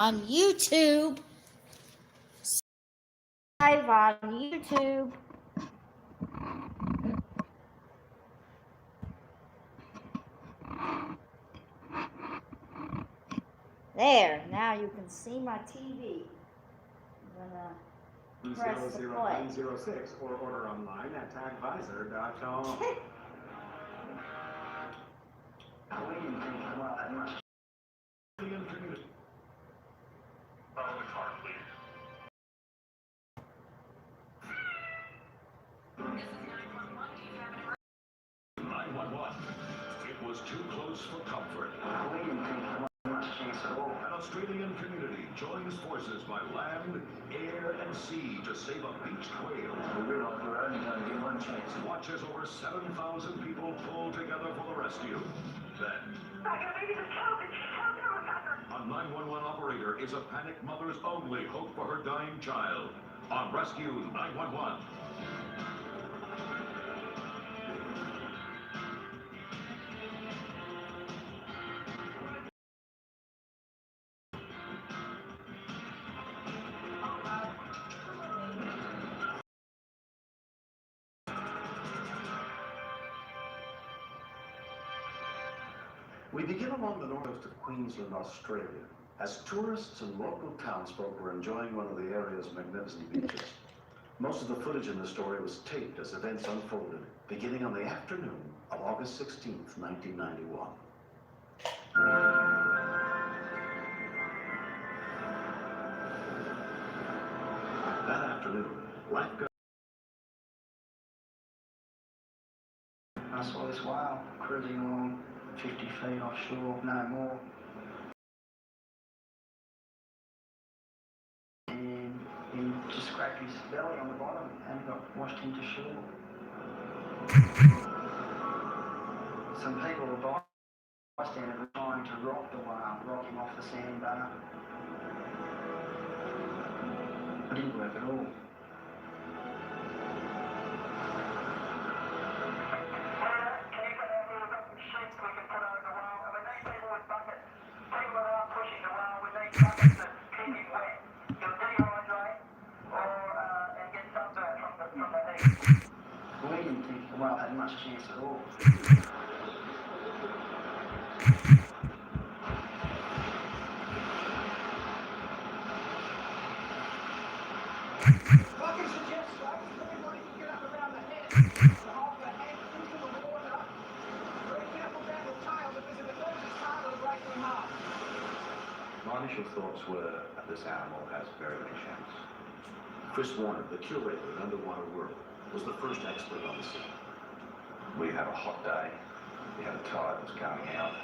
On YouTube. Live on YouTube. There, now you can see my TV. I'm gonna press the play. 00906 or order online at tagvisor.com. It was too close for comfort. An Australian community joins forces by land, air, and sea to save a beached whale. We're only going to get one chance. Watch as over 7,000 people pull together for the rescue. Then, a 911 operator is a panicked mother's only hope for her dying child. On Rescue 911. We begin along the north coast of Queensland, Australia, as tourists and local townsfolk were enjoying one of the area's magnificent beaches. Most of the footage in the story was taped as events unfolded, beginning on the afternoon of August 16th, 1991. That afternoon, lifeguards I saw this whale cruising along 50 feet offshore, no more. And he just scraped his belly on the bottom and got washed into shore. Some people were bystanders were trying to rock the whale, rock him off the sandbar. It didn't work at all. We didn't think the whale had much chance at all. My initial thoughts were that this animal has very many chances. Chris Warner, the curator at Underwater World, was the first expert on the scene. We had a hot day. We had a tide that was going out.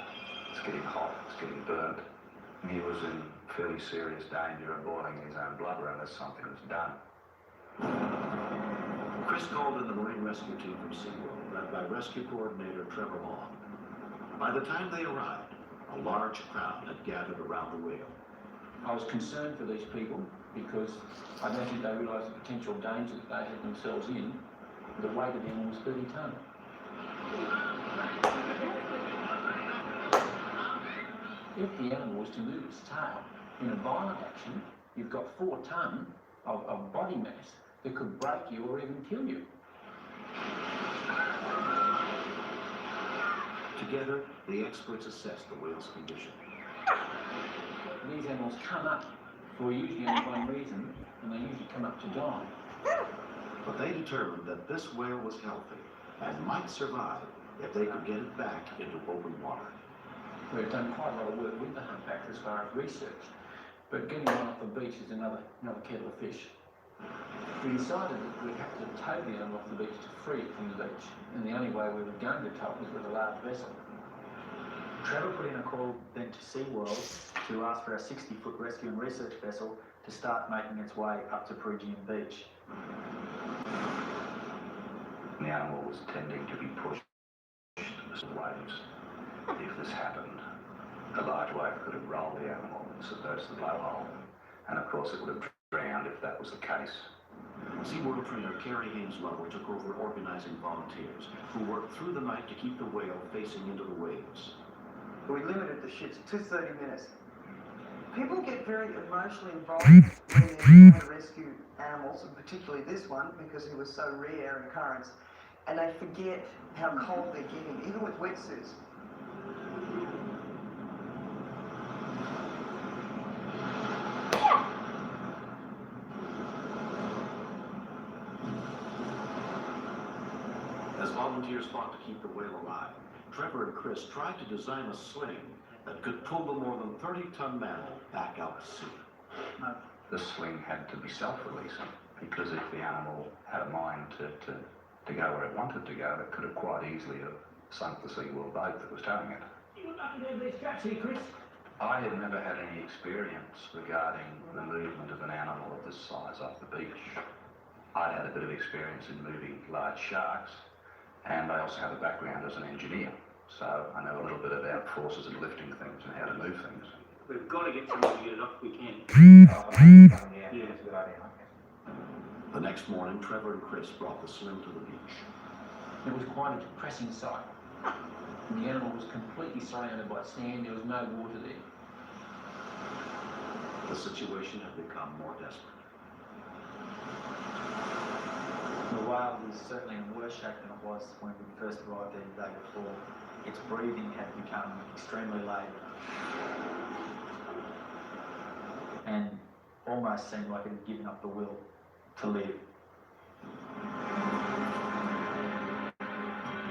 It's getting hot. It's getting burnt. He was in fairly serious danger of boiling his own blubber unless something was done. Chris called in the Marine Rescue Team from SeaWorld, led by Rescue Coordinator Trevor Long. By the time they arrived, a large crowd had gathered around the whale. I was concerned for these people because I don't think they realised the potential danger that they had themselves in. The weight of the animal was 30 tonne. If the animal was to move its tail in a violent action, you've got 4 tonne of body mass that could break you or even kill you. Together, the experts assessed the whale's condition. These animals come up for usually only one reason, and they usually come up to die. But they determined that this whale was healthy and might survive if they could get it back into open water. We've done quite a lot of work with the humpback as far as research, but getting one off the beach is another kettle of fish. We decided that we'd have to tow the animal off the beach to free it from the beach, and the only way we were going to tow it was with a large vessel. Trevor put in a call then to SeaWorld to ask for a 60-foot rescue and research vessel to start making its way up to Peregian Beach. The animal was tending to be pushed to the waves. If this happened, a large wave could have rolled the animal and submerged the blowhole, and of course it would have drowned if that was the case. SeaWorld trainer Kerry Haynes-Lower took over organizing volunteers who worked through the night to keep the whale facing into the waves. We limited the shits to 30 minutes. People get very emotionally involved when they're trying to rescue animals, and particularly this one because he was so rare in occurrence, and they forget how cold they're getting, even with wetsuits. As volunteers fought to keep the whale alive, Trevor and Chris tried to design a sling that could pull the more than 30-ton mammal back out to sea. The sling had to be self-releasing, because if the animal had a mind to go where it wanted to go, it could have quite easily have sunk the seaworld boat that was towing it. You look lucky to have these straps here, Chris. I had never had any experience regarding the movement of an animal of this size off the beach. I'd had a bit of experience in moving large sharks, and I also have a background as an engineer, so I know a little bit about forces and lifting things and how to move things. We've got to get someone to get it off if we can. Yeah, that's a good idea. The next morning, Trevor and Chris brought the sling to the beach. It was quite a depressing sight. And the animal was completely surrounded by sand, there was no water there. The situation had become more desperate. The whale was certainly in worse shape than it was when we first arrived there the day before. Its breathing had become extremely laboured and almost seemed like it had given up the will to live.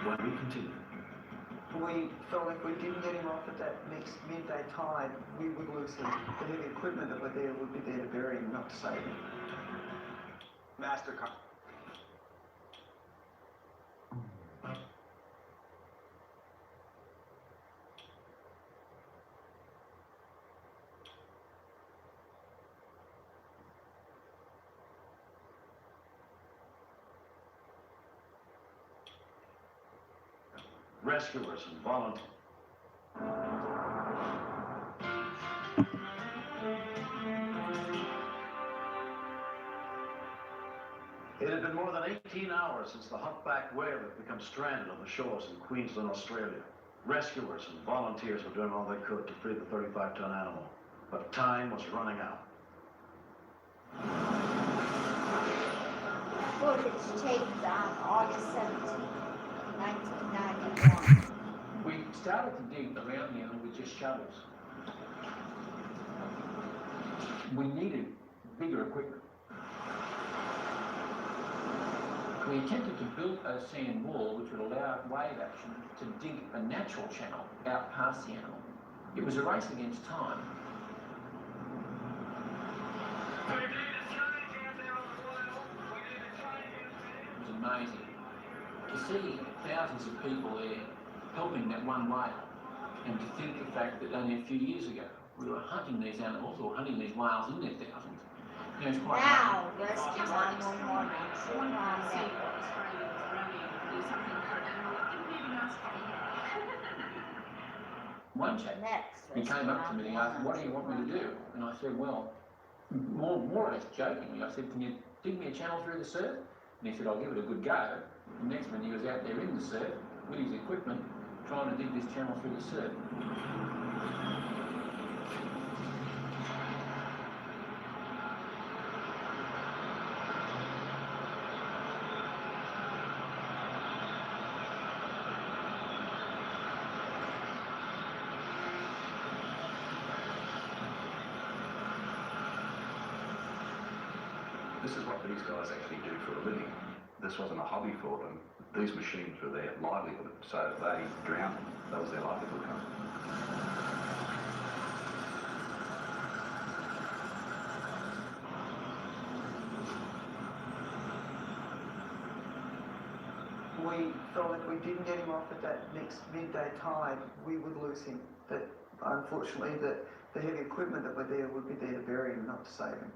When we continued, We felt if we didn't get him off at that next midday tide, we would lose him. The heavy equipment that were there would be there to bury him, not to save him. MasterCard. rescuers and volunteers. It had been more than 18 hours since the humpback whale had become stranded on the shores in Queensland, Australia. Rescuers and volunteers were doing all they could to free the 35-ton animal, but time was running out. Footage taped on August 17, 1991. We started to dig around the animal with just shovels. We needed bigger equipment. We attempted to build a sand wall which would allow wave action to dig a natural channel out past the animal. It was a race against time. It was amazing to see thousands of people there helping that one whale, and to think the fact that only a few years ago we were hunting these animals or hunting these whales in their thousands. You know, it's quite Now, Rescue 911 on network. One chap, Next, he came up to me and he asked, "What do you want me to do?" And I said, well, more or less jokingly, I said, "Can you dig me a channel through the surf?" And he said, "I'll give it a good go." The next minute he was out there in the surf with his equipment trying to dig this channel through the surf. This is what these guys actually do for a living. This wasn't a hobby for them. These machines were their livelihood, so they drowned. That was their livelihood. We felt if we didn't get him off at that next midday tide, we would lose him. That unfortunately, that the heavy equipment that were there would be there to bury him, not to save him.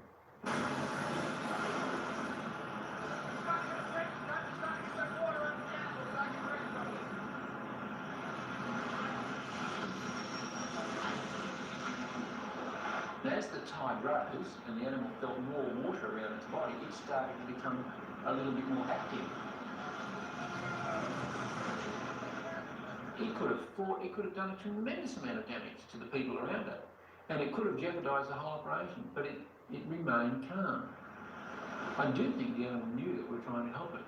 As the tide rose and the animal felt more water around its body, it started to become a little bit more active. It could have fought, it could have done a tremendous amount of damage to the people around it. And it could have jeopardised the whole operation, but it remained calm. I do think the animal knew that we were trying to help it.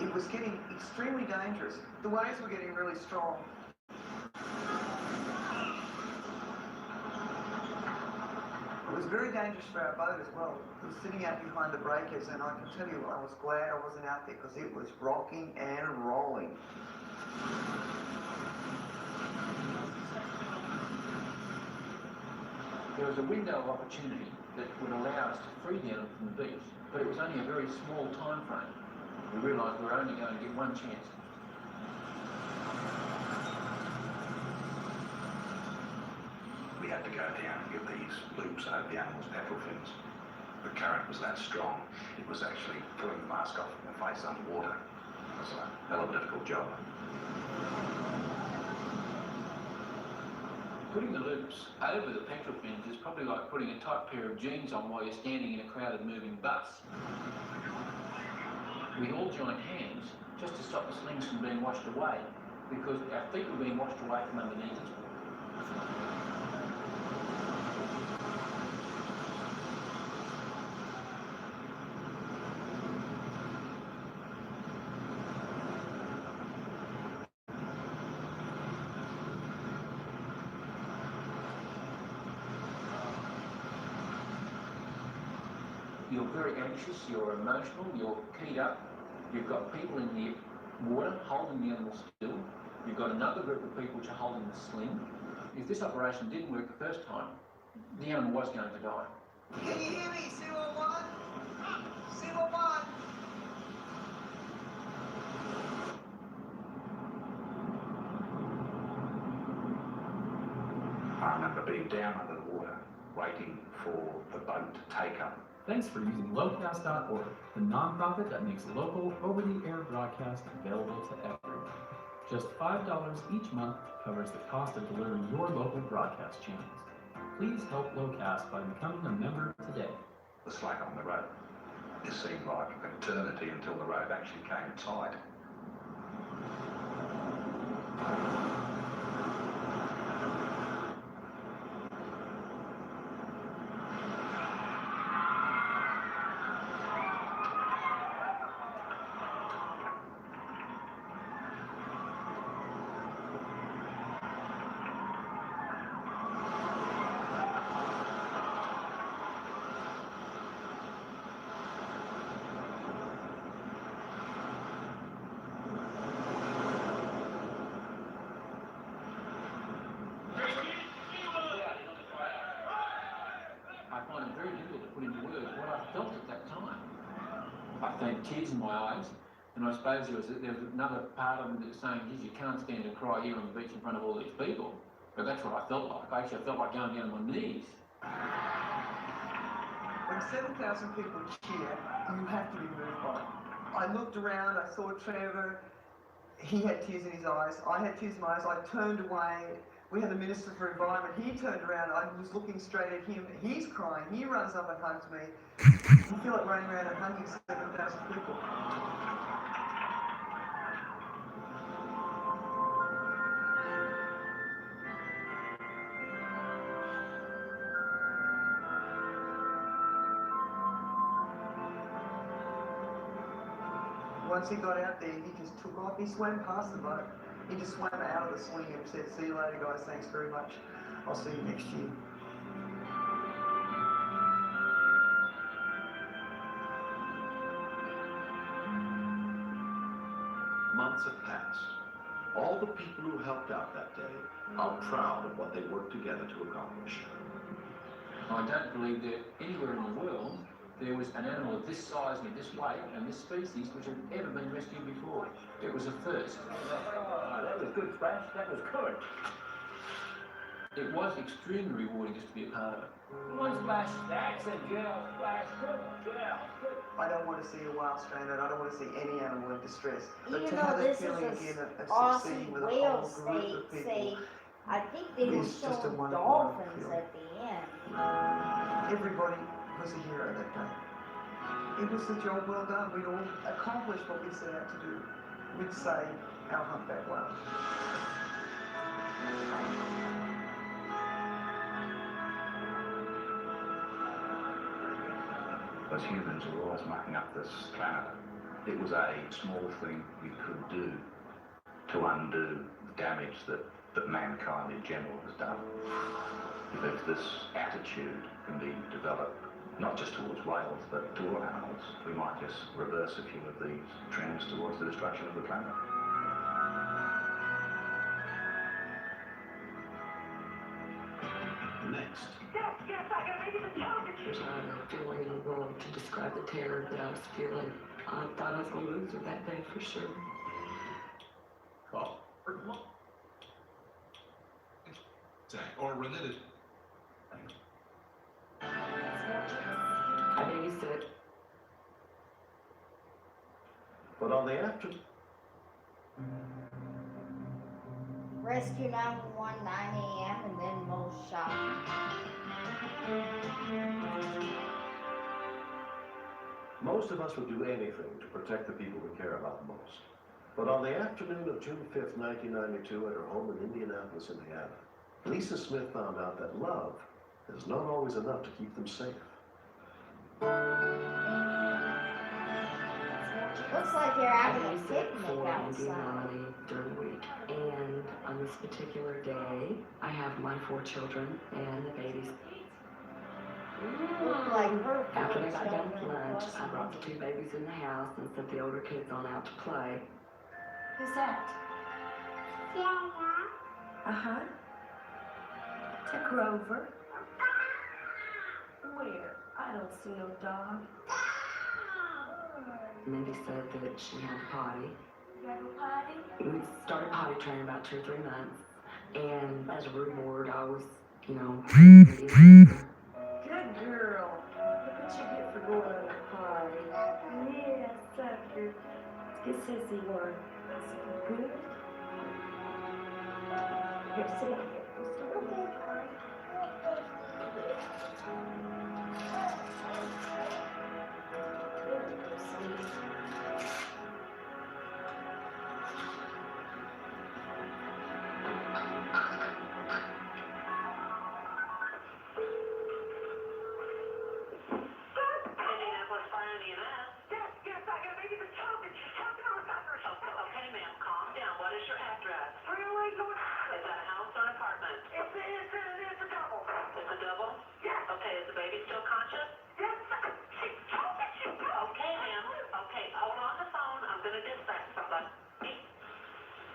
It was getting extremely dangerous. The waves were getting really strong. It was very dangerous for our boat as well. It was sitting out behind the breakers, and I can tell you I was glad I wasn't out there because it was rocking and rolling. There was a window of opportunity that would allow us to free the animal from the beach, but it was only a very small time frame. We realised we were only going to get one chance. We had to go down and give these loops over the animal's pectoral fins. The current was that strong, it was actually pulling the mask off from the face underwater. It was a hell of a difficult job. Putting the loops over the pectoral fins is probably like putting a tight pair of jeans on while you're standing in a crowded moving bus. We all joined hands just to stop the slings from being washed away, because our feet were being washed away from underneath us. You're very anxious, you're emotional, you're keyed up. You've got people in the water holding the animal still. You've got another group of people which are holding the sling. If this operation didn't work the first time, the animal was going to die. Can you hear me, C11? C11! I remember being down under the water, waiting for the boat to take up. Thanks for using locast.org, the nonprofit that makes local over-the-air broadcast available to everyone. Just $5 each month covers the cost of delivering your local broadcast channels. Please help Locast by becoming a member today. The slack on the road. It seemed like an eternity until the road actually came tight. I find it very difficult to put into words what I felt at that time. I had tears in my eyes, and I suppose there was another part of me that was saying, geez, you can't stand and cry here on the beach in front of all these people. But that's what I felt like. I felt like going down on my knees. When 7,000 people cheer, you have to be moved by it. I looked around, I saw Trevor, he had tears in his eyes, I had tears in my eyes, I turned away. We had the Minister for Environment, he turned around, I was looking straight at him, he's crying, he runs up and hugs me. You feel like running around and hugging 7,000 people. Once he got out there, he just took off, he swam past the boat. He just swam out of the swing and said, see you later guys, thanks very much. I'll see you next year. Months have passed. All the people who helped out that day are proud of what they worked together to accomplish. I don't believe that anywhere in the world there was an animal of this size and of this weight and this species which had ever been rescued before. It was a first. Oh, that was good, Splash. That was good. It was extremely rewarding just to be a part of it. One Splash. That's a girl, Splash. Good girl. Good. I don't want to see a whale stranded, I don't want to see any animal in distress. But Even to have though that this feeling is again an of awesome succeeding with a whale whole group of say, people, I think they were It's just a showing wonderful, dolphins wonderful at the end. everybody was a hero that day. It was the job well done, we'd all accomplished what we set out to do. we'd say our humpback whale. As humans, we're always mucking up this planet. It was a small thing we could do to undo the damage that mankind in general has done. If this attitude can be developed, not just towards whales, but to all animals, we might just reverse a few of these trends towards the destruction of the planet. Next. There's not a feeling in the world to describe the terror that I was feeling. I thought I was going to lose her that day for sure. Call. Or related. I babysit. But on the after... Rescue 911, 9 a.m. and then most shot. Most of us would do anything to protect the people we care about most. But on the afternoon of June 5th, 1992, at her home in Indianapolis, Indiana, Lisa Smith found out that love is not always enough to keep them safe. Looks like you're having I a babysit picnic for outside. Indiana during the week. And on this particular day, I have my 4 children and the babies. Look like her After they got done children with lunch, plus I brought the 2 babies in the house and sent the older kids on out to play. Who's that? Uh-huh. To Grover. Where? I don't see no dog. Mindy said that she had a potty. You have a potty? We started potty training about 2 or 3 months. And as a reward, I was, Good girl. Look what you get for going on a potty. Yeah, sucker. Good sissy one. Good. Here, sit down here.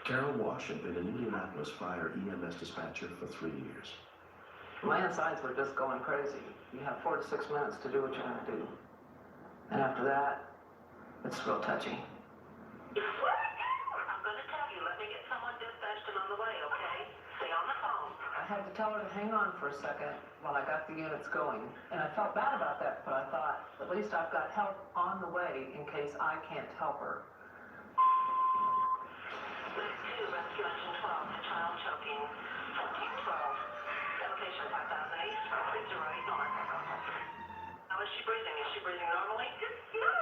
Carol Wash had been an Indianapolis Fire EMS dispatcher for 3 years. My insides were just going crazy. You have 4 to 6 minutes to do what you're going to do. And after that, it's real touchy. I'm going to tell you, let me get someone dispatched and on the way, okay? Stay on the phone. I had to tell her to hang on for a second while I got the units going. And I felt bad about that, but I thought, at least I've got help on the way in case I can't help her. Rescue Engine 12, child choking, 1412. Location 5000 East, 608 North. How is she breathing? Is she breathing normally? No,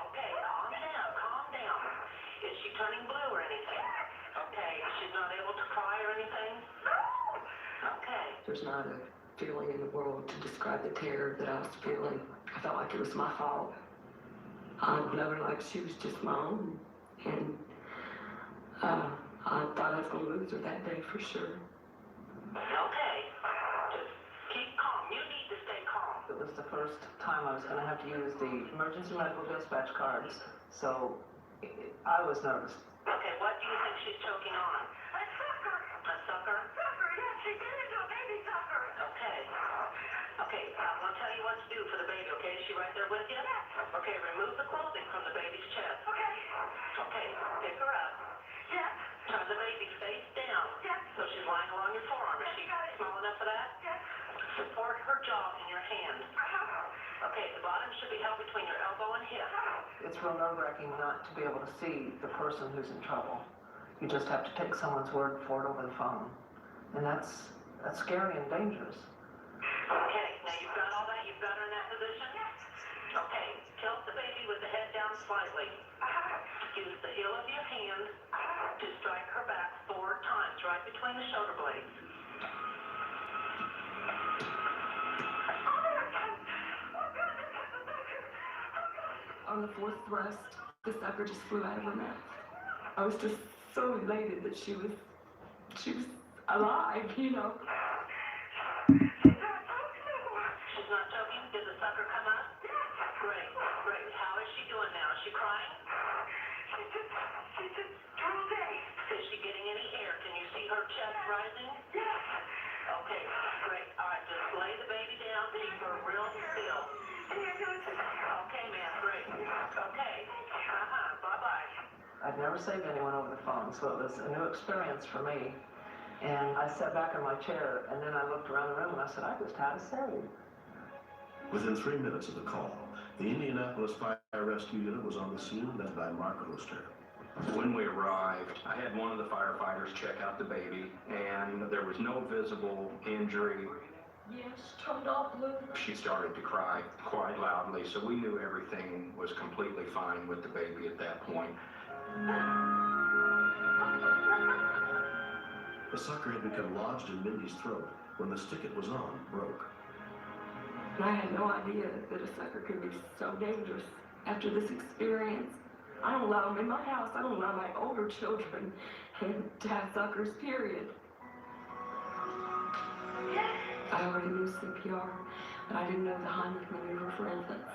okay, calm down. Is she turning blue or anything? Okay, she's not able to cry or anything? Okay. There's not a feeling in the world to describe the terror that I was feeling. I felt like it was my fault. I loved her like she was just my own. And I thought I was going to lose her that day for sure. Okay. Just keep calm. You need to stay calm. It was the first time I was going to have to use the emergency medical dispatch cards, so I was nervous. Okay, what do you think she's choking on? A sucker. A sucker? Sucker, yes, she did it to a baby sucker. Okay. Okay, I'm going to tell you what to do for the baby, okay? Is she right there with you? Yes. Okay, remove the clothing from the baby's chest. Okay. Okay, pick her up. Yes. Turn the baby face down. Yes. So she's lying along your forearm. Is she small enough for that? Yes. Support her jaw in your hand. Okay, the bottom should be held between your elbow and hip. It's real nerve-wracking not to be able to see the person who's in trouble. You just have to take someone's word for it over the phone. And that's scary and dangerous. Okay, now you've got all that? You've got her in that position? Yes. Okay, tilt the baby with the head down slightly. Use the heel of your hand to strike her back 4 times, right between the shoulder blades. On the 4th thrust, the sucker just flew out of her mouth. I was just so elated that she was alive, you know. She's not choking? Did the sucker come up? Great, great. How is she doing now? Is she crying? She's just drooled. Is she getting any air? Can you see her chest rising? Yes. Okay, great. All right, just lay the baby down. Keep her real still. Okay, ma'am, great. Okay. Bye-bye. I'd never saved anyone over the phone, so it was a new experience for me. And I sat back in my chair, and then I looked around the room and I said, I just had a save. Within 3 minutes of the call, the Indianapolis Fire Rescue Unit was on the scene, led by Mark Oster. When we arrived, I had one of the firefighters check out the baby, and there was no visible injury. Yes, turned all blue. She started to cry quite loudly, so we knew everything was completely fine with the baby at that point. The sucker had become lodged in Mindy's throat when the stick it was on broke. I had no idea that a sucker could be so dangerous. After this experience, I don't allow them in my house. I don't allow my older children to have suckers, period. I already knew CPR, but I didn't know the Heimlich maneuver for infants.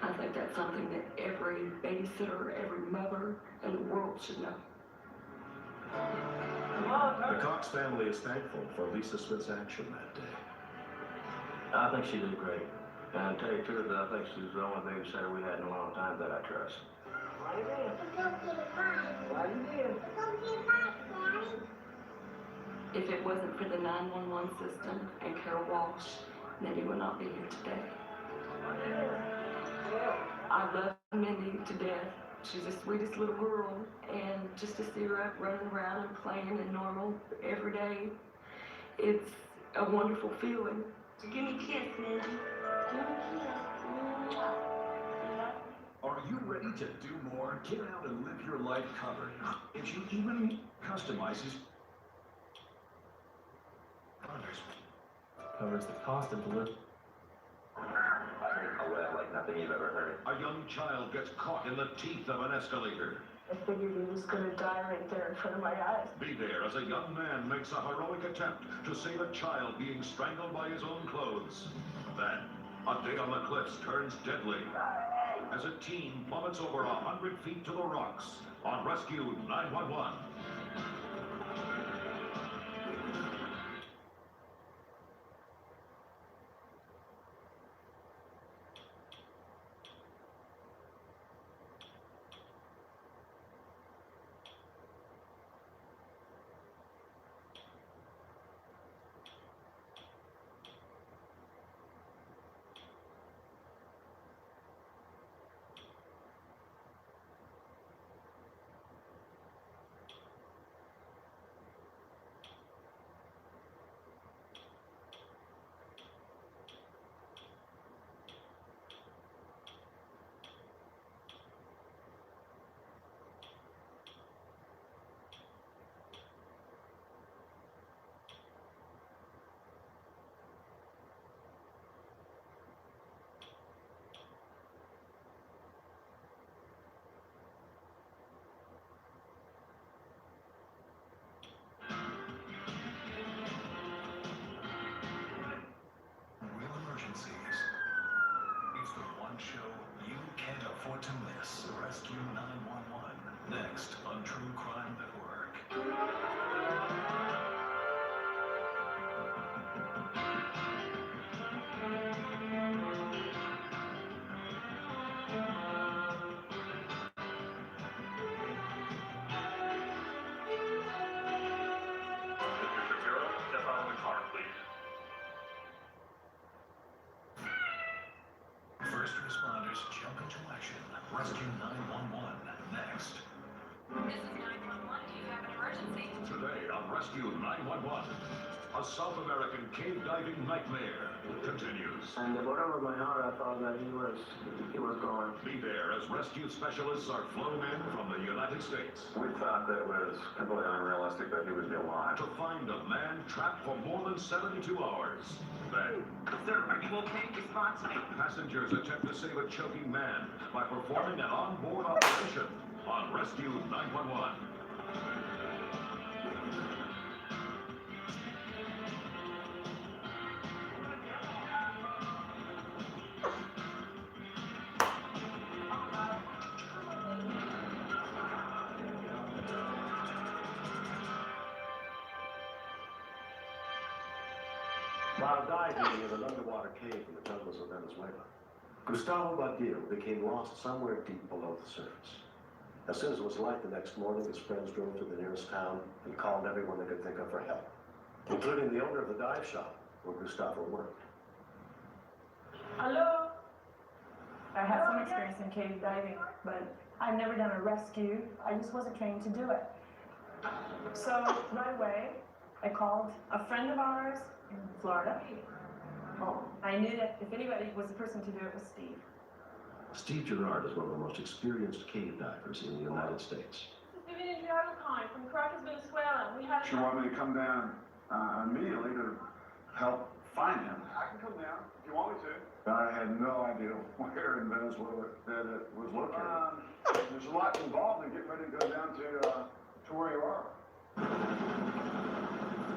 I think that's something that every babysitter, every mother in the world should know. The Cox family is thankful for Lisa Smith's action that day. I think she did great. And to tell you the truth, I think she's the only babysitter we had in a long time that I trust. Why you did? If it wasn't for the 911 system and Carol Walsh, Mindy would not be here today. I love Mindy to death. She's the sweetest little girl, and just to see her out running around and playing and normal every day, it's a wonderful feeling. Give me a kiss, Mindy. Give me a kiss. Are you ready to do more? Get out and live your life covered. If you even customizes Covers the cost of delivery. A wail like nothing you've ever heard. a young child gets caught in the teeth of an escalator. I figured he was going to die right there in front of my eyes. Be there as a young man makes a heroic attempt to save a child being strangled by his own clothes. Then, a day on the cliffs turns deadly as a teen plummets over 100 feet to the rocks on Rescue 911. It's the one show you can't afford to miss. Rescue 911. Next on True Crime Network. Mr. Shapiro, step out of the car, please. First responders jump into action. Rescue 911. Next. This is 911. Do you have an emergency? Today on Rescue 911. A South American cave diving nightmare continues. And the bottom of my heart, I thought that he was gone. Be there as rescue specialists are flown in from the United States. We thought that it was completely unrealistic that he would be alive. To find a man trapped for more than 72 hours. Then, Sir, are you okay? Response me. passengers attempt to save a choking man by performing an onboard operation on Rescue 911. While diving in an underwater cave in the jungles of Venezuela, Gustavo Badillo became lost somewhere deep below the surface. As soon as it was light the next morning, his friends drove to the nearest town and called everyone they could think of for help, including the owner of the dive shop where Gustavo worked. Hello? I have some experience in cave diving, but I've never done a rescue. I just wasn't trained to do it. So right away, I called a friend of ours in Florida. Well, I knew that if anybody was the person to do it was Steve. Steve Gerard is one of the most experienced cave divers in the United States. This is Vivian Dragocoin from Caracas, Venezuela. We had She wanted me to come down immediately to help find him. I can come down if you want me to. I had no idea where in Venezuela that it was located. There's a lot involved in getting ready to go down to where you are.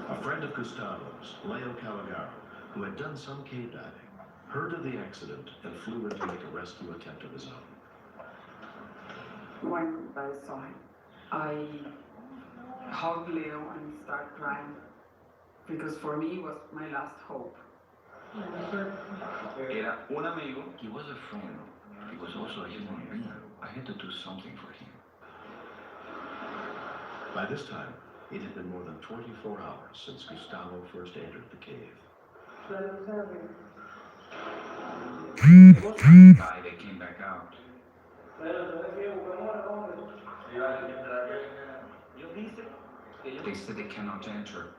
A friend of Gustavo's, Leo Calagaro, who had done some cave diving, heard of the accident and flew in to make a rescue attempt of his own. When I saw him, I hugged Leo and started crying because for me it was my last hope. Era un amigo. He was a friend. He was also a human being. I had to do something for him. By this time, it had been more than 24 hours since Gustavo first entered the cave. Guy that came back out. They said they cannot enter.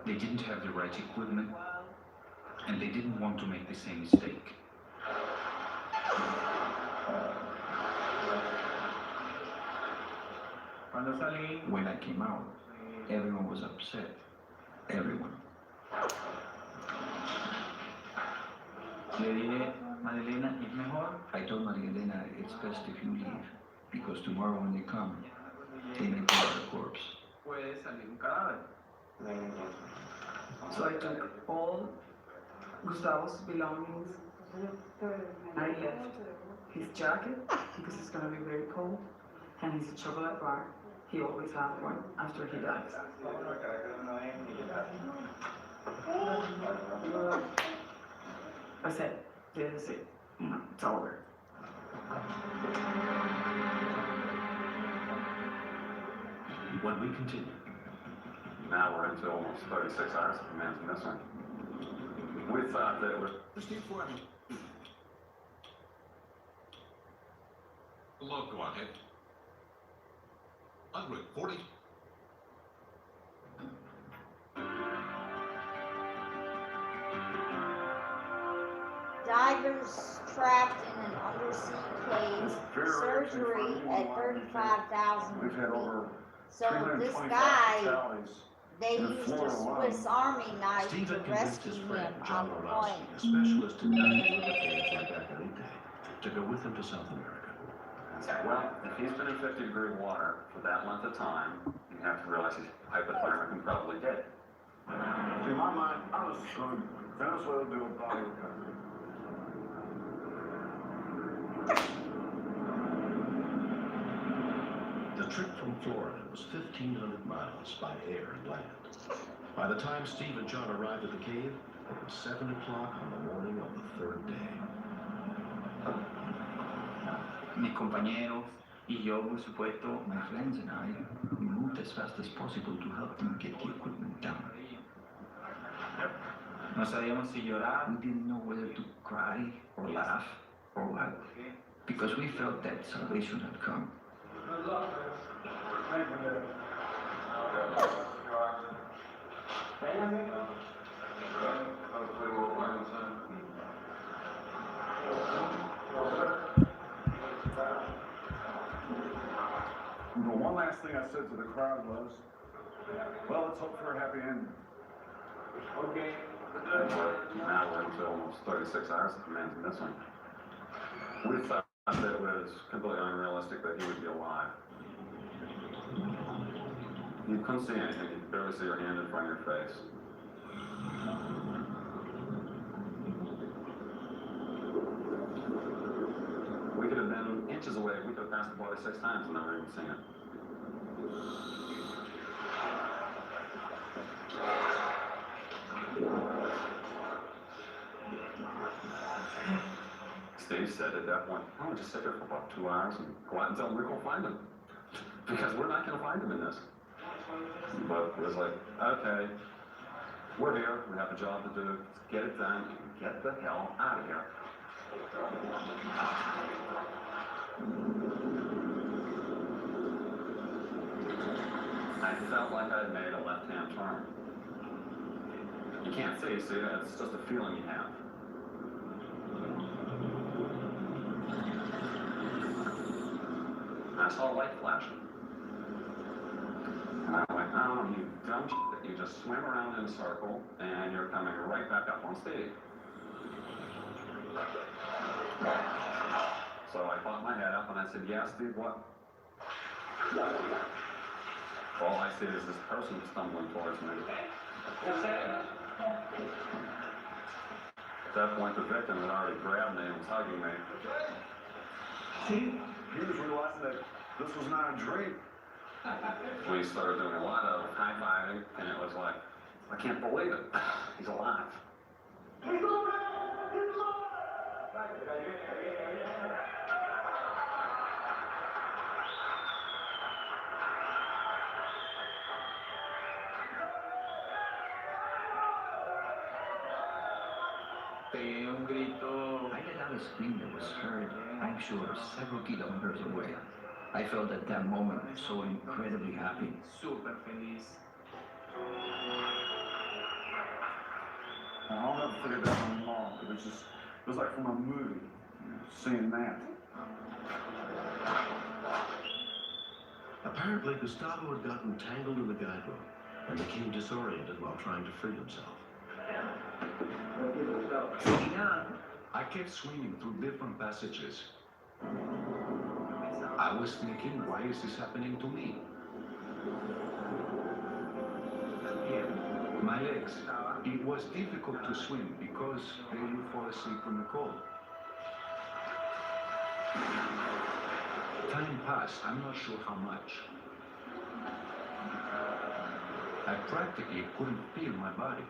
They didn't have the right equipment, and they didn't want to make the same mistake. When I came out, everyone was upset. Everyone. Marilena, it's mejor. I told Marilena it's best if you leave, because tomorrow when they come, they may pull out a corpse. Puede salir un cadáver. So I took all Gustavo's belongings. I left his jacket because it's gonna be very cold, and his chocolate bar. He always had one after he dies. I said, this is it. It's over. When we continue. Now we're into almost 36 hours if the man's missing. We thought that it was... Hello, go on ahead. 140. Divers trapped in an undersea cave, surgery at $35,000. We've had over So this 325 guy, fatalities they in used Florida a alone. Swiss Army knife Steve to had convinced his rescue friend, him John on the Orozzi, plane. a specialist in diving river caves like Acarite, to go with him to South America. Well, if he's been in 50-degree water for that length of time, you have to realize he's hypothermic and probably dead. In my mind, I was going to Venezuela to do a body recovery. The trip from Florida was 1,500 miles by air and land. By the time Steve and John arrived at the cave, it was 7 o'clock on the morning of the third day. Mis compañeros y yo, por supuesto, my friends and I, we moved as fast as possible to help them get the equipment down. No sabíamos si llorar. We didn't know whether to cry or laugh or what, because we felt that salvation had come. The one last thing I said to the crowd was, well, let's hope for a happy ending. Okay. Now we're into almost 36 hours that the man's missing. We thought that it was completely unrealistic that he would be alive. You couldn't see anything. You could barely see your hand in front of your face. We could have been inches away. We could have passed the body 6 times and never even seen it. Steve said at that point, "I'm gonna just sit here for about 2 hours and go out and tell Rick we'll find him. Because we're not gonna find him in this." But it was like, okay, we're here, we have a job to do, let's get it done, and get the hell out of here. I felt like I had made a left-hand turn. You can't see, it's just a feeling you have. I saw a light flashing. And I went, oh, you dumb shit, you just swim around in a circle and you're coming right back up on stage. So I popped my head up and I said, yeah, Steve, what? All I see is this person stumbling towards me. At that point, the victim had already grabbed me and was hugging me. See? He was realizing that this was not a dream. We started doing a lot of high-fiving, and it was like, I can't believe it. He's alive. I let out a scream that was heard, I'm sure, several kilometers away. I felt at that moment so incredibly happy. Super feliz. I'll never forget that one long. It was like from a movie, seeing that. Apparently, Gustavo had gotten tangled in the guide rope and became disoriented while trying to free himself. I kept swinging through different passages. I was thinking, why is this happening to me? My legs. It was difficult to swim because they would fall asleep from the cold. Time passed, I'm not sure how much. I practically couldn't feel my body.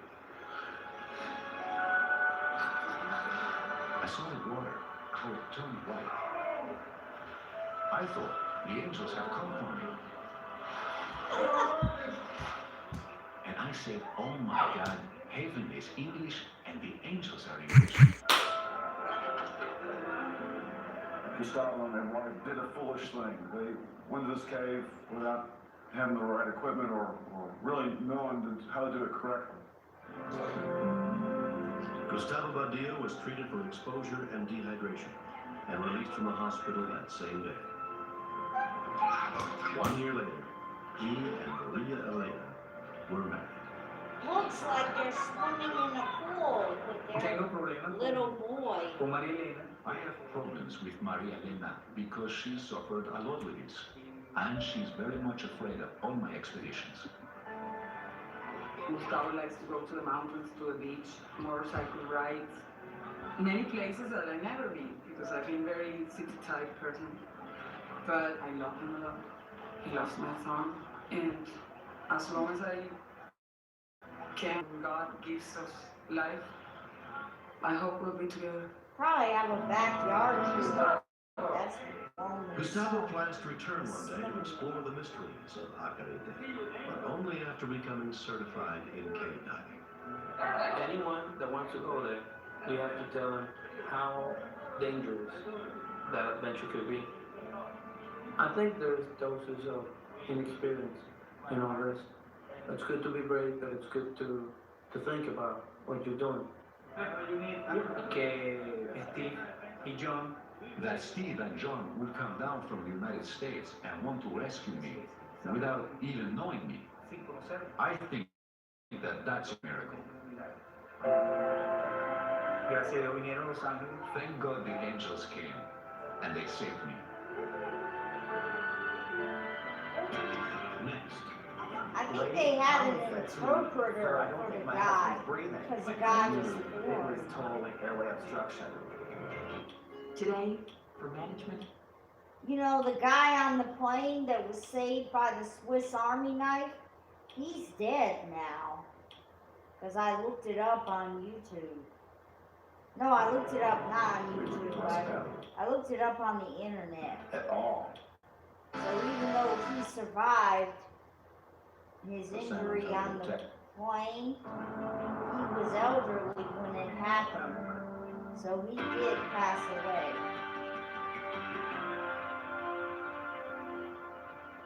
I saw the water, how it turned white. I thought the angels had come for me. And I said, oh my God, heaven is English and the angels are English. Gustavo and their wife did a foolish thing. They went to this cave without having the right equipment or really knowing how to do it correctly. Gustavo Badillo was treated for exposure and dehydration and released from the hospital that same day. 1 year later, he and Maria Elena were married. Looks like they're swimming in a pool with their little boy. I have problems with Maria Elena because she suffered a lot with this, and she's very much afraid of all my expeditions. Gustavo likes to go to the mountains, to the beach, motorcycle rides, many places that I've never been because I've been very city-type person. But I love him a lot. He loves my son, and as long as I can, God gives us life. I hope we'll be together. Probably have a backyard or something. That's Gustavo plans to return one day to explore the mysteries of Acarete, but only after becoming certified in cave diving. Anyone that wants to go there, you have to tell them how dangerous that adventure could be. I think there's doses of inexperience in all this. It's good to be brave, but it's good to to think about what you're doing. Que Steve y John. That Steve and John would come down from the United States and want to rescue me without even knowing me. I think that that's a miracle. Gracias a Dios vinieron los ángeles. Thank God the angels came and they saved me. Next. I think they had an interpreter for the guy, because the guy was It foreign. was totally airway obstruction. Today, for management, You know, the guy on the plane that was saved by the Swiss Army knife, he's dead now. Because I looked it up on YouTube. No, I looked it up not on YouTube. I looked it up on the internet. At all. So even though he survived his injury on the plane, he was elderly when it happened. So he did pass away.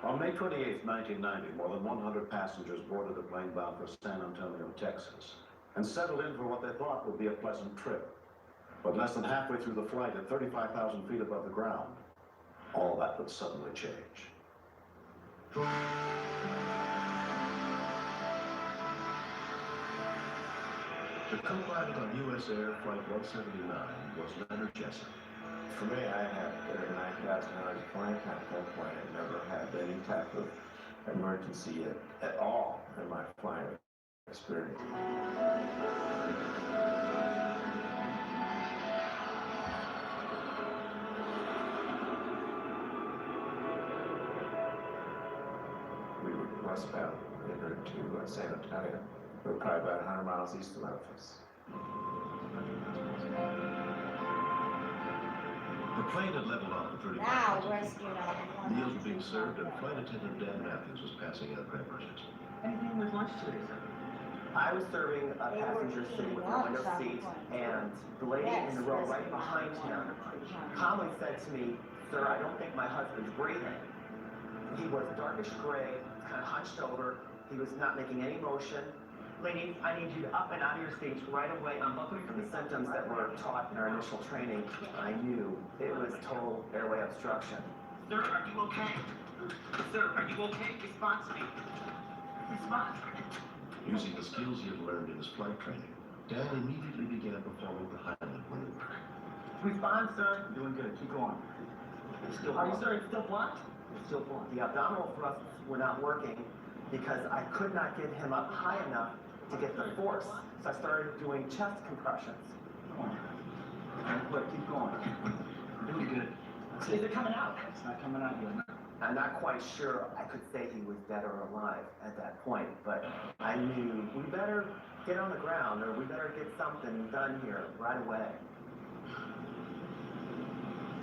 On May 28, 1990, more than 100 passengers boarded a plane bound for San Antonio, Texas, and settled in for what they thought would be a pleasant trip. But less than halfway through the flight, at 35,000 feet above the ground, all that would suddenly change. The co-pilot on U.S. Air Flight 179 was Leonard Jessup. For me, I had 39,000 hours of flying time at that point. I never had any type of emergency at all in my flying experience. We were westbound en route to San Antonio. We were probably about 100 miles east of Memphis. The plane had leveled off at 35,000 Now feet. rescued on Meals were being served, and flight attendant Dan Matthews was passing out beverages. anything with lunch today, sir? I was serving a passenger sitting with a window seat, and the lady in the row right behind him calmly said to me, "Sir, I don't think my husband's breathing." He was darkish gray, kind of hunched over. He was not making any motion. Ladies, I need you to up and out of your seats right away. I'm looking for the symptoms that were taught in our initial training. I knew it was total airway obstruction. Sir, are you okay? Sir, are you okay? Respond to me. Respond. Using the skills he had learned in his flight training, Dan immediately began performing the Heimlich maneuver. Respond, sir. Doing good. Keep going. Still, are you sure it's still blocked? It's still blocked. The abdominal thrusts were not working because I could not get him up high enough to get the force. So I started doing chest compressions. Look, keep going. Doing good. Is it coming out? It's not coming out yet. I'm not quite sure I could say he was dead or alive at that point, but I knew we better get on the ground or we better get something done here right away.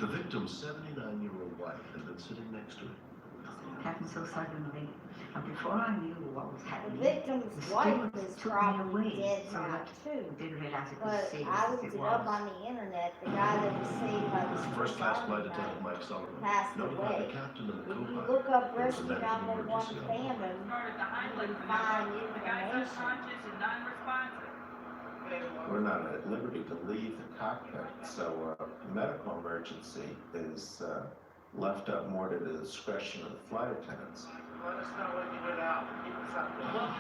The victim's 79-year-old wife had been sitting next to him. Happened so suddenly, and before I knew what was The happening, victim's the wife stewards is took me probably away, dead so now that too. didn't realize it was But as serious I as looked it it up was. on the internet. The guy that was saved by the Swiss First-class Army flight knife attendant Mike Sullivan passed notified away. the captain and the If you co-pilot. look up there was a rescue medical number one emergency on board. famine, you can find information. and non-responsive. We're not at liberty to leave the cockpit, so medical emergency is left up more to the discretion of the flight attendants. Let us know when you get out. Keep us updated. Will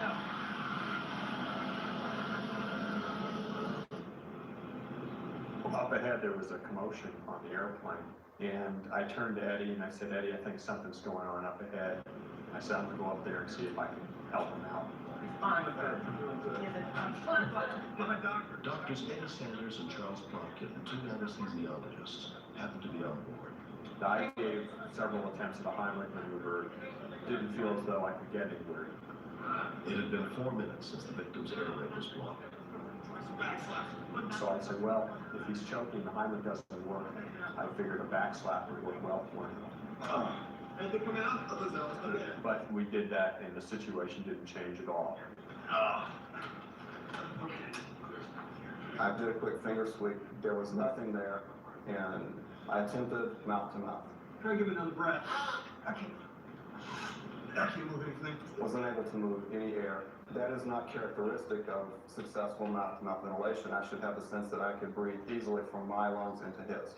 do. Up ahead, there was a commotion on the airplane, and I turned to Eddie and I said, "Eddie, I think something's going on up ahead." I said, "I'm gonna go up there and see if I can help him out." Fine with her. I'm a doctor. Doctors Eddie Sanders and Charles Plotkin, two anesthesiologists, happened to be on board. I gave several attempts at a Heimlich maneuver. Didn't feel as though I could get anywhere. It had been 4 minutes since the victim's airway was blocked. So I said, well, if he's choking, the Heimlich doesn't work. I figured a back slap would work well for him. But we did that, and the situation didn't change at all. I did a quick finger sweep. There was nothing there, and I attempted mouth to mouth. Try to give it another breath. Okay. I can't move anything. Wasn't able to move any air. That is not characteristic of successful mouth-to-mouth ventilation. I should have the sense that I could breathe easily from my lungs into his.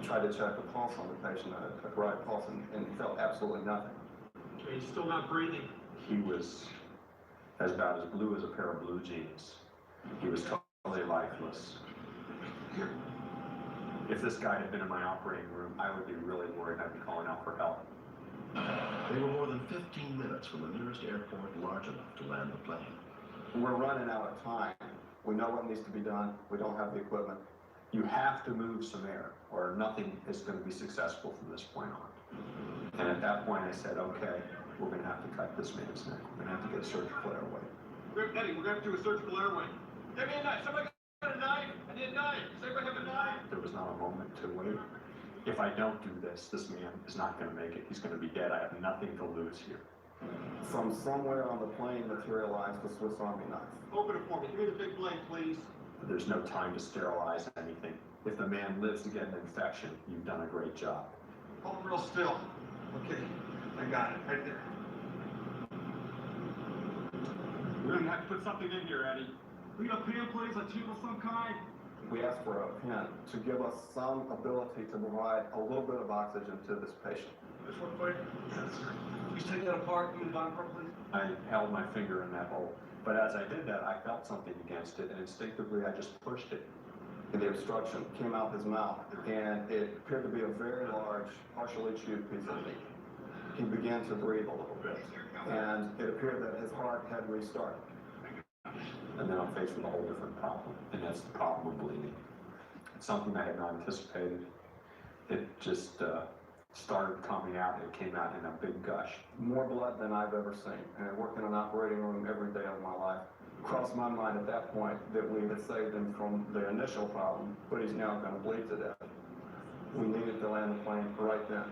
Tried to check the pulse on the patient, a carotid pulse, and felt absolutely nothing. Okay, he's still not breathing. He was about as blue as a pair of blue jeans. He was totally lifeless. If this guy had been in my operating room, I would be really worried. I'd be calling out for help. They were more than 15 minutes from the nearest airport large enough to land the plane. We're running out of time. We know what needs to be done. We don't have the equipment. You have to move some air, or nothing is going to be successful from this point on. And at that point, I said, okay, we're going to have to cut this man's neck. We're going to have to get a surgical airway. Eddie, we're going to do a surgical airway. Give me a knife. Somebody got a knife. I need a knife. Does anybody have a knife? There was not a moment to wait. If I don't do this, this man is not going to make it. He's going to be dead. I have nothing to lose here. From somewhere on the plane materialized the Swiss Army knife. Open it for me. Give me the big blade, please. There's no time to sterilize anything. If the man lives to get an infection, you've done a great job. Hold him real still. Okay, I got it, right there. We're gonna have to put something in here, Eddie. We got a pen, please, a tube of some kind. We asked for a pen to give us some ability to provide a little bit of oxygen to this patient. This one, quick. Please take that apart. Give me the bottom part, please. I held my finger in that hole. But as I did that, I felt something against it, and instinctively I just pushed it. The obstruction came out his mouth, and it appeared to be a very large, partially chewed piece of meat. He began to breathe a little bit, and it appeared that his heart had restarted. And then I'm faced with a whole different problem, and that's the problem of bleeding. It's something I had not anticipated. It just started coming out, and it came out in a big gush. More blood than I've ever seen, and I work in an operating room every day of my life. Crossed my mind at that point that we had saved him from the initial problem, but he's now going to bleed to death. We needed to land the plane right then.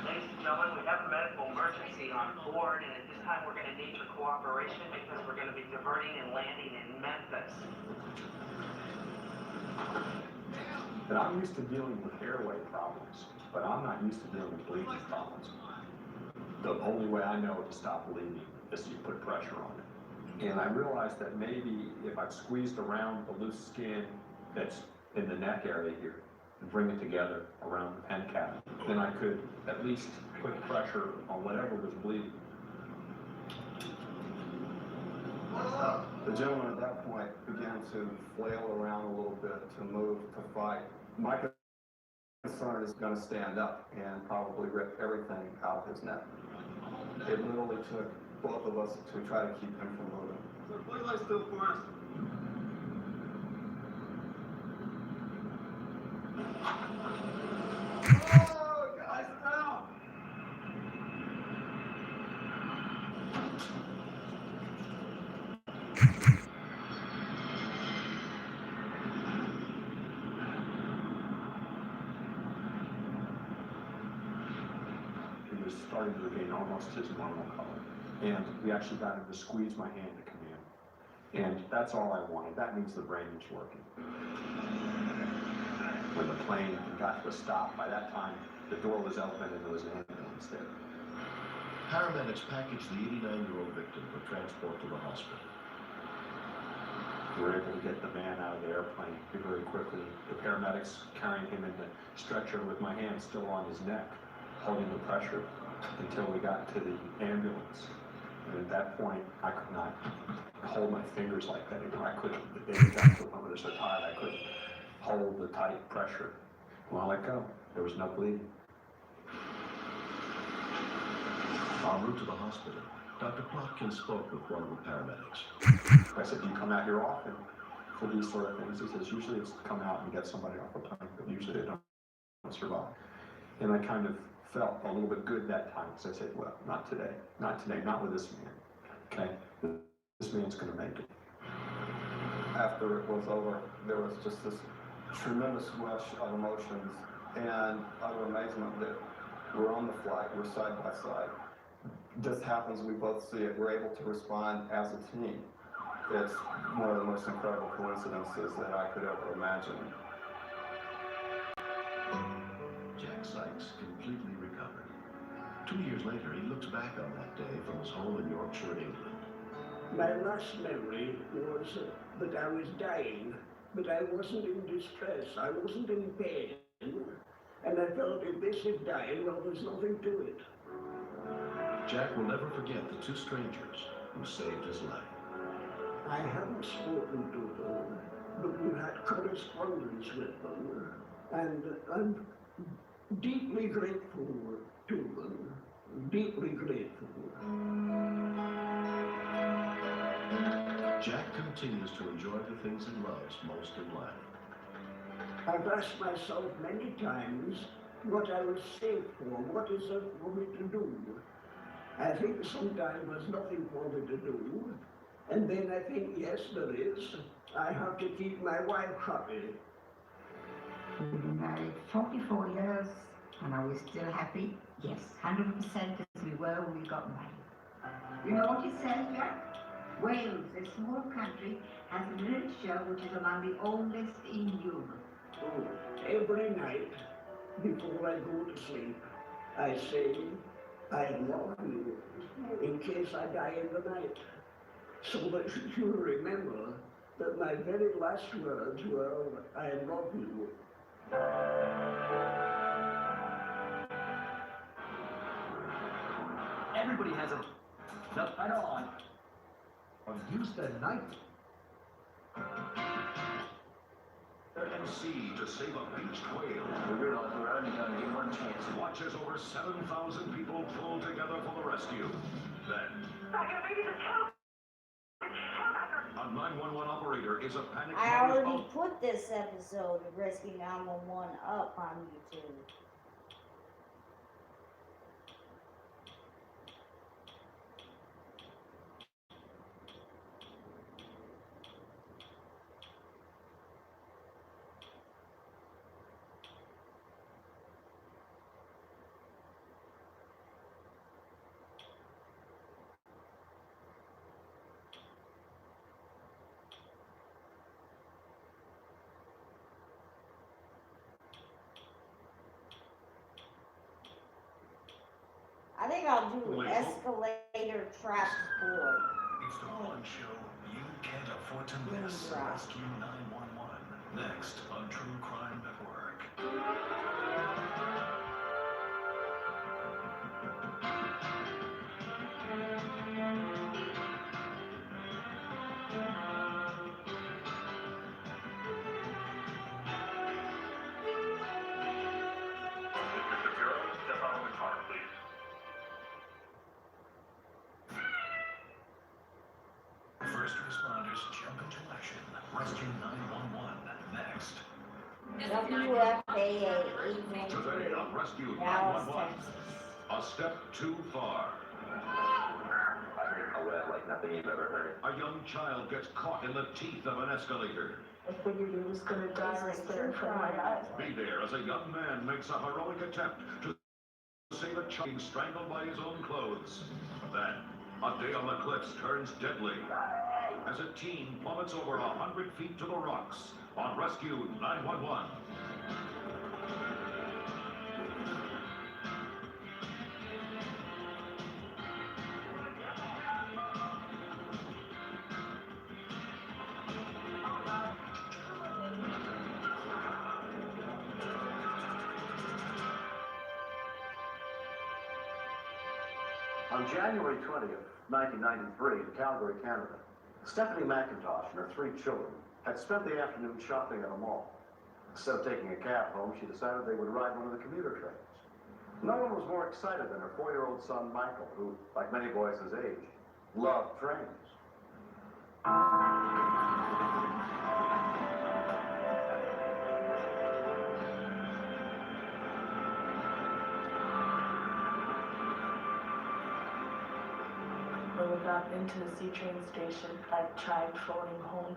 Ladies and gentlemen, we have a medical emergency on board, and at this time we're going to need your cooperation because we're going to be diverting and landing in Memphis. And I'm used to dealing with airway problems, but I'm not used to dealing with bleeding problems. The only way I know to stop bleeding is to put pressure on it. And I realized that maybe if I squeezed around the loose skin that's in the neck area here and bring it together around the pen cap, then I could at least put pressure on whatever was bleeding. The gentleman at that point began to flail around a little bit, to move, to fight. My concern is going to stand up and probably rip everything out of his neck. It literally took both of us to try to keep him from moving. So please lie still for us. Oh, guys, down. He was starting to regain almost his normal color. And we actually got him to squeeze my hand to come in. And that's all I wanted. That means the brain is working. When the plane got to a stop, by that time, the door was open and there was an ambulance there. Paramedics packaged the 89-year-old victim for transport to the hospital. We were able to get the man out of the airplane very quickly. The paramedics carrying him in the stretcher with my hand still on his neck, holding the pressure until we got to the ambulance. And at that point, I could not hold my fingers like that anymore. I couldn't. They got to the point where they're so tired, I couldn't hold the tight pressure. When I let go, there was no bleeding. En route to the hospital, Dr. Plotkin spoke with one of the paramedics. I said, do you come out here often for these sort of things? He says, usually it's to come out and get somebody off the plane, but usually they don't survive. And I kind of felt a little bit good that time, because I said, well, not today, not with this man, okay? This man's going to make it. After it was over, there was just this tremendous rush of emotions and utter amazement that we're on the flight, we're side by side. This happens, we both see it, we're able to respond as a team. It's one of the most incredible coincidences that I could ever imagine. Jack Sykes completely recovered. 2 years later, back on that day from his home in Yorkshire, England. My last memory was that I was dying, but I wasn't in distress, I wasn't in pain, and I felt if this is dying, well, there's nothing to it. Jack will never forget the two strangers who saved his life. I haven't spoken to them, but we had correspondence with them, and I'm deeply grateful to them, deeply grateful. Jack continues to enjoy the things he loves most in life. I've asked myself many times what I was saved for, what is there for me to do? I think sometimes there's nothing for me to do, and then I think, yes, there is. I have to keep my wife happy. We've been married 44 years, and are we still happy? Yes, 100% as we were when we got married. You know what it says, Jack? Wales, a small country, has literature which is among the oldest in Europe. Oh, every night, before I go to sleep, I say, I love you, in case I die in the night. So that you'll remember that my very last words were, I love you. Everybody has a... No, I don't want. On Newstead night. MC to save a beached whale. We realize we're only going to get one chance. Watches over 7,000 people pull together for the rescue. Then, a 911 operator is a panic. I already put this episode of Rescue 911 up on YouTube. I think I'll do escalator trap sport. It's the one show you can't afford to miss. Rescue 911. Next on True Crime Network. Mr. Bureau, step out of the car, please. First responders jump into action. Rescue 911. Next. WFAA Today 893. on Rescue Dallas, 911, Texas. a step too far. I heard a word like nothing you've ever heard. A young child gets caught in the teeth of an escalator. I figured he was gonna die right there in front of my eyes. Be there as a young man makes a heroic attempt to save a child being strangled by his own clothes. Then, a day on the cliffs turns deadly as a teen plummets over 100 feet to the rocks on Rescue 911. On January 20th, 1993, in Calgary, Canada, Stephanie McIntosh and her 3 children had spent the afternoon shopping at a mall. Instead of taking a cab home, she decided they would ride one of the commuter trains. No one was more excited than her 4-year-old son, Michael, who, like many boys his age, loved trains. When we got into the C train station, I tried phoning home.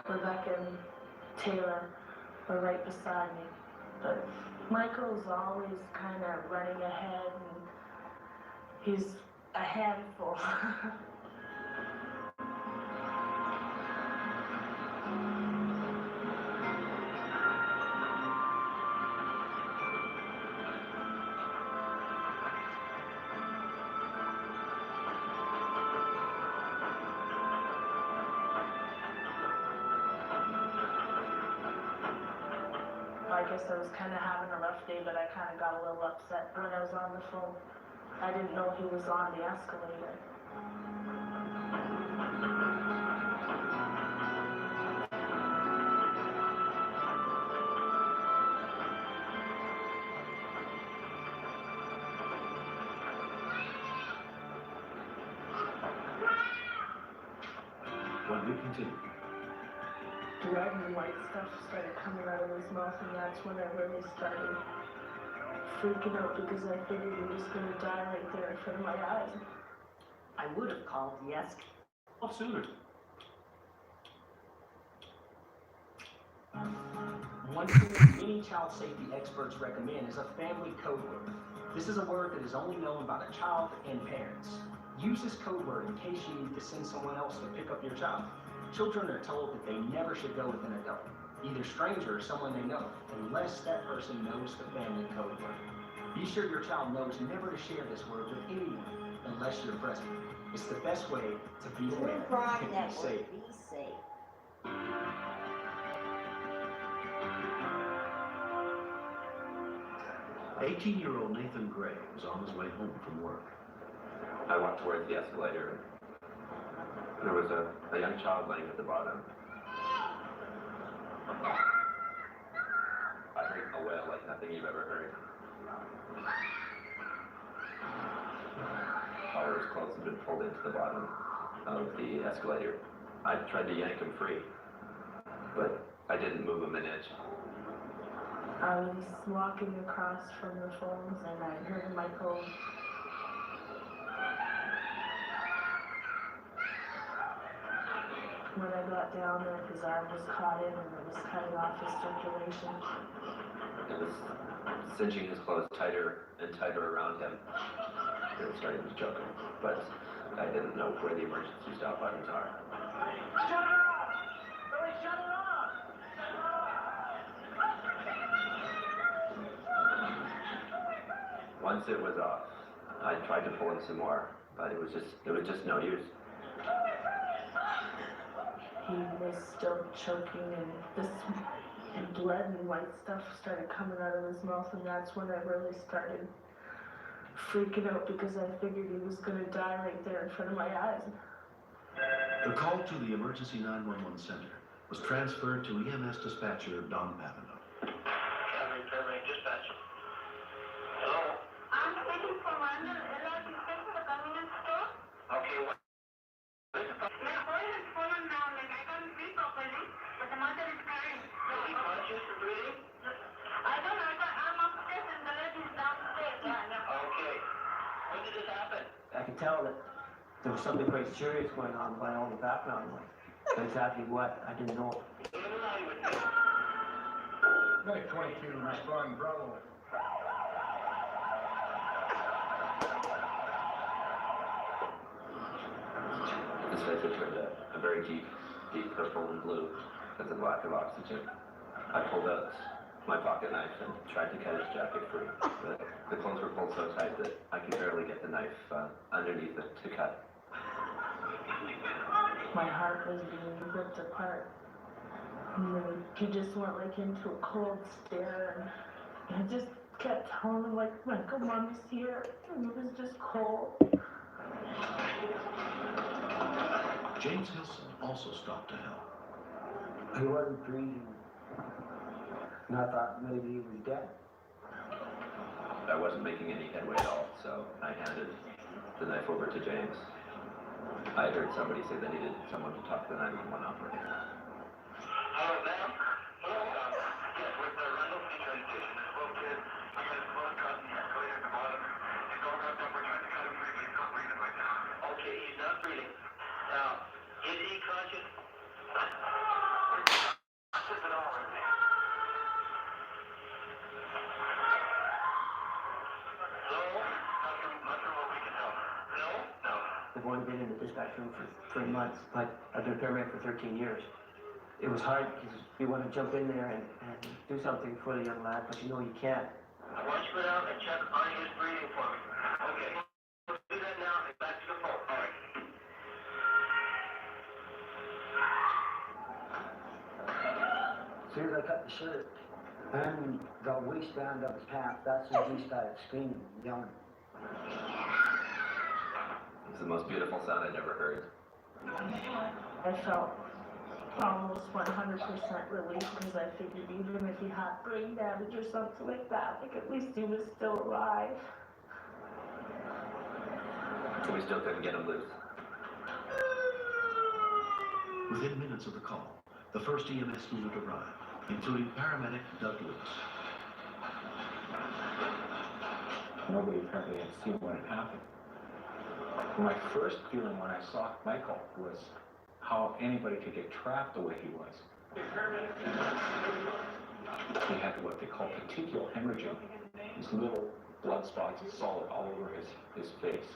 Rebecca and Taylor were right beside me, but Michael's always kind of running ahead, and he's a handful. guess I was kind of having a rough day, but I kind of got a little upset when I was on the phone. I didn't know he was on the escalator. When we continue. Red and white stuff started coming out of his mouth, and that's when I really started freaking out because I figured he was going to die right there in front of my eyes. I would have called yes. What sooner? One thing many child safety experts recommend is a family code word. This is a word that is only known by the child and parents. Use this code word in case you need to send someone else to pick up your child. Children are told that they never should go with an adult, either stranger or someone they know, unless that person knows the family code word. Be sure your child knows never to share this word with anyone unless you're present. It's the best way to be aware and be safe. Be safe. 18-year-old Nathan Gray was on his way home from work. I walked towards the escalator. There was a young child laying at the bottom. I heard a wail like nothing you've ever heard. All his clothes had been pulled into the bottom of the escalator. I tried to yank him free, but I didn't move him an inch. I was walking across from the phones and I heard Michael when I got down there, his arm was caught in and it was cutting off his circulation. It was cinching his clothes tighter and tighter around him. It was starting to choke him, but I didn't know where the emergency stop buttons are. Shut it off! Billy, shut it off! Once it was off, I tried to pull him some more, but it was just no use. He was still choking and this blood and white stuff started coming out of his mouth, and that's when I really started freaking out because I figured he was going to die right there in front of my eyes. The call to the emergency 911 center was transferred to EMS dispatcher Don Pavino. Calgary dispatch. Hello? I'm waiting for one. Like, you came to the convenience store? Okay, what? My boy has fallen down. Like, I can't breathe properly, but the mother is crying. Is he conscious or breathing? I don't know. I'm upstairs and the lady is downstairs. Okay. When did this happen? I could tell that there was something quite serious going on by all the background noise. But exactly what, I didn't know. Medic 22, respond, Bravo. His face had turned a very deep purple and blue with a lack of oxygen. I pulled out my pocket knife and tried to cut his jacket free, but the clothes were pulled so tight that I could barely get the knife underneath it to cut. My heart was being ripped apart. And then he just went like into a cold stare, and I just kept telling him like, Michael, Mommy's here, and it was just cold. James Hilson also stopped to help. He wasn't breathing. And I thought maybe he was dead. I wasn't making any headway at all, so I handed the knife over to James. I heard somebody say they needed someone to talk to the 911 operator. Hello, ma'am? Hello? Yes, with the Randall Street train station. I spoke to him. I got his clothes cut and the escalator at the bottom. He's all wrapped up. We're trying to cut him free, but he's not breathing right now. Okay, he's not breathing. Now, is he conscious? Conscious at all, is he? Hello? Not sure what we can help. No? No. I've only been in the dispatch room for 3 months, but I've been a paramedic for 13 years. It was hard because you want to jump in there and do something for the young lad, but you know you can't. I want you to go down and check on his breathing for me. Okay. Let's do that now and back to the phone. All right. As soon as I cut the shirt, I And the waistband of his pants, that's when he started screaming, yelling. It's the most beautiful sound I'd ever heard. I felt almost 100% relief because I figured even if he had brain damage or something like that, like at least he was still alive. So we still couldn't get him loose. Within minutes of the call, the first EMS unit arrived, including paramedic Doug Lewis. Nobody apparently had seen what had happened. My first feeling when I saw Michael was how anybody could get trapped the way he was. He had what they call petechial hemorrhaging, these little blood spots of solid all over his face,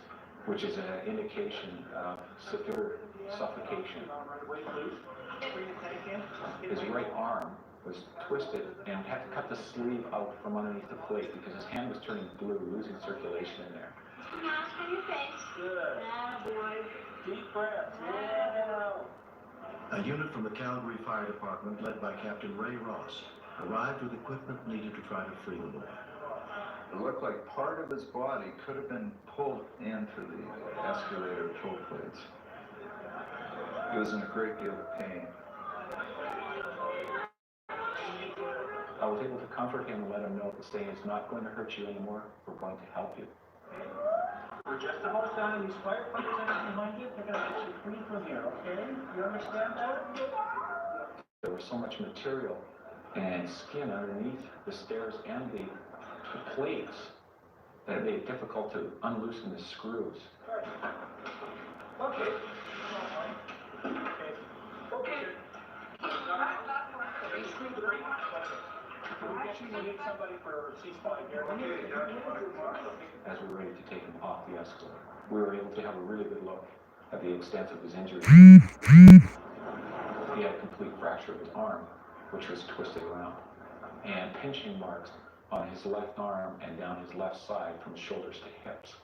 which is an indication of severe suffocation. His right arm was twisted and had to cut the sleeve out from underneath the plate because his hand was turning blue, losing circulation in there. Mask on your face. Good. Yeah, boy. Deep breath. Yeah. A unit from the Calgary Fire Department, led by Captain Ray Ross, arrived with equipment needed to try to free the boy. It looked like part of his body could have been pulled into the escalator pull plates. He was in a great deal of pain. I was able to comfort him and let him know that staying is not going to hurt you anymore. We're going to help you. We're just about done, and these firefighters are behind you. They're gonna get you free from here, okay? You understand that? There was so much material and skin underneath the stairs and the plates that it made it difficult to unloosen the screws. Okay. Okay. We'll get somebody for C-spot here. As we were ready to take him off the escalator, we were able to have a really good look at the extent of his injury. He had a complete fracture of his arm, which was twisted around, and pinching marks on his left arm and down his left side from shoulders to hips.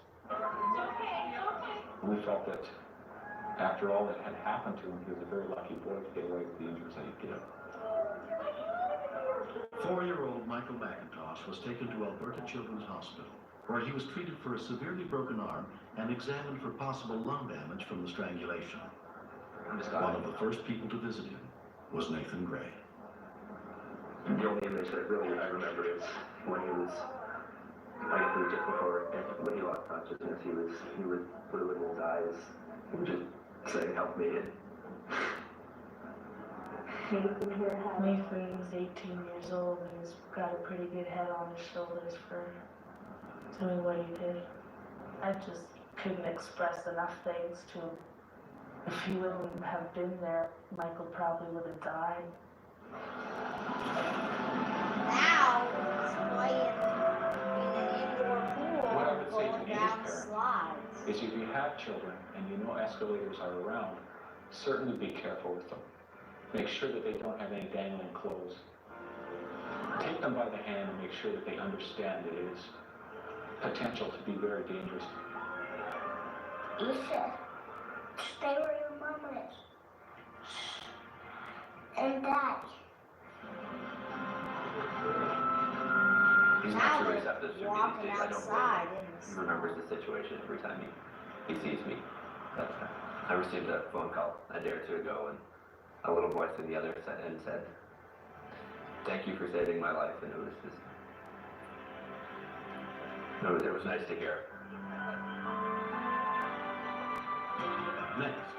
We felt that after all that had happened to him, he was a very lucky boy to get away with the injuries that he did. 4-year-old Michael McIntosh was taken to Alberta Children's Hospital, where he was treated for a severely broken arm and examined for possible lung damage from the strangulation. One of the first people to visit him was Nathan Gray. The only image that really I remember is when he was, I guess it was just before, when he lost consciousness, he was blue in his eyes, he was just saying, "Help me." Nathan is 18 years old and he's got a pretty good head on his shoulders for doing what he did. I just couldn't express enough things to him. If he wouldn't have been there, Michael probably would have died. Now he's playing in an indoor pool What I would say to going any down parent slides. is if you have children and you know escalators are around, certainly be careful with them. Make sure that they don't have any dangling clothes. Take them by the hand and make sure that they understand that it is potential to be very dangerous. You said, stay where your mom is. And dad. He's Now not too we're receptive to me walking these days. I don't outside blame in him. the He snow. remembers the situation every time he sees me. But I received a phone call a day or two ago, and a little voice on the other end said, "Thank you for saving my life," and it was just, it was nice to hear. Next,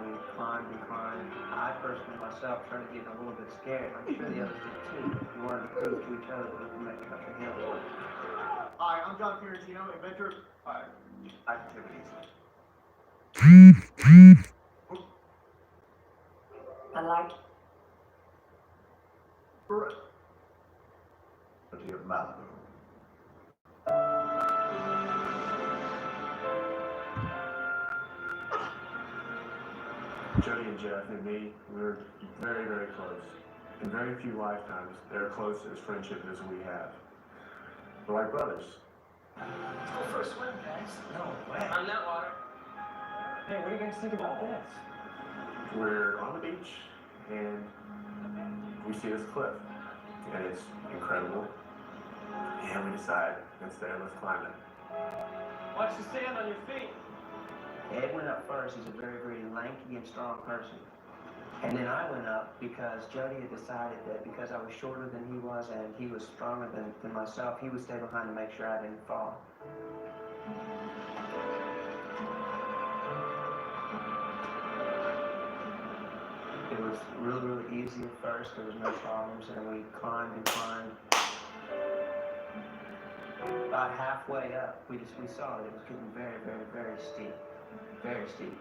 We climbed and climbed. I personally myself started getting a little bit scared. I'm sure the others did too. We wanted to prove to each other that we can make it up the hill. Hi, I'm John Fiorentino, inventor of Activities. I like of Malibu. Jody and Jeff and me, we were very, very close. In very few lifetimes, they're close as friendship as we have. We're like brothers. Let's go for a swim, guys. No way. On that water. Hey, what do you guys think about this? We're on the beach, and we see this cliff. and it's incredible. And we decide, it's there, let's climb it. Watch the sand on your feet. Ed went up first. He's a very, very lanky and strong person. And then I went up because Jody had decided that because I was shorter than he was and he was stronger than myself, he would stay behind to make sure I didn't fall. It was really, really easy at first. There was no problems, and we climbed and climbed. About halfway up, we saw that it was getting very, very, very steep. Very steep.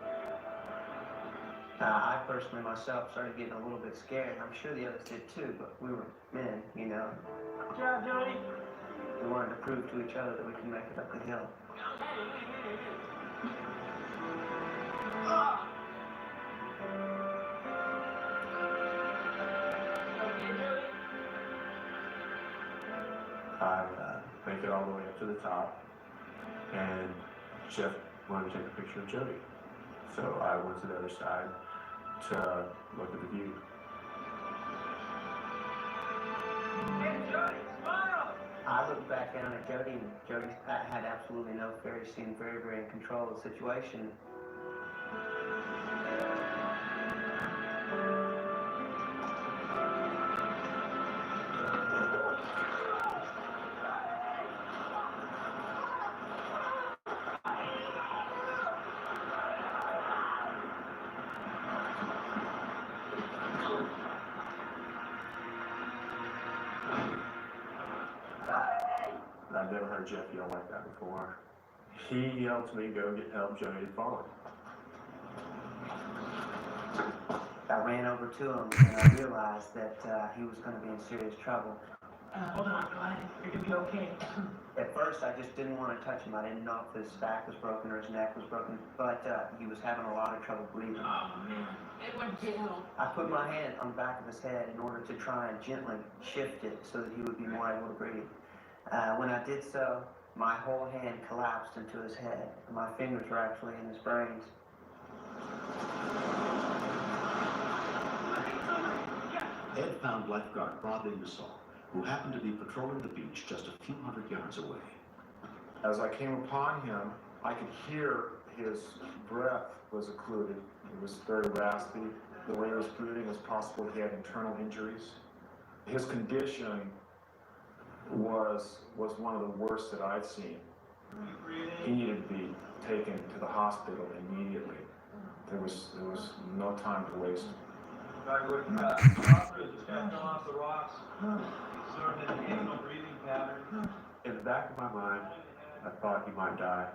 I personally myself started getting a little bit scared. I'm sure the others did too, but we were men, you know. Good job, Jody. We wanted to prove to each other that we could make it up the hill. I make it all the way up to the top, and Jeff wanted to take a picture of Jody. So I went to the other side to look at the view. Hey, Jody, smile! I looked back down at Jody, and Jody had absolutely no fear. He seemed very, very in control of the situation. I've never heard Jeff yell like that before. He yelled to me, go get help, Jody had fallen. I ran over to him and I realized that he was going to be in serious trouble. Hold on, Glenn. You're going to be okay. At first, I just didn't want to touch him. I didn't know if his back was broken or his neck was broken, but he was having a lot of trouble breathing. Oh, man. Everyone get help. I put my hand on the back of his head in order to try and gently shift it so that he would be more able to breathe. When I did so, my whole hand collapsed into his head. My fingers were actually in his brains. Ed found lifeguard Bob Ingersoll, who happened to be patrolling the beach just a few hundred yards away. As I came upon him, I could hear his breath was occluded. It was very raspy. The way he was breathing was possible he had internal injuries. His condition was one of the worst that I'd seen. He needed to be taken to the hospital immediately. There was no time to waste. Back with just got thrown off the rocks. Sort of in no breathing pattern. In the back of my mind, I thought he might die.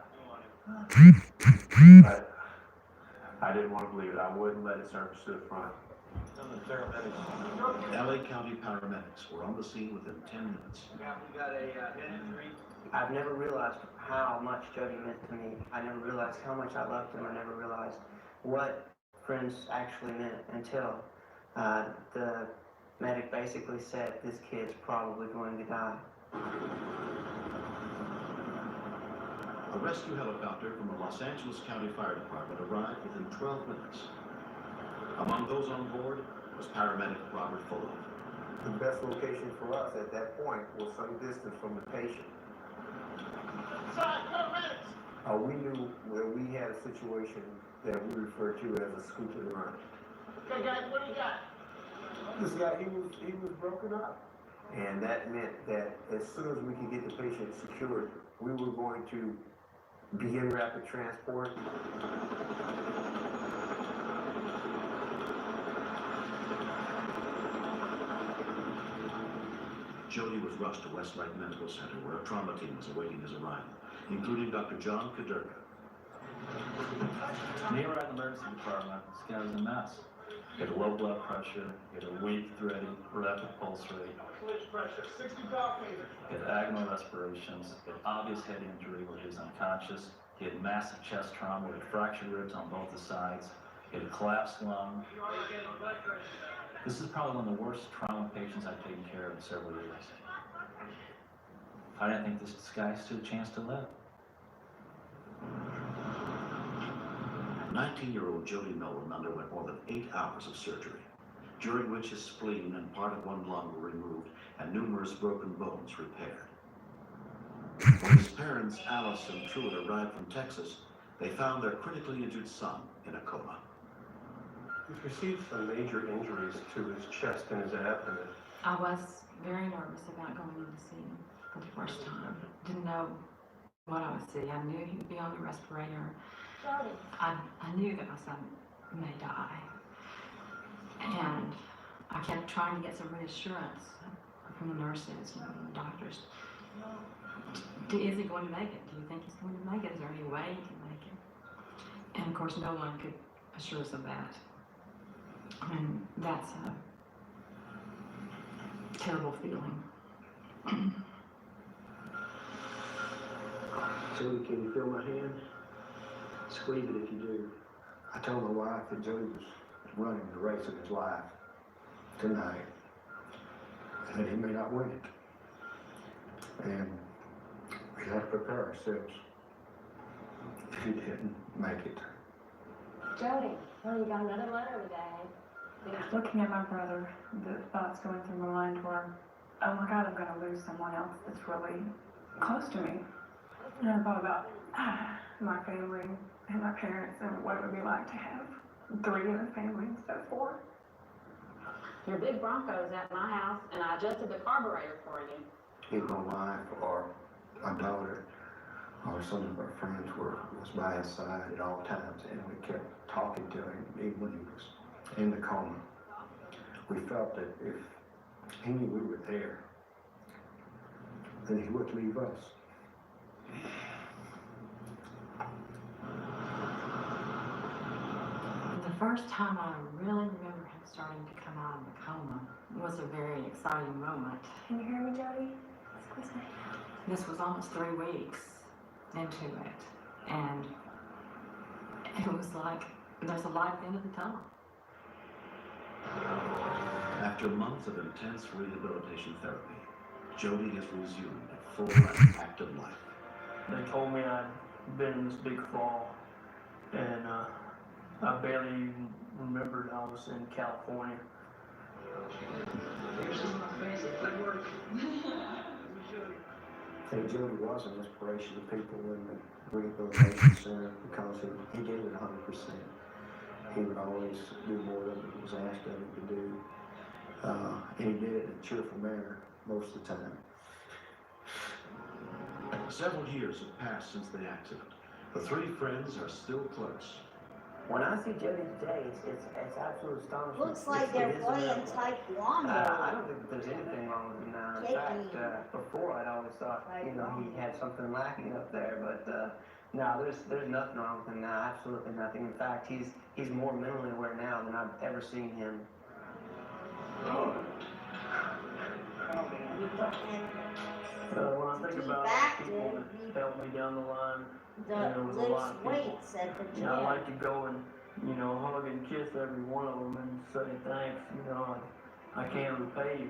But I didn't want to believe it. I wouldn't let it surface to the front. LA County paramedics were on the scene within 10 minutes. We got a head injury. I've never realized how much Jody meant to me. I never realized how much I loved him. I never realized what friends actually meant until the medic basically said, this kid's probably going to die. A rescue helicopter from the Los Angeles County Fire Department arrived within 12 minutes. Among those on board was paramedic Robert Fuller. The best location for us at that point was some distance from the patient. We knew that we had a situation that we refer to as a scoop to the run. Okay, guys, what do you got? This guy, he was broken up. And that meant that as soon as we could get the patient secured, we were going to begin rapid transport. Jody was rushed to Westlake Medical Center, where a trauma team was awaiting his arrival, including Dr. John Kaderka. Me arrived in the emergency department. This guy was a mess. He had low blood pressure, he had a weak, thready, rapid pulse rate. Pressure, 60 millimeters. He had agonal respirations, he had obvious head injury where he was unconscious. He had massive chest trauma, he had fractured ribs on both the sides. He had a collapsed lung. This is probably one of the worst trauma patients I've taken care of in several years. I didn't think this guy stood a chance to live. 19-year-old Jody Nolan underwent more than 8 hours of surgery. during which his spleen and part of one lung were removed and numerous broken bones repaired. When his parents, Alice and Truett, arrived from Texas, they found their critically injured son in a coma. He's received some major injuries to his chest and his abdomen. I was very nervous about going in to see him for the first time. Didn't know what I would see. I knew he would be on the respirator. I knew that my son may die. And I kept trying to get some reassurance from the nurses, you know, the doctors. Is he going to make it? Do you think he's going to make it? Is there any way he can make it? And of course, no one could assure us of that. And that's a terrible feeling. Jody, can you feel my hand? Squeeze it if you do. I told my wife that Jody was running the race of his life tonight, and that he may not win it. And we had to prepare ourselves if he didn't make it. Jody, oh, you got another letter today. Looking at my brother, the thoughts going through my mind were, oh my God, I'm going to lose someone else that's really close to me. And I thought about my family and my parents and what it would be like to have 3 in a family instead of 4. Your big Bronco's at my house, and I adjusted the carburetor for you. Either my wife or my daughter or some of our friends was by his side at all times, and we kept talking to him even when he was in the coma. We felt that if he knew we were there, then he wouldn't leave us. The first time I really remember him starting to come out of the coma was a very exciting moment. Can you hear me, Jody? Excuse me. This was almost 3 weeks into it, and it was like there's a light at the end of the tunnel. After months of intense rehabilitation therapy, Jody has resumed a full active life. They told me I'd been in this big fall, and I barely even remembered I was in California. I think Jody was an inspiration to people in the rehabilitation center because he gave it 100%. He would always do more than he was asked of him to do. And he did it in a cheerful manner most of the time. Several years have passed since the accident. The 3 friends are still close. When I see Jody today, it's absolutely astonishing. Looks like they're playing taekwondo. I don't think there's anything wrong with him now. In fact, before I'd always thought, you know, he had something lacking up there, but no, there's nothing wrong with him now. Absolutely nothing. In fact, he's more mentally aware now than I've ever seen him. When I think about people that helped me down the line, and there was a lot of people. You know, I like to go and, you know, hug and kiss every one of them and say thanks. You know, I can't repay you,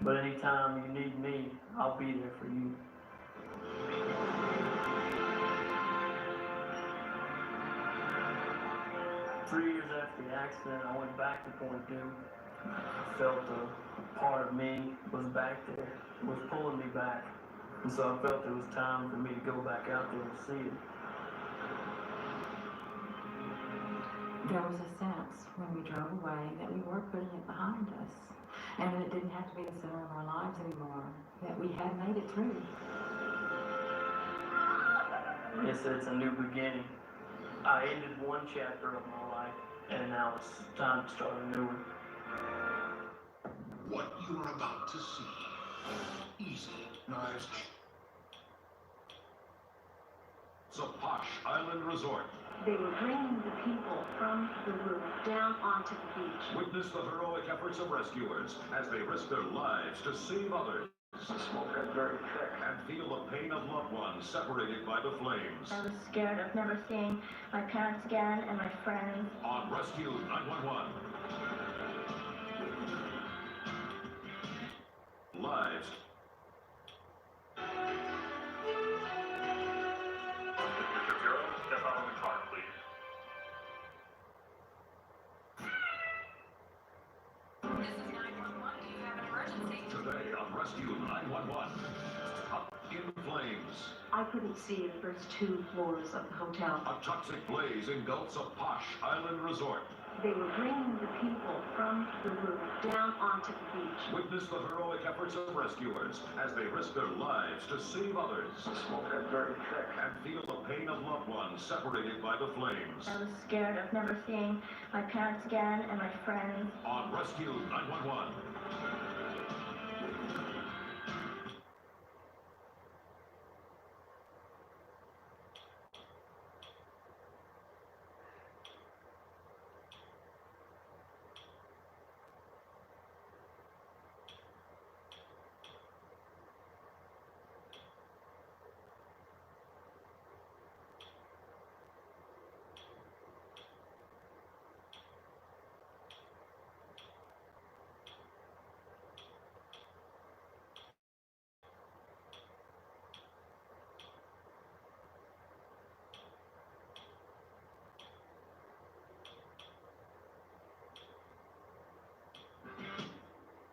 but anytime you need me, I'll be there for you. Three years after the accident, I went back to Point Doom. I felt a part of me was back there, was pulling me back. And so I felt it was time for me to go back out there and see it. There was a sense when we drove away that we were putting it behind us, and that it didn't have to be the center of our lives anymore, that we had made it through. It's a new beginning. I ended one chapter of my life, and now it's time to start a new one. What you are about to see. Easy. Knives. It's a posh island resort. They were bringing the people from the roof down onto the beach. Witness the heroic efforts of rescuers as they risk their lives to save others. The smoke got very thick. And feel the pain of loved ones separated by the flames. I was scared of never seeing my parents again and my friends. On Rescue 911. Lives. Mr. Bureau, step out of the car, please. I couldn't see the first 2 floors of the hotel. A toxic blaze engulfs a posh island resort. They were bringing the people from the roof down onto the beach. Witness the heroic efforts of rescuers as they risk their lives to save others. The smoke got very thick. And feel the pain of loved ones separated by the flames. I was scared of never seeing my parents again and my friends. On Rescue 911.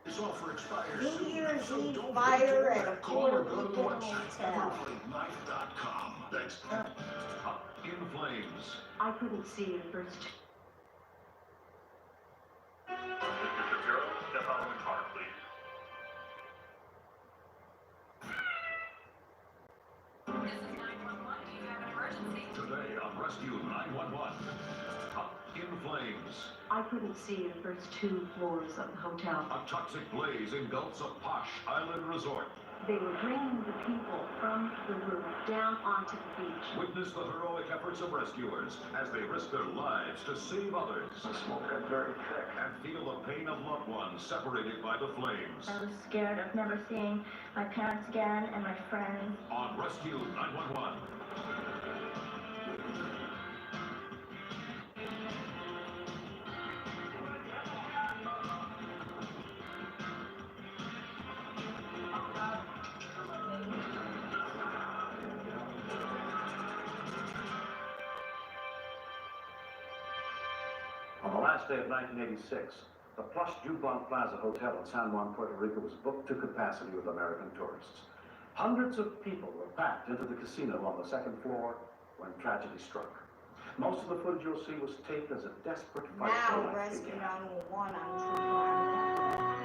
This offer expires New soon, Year's so Eve don't fire forget to at a call or Puerto go to the Rican website, hotel. everbladelifeknife.com. That's Up in flames. I couldn't see the first 2. Mr. Shapiro, step out of the car, please. This is 911. Do you have an emergency? Today on Rescue 911. Up in flames. I couldn't see the first 2 floors of the hotel. A toxic blaze engulfs a posh island resort. They were bringing the people from the roof down onto the beach. Witness the heroic efforts of rescuers as they risk their lives to save others. The smoke got very thick. And feel the pain of loved ones separated by the flames. I was scared of never seeing my parents again and my friends. On Rescue 911. On the last day of 1986, the plush Jubon Plaza Hotel in San Juan, Puerto Rico was booked to capacity with American tourists. Hundreds of people were packed into the casino on the second floor when tragedy struck. Most of the footage you'll see was taped as a desperate fight for Now, life Rescue began. 911 on True Crime.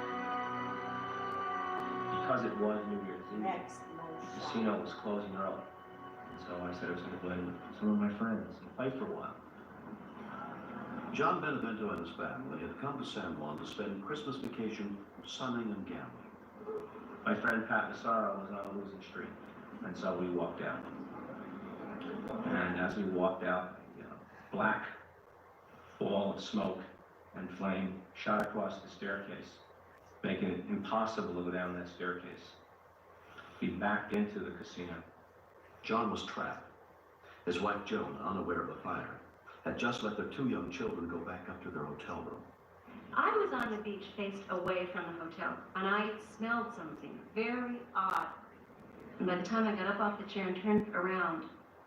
Because it was New Year's Eve, Next the motion. casino was closing early. And so I said I was going to go in with some of my friends and fight for a while. John Benevento and his family had come to San Juan to spend Christmas vacation sunning and gambling. My friend Pat Massaro was on a losing streak, and so we walked out. And as we walked out, black ball of smoke and flame shot across the staircase, making it impossible to go down that staircase. We backed into the casino. John was trapped. His wife Joan, unaware of the fire, had just let their 2 young children go back up to their hotel room. I was on the beach faced away from the hotel, and I smelled something very odd. And by the time I got up off the chair and turned around,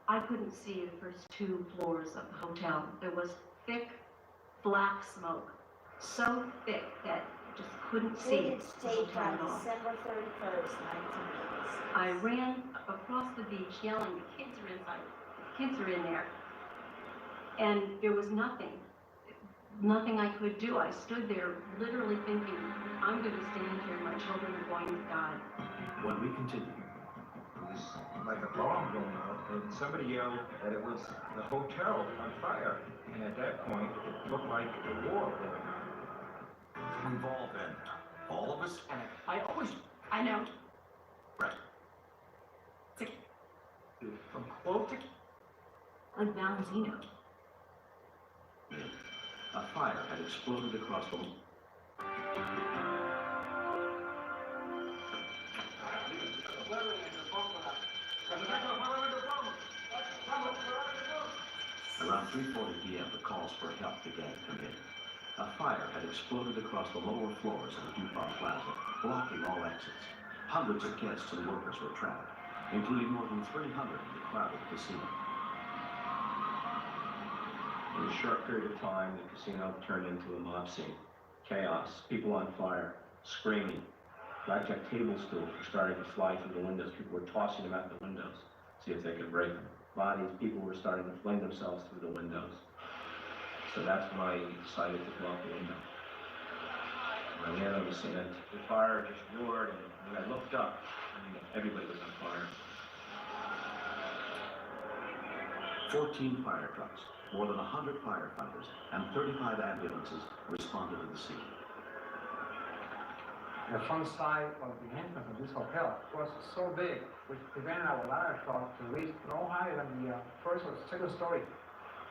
I couldn't see the first 2 floors of the hotel. There was thick, black smoke, so thick that I just couldn't see Footage the taped hotel on at all. December 31st, 1986. I ran across the beach yelling, "The kids are inside, the kids are in there." And there was nothing I could do. I stood there literally thinking, I'm going to stand here, my children are going to die. When we continue, It was like a bomb going off, and somebody yelled that it was the hotel on fire. And at that point, it looked like a war. We've all been there. All of us. And I know. Right. From quote to Like Valentino. a fire had exploded across the room. Around 3:40 p.m., the calls for help began to come in. A fire had exploded across the lower floors of the Jubon Plaza, blocking all exits. Hundreds of guests and workers were trapped, including more than 300 in the crowded casino. In a short period of time, the casino turned into a mob scene. Chaos, people on fire, screaming. Blackjack table stools were starting to fly through the windows. People were tossing them out the windows. see if they could break them. Bodies, people were starting to fling themselves through the windows. So that's when I decided to go out the window. When I landed on the cement, the fire just roared, and when I looked up, everybody was on fire. 14 fire trucks, more than 100 firefighters, and 35 ambulances responded to the scene. The front side of the entrance of this hotel was so big, which prevented our ladder truck to reach no higher than the first or second story.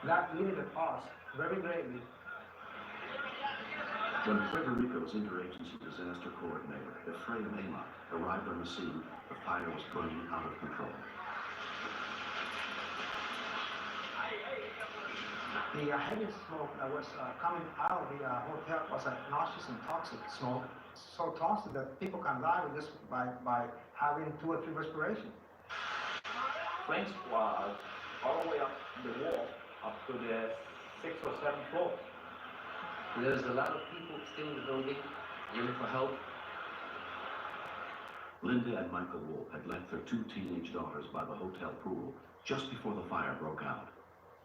That limited us very greatly. When Puerto Rico's interagency disaster coordinator, Ephraim Amott, arrived on the scene, the fire was burning out of control. The heavy smoke that was coming out of the hotel was a nauseous and toxic smoke, so toxic that people can die just by having 2 or 3 respirations. Flames all the way up the wall, up to the 6th or 7th floor. There's a lot of people still in the building, yelling for help. Linda and Michael Wolf had left their 2 teenage daughters by the hotel pool just before the fire broke out.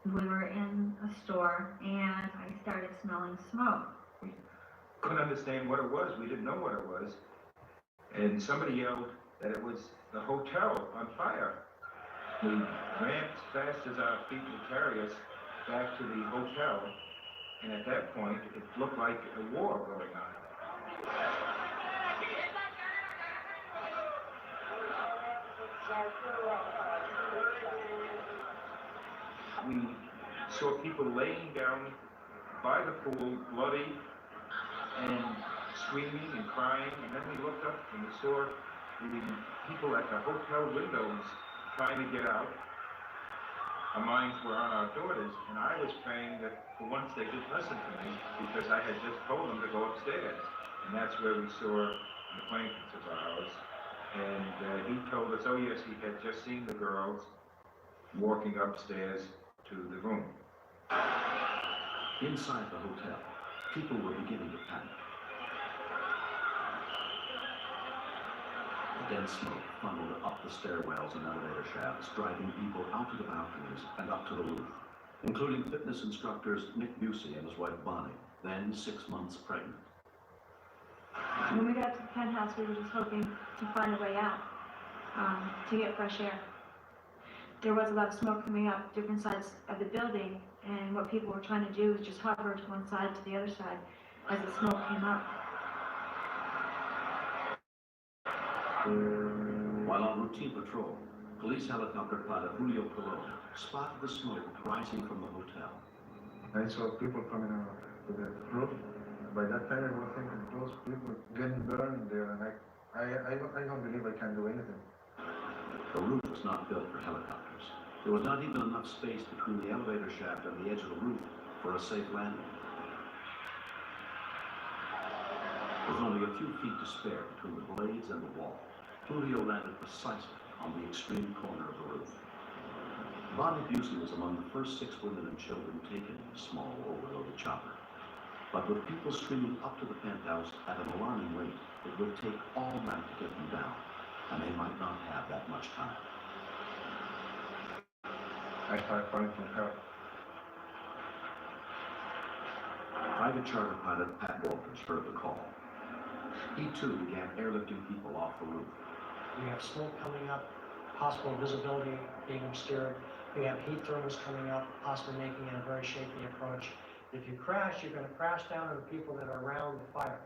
We were in a store and I started smelling smoke. We couldn't understand what it was. We didn't know what it was. And somebody yelled that it was the hotel on fire. We ran as fast as our feet would carry us back to the hotel. And at that point, it looked like a war going on. We saw people laying down by the pool, bloody and screaming and crying. And then we looked up and we saw the people at the hotel windows trying to get out. Our minds were on our daughters, and I was praying that for once they didn't listen to me because I had just told them to go upstairs. And that's where we saw an acquaintance of ours. And he told us, oh yes, he had just seen the girls walking upstairs to the room. Inside the hotel, people were beginning to panic. Dense smoke funneled up the stairwells and elevator shafts, driving people out to the balconies and up to the roof, including fitness instructors Nick Busey and his wife Bonnie, then 6 months pregnant. When we got to the penthouse, we were just hoping to find a way out, to get fresh air. There was a lot of smoke coming up different sides of the building, and what people were trying to do was just hover to one side to the other side as the smoke came up. While on routine patrol, police helicopter pilot Julio Colon spotted the smoke rising from the hotel. I saw people coming out to the roof. By that time, I was thinking those people getting burned there, and I don't believe I can do anything. The roof was not built for helicopters. There was not even enough space between the elevator shaft and the edge of the roof for a safe landing. With only a few feet to spare between the blades and the wall, Julio landed precisely on the extreme corner of the roof. Bonnie Busey was among the first 6 women and children taken in the small, overloaded chopper. But with people streaming up to the penthouse at an alarming rate, it would take all night to get them down, and they might not have that much time. I started calling for help. Private charter pilot Pat Walters heard the call. He too began airlifting people off the roof. We have smoke coming up, possible visibility being obscured. We have heat thermals coming up, possibly making it a very shaky approach. If you crash, you're going to crash down on the people that are around the fire.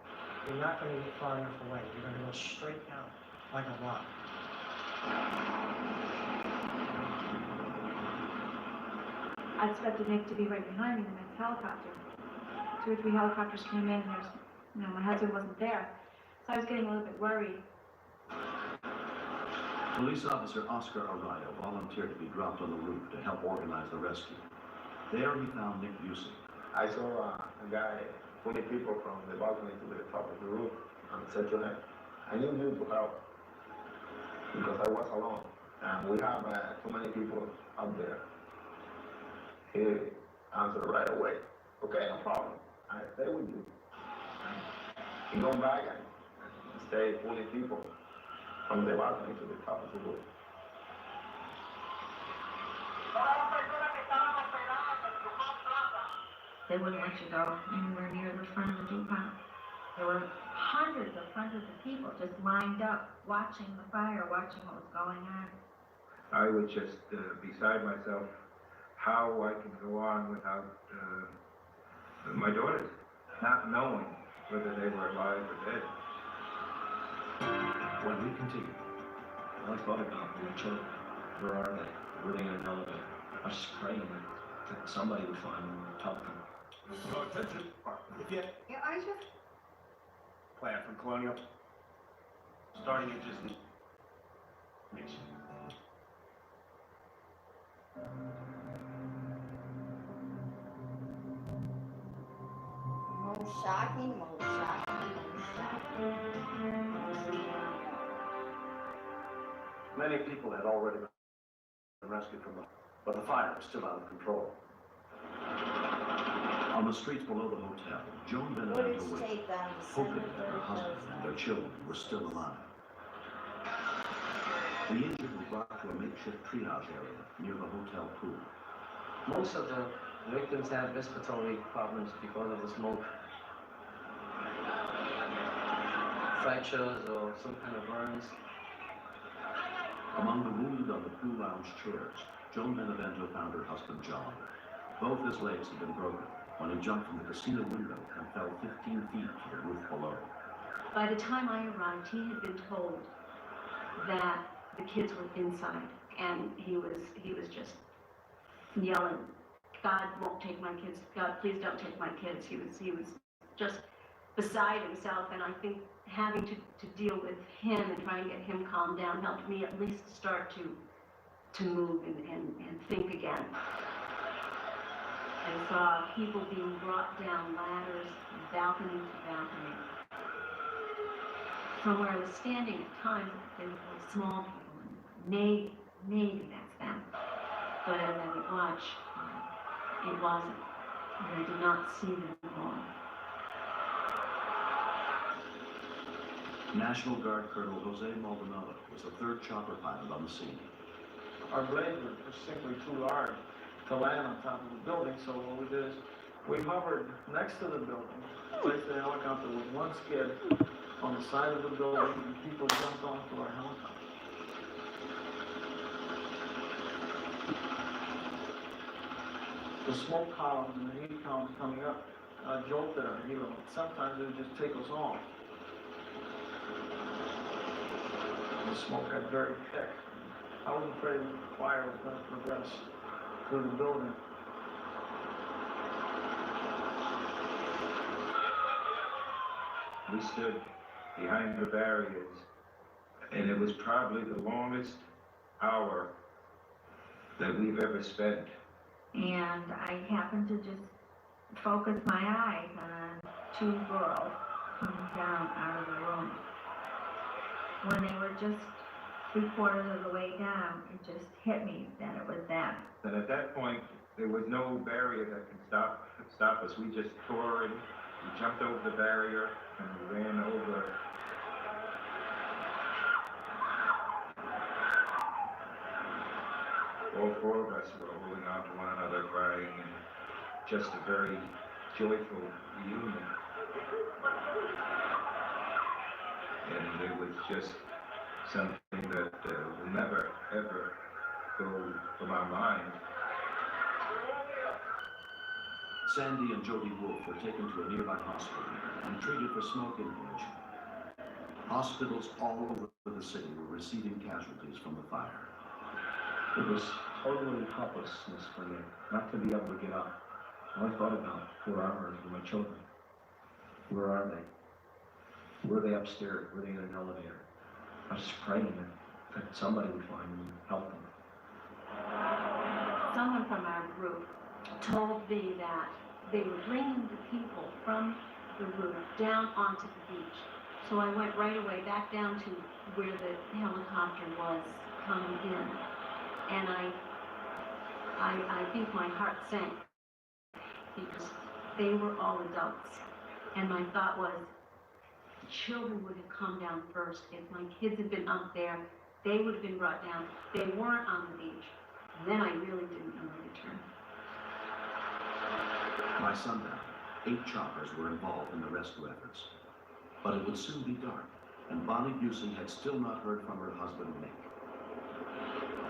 You're not going to get far enough away. You're going to go straight down like a rock. I expected Nick to be right behind me in the next helicopter. 2 or 3 helicopters came in, and my husband wasn't there. So I was getting a little bit worried. Police officer Oscar Arroyo volunteered to be dropped on the roof to help organize the rescue. There he found Nick Busey. I saw a guy pulling people from the balcony to the top of the roof and said to him, I need you to help because I was alone and we have too many people up there. He answered right away, okay, no problem, I stay with you. He go back and stay pulling people from the balcony to the top of the roof. They wouldn't let you go anywhere near the front of the depot. There were hundreds of people just lined up, watching the fire, watching what was going on. I would just beside myself how I can go on without my daughters, not knowing whether they were alive or dead. When we continue, I thought about my children. Where are they? Were they in an elevator? I was just praying that somebody would find them and help them. attention. If you Yeah, I just... plan from Colonial, starting at just nation. Most shocking, most shocking, most shocking. Many people had already been rescued from the, but the fire was still out of control. On the streets below the hotel, Joan Footage Benevento waited, taped on hoping December that her husband 31st. and their children were still alive. The injured were brought to a makeshift triage area near the hotel pool. Most of the victims had respiratory problems because of the smoke. Fractures or some kind of burns. Among the wounded on the pool lounge chairs, Joan Benevento found her husband John. Both his legs had been broken when he jumped from the casino window and fell 15 feet to the roof below. By the time I arrived, he had been told that the kids were inside, and he was just yelling, "God won't take my kids. God, please don't take my kids." He was just beside himself, and I think having to deal with him and trying to get him calmed down helped me at least start to move and think again. I saw people being brought down ladders from balcony to balcony. From where I was standing at times, they were small people, and maybe that's them. But as I would watch, it wasn't. And I did not see them at all. National Guard Colonel Jose Maldonado was the third chopper pilot on the scene. Our blades were just simply too large to land on top of the building, so what we did is we hovered next to the building, placed the helicopter with one skid on the side of the building, and people jumped onto our helicopter. The smoke columns and the heat columns coming up jolted our helo. Sometimes it would just take us off. The smoke got very thick. I was afraid the fire was going to progress through the building. We stood behind the barriers, and it was probably the longest hour that we've ever spent. And I happened to just focus my eyes on two girls coming down out of the room. When they were just 3/4 of the way down, it just hit me that it was them. And at that point, there was no barrier that could stop us. We just tore in, we jumped over the barrier, and we ran over. All four of us were holding on to one another, crying, and just a very joyful reunion. And it was just something that will never, ever go from our mind. Sandy and Jody Wolf were taken to a nearby hospital and treated for smoke inhalation. Hospitals all over the city were receiving casualties from the fire. It was totally helplessness for me, not to be able to get up. All I thought about for hours were my children. Where are they? Were they upstairs? Were they in an elevator? I was just praying that somebody would find them and help them. Someone from our group told me that they were bringing the people from the roof down onto the beach. So I went right away back down to where the helicopter was coming in. And I think my heart sank because they were all adults. And my thought was, the children would have come down first. If my kids had been up there, they would have been brought down. They weren't on the beach. And then I really didn't know where to turn. By sundown, 8 choppers were involved in the rescue efforts. But it would soon be dark, and Bonnie Busey had still not heard from her husband, Nick.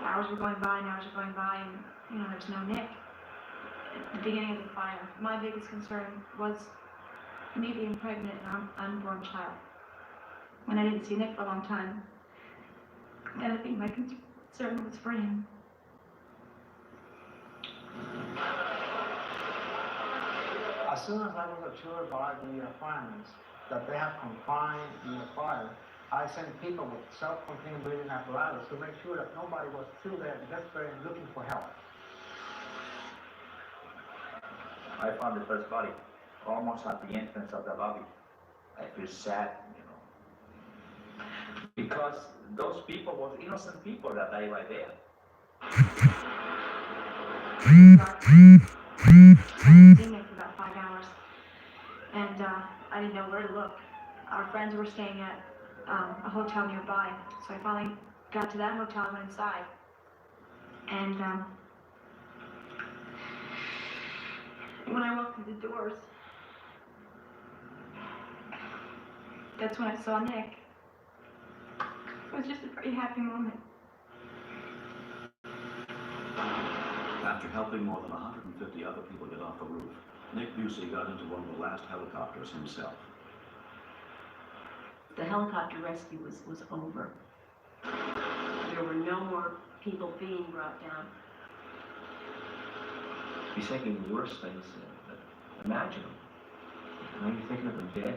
Hours were going by and hours were going by, and, there was no Nick. At the beginning of the fire, my biggest concern was me being pregnant and an unborn child. When I didn't see Nick for a long time, then I think my concern was for him. As soon as I was assured by the firemen that they had confined the fire, I sent people with self-contained breathing apparatus to make sure that nobody was still there desperate and looking for help. I found the first body almost at the entrance of the lobby. I feel sad, because those people were innocent people that died right there. I hadn't seen Nick for about 5 hours, and I didn't know where to look. Our friends were staying at a hotel nearby, so I finally got to that hotel and went inside. And when I walked through the doors, that's when I saw Nick. It was just a very happy moment. After helping more than 150 other people get off the roof, Nick Busey got into one of the last helicopters himself. The helicopter rescue was over. There were no more people being brought down. He's thinking the worst things imaginable. Now you're thinking of them dead.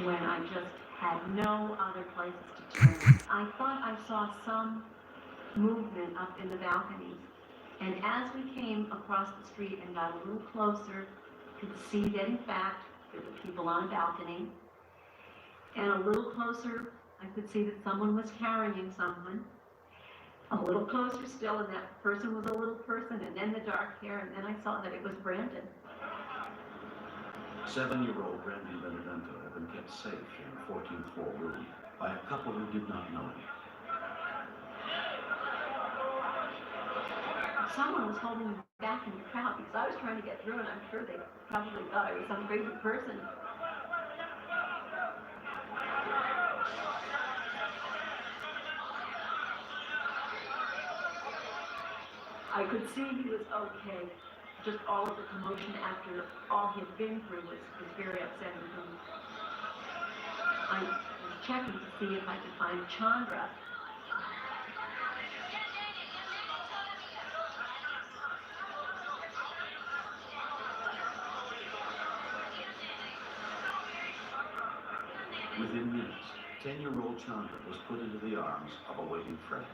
When I just had no other places to turn. I thought I saw some movement up in the balconies. And as we came across the street and got a little closer, could see that in fact there were people on a balcony. And a little closer, I could see that someone was carrying someone. A little closer still, and that person was a little person, and then the dark hair, and then I saw that it was Brandon. 7-year-old Brandon Benevento had been kept safe in the 14th floor room by a couple who did not know him. Someone was holding me back in the crowd because I was trying to get through, and I'm sure they probably thought I was some crazy person. I could see he was okay. Just all of the commotion after all he'd been through was very upsetting to me. I was checking to see if I could find Chandra. Within minutes, 10-year-old Chandra was put into the arms of a waiting friend.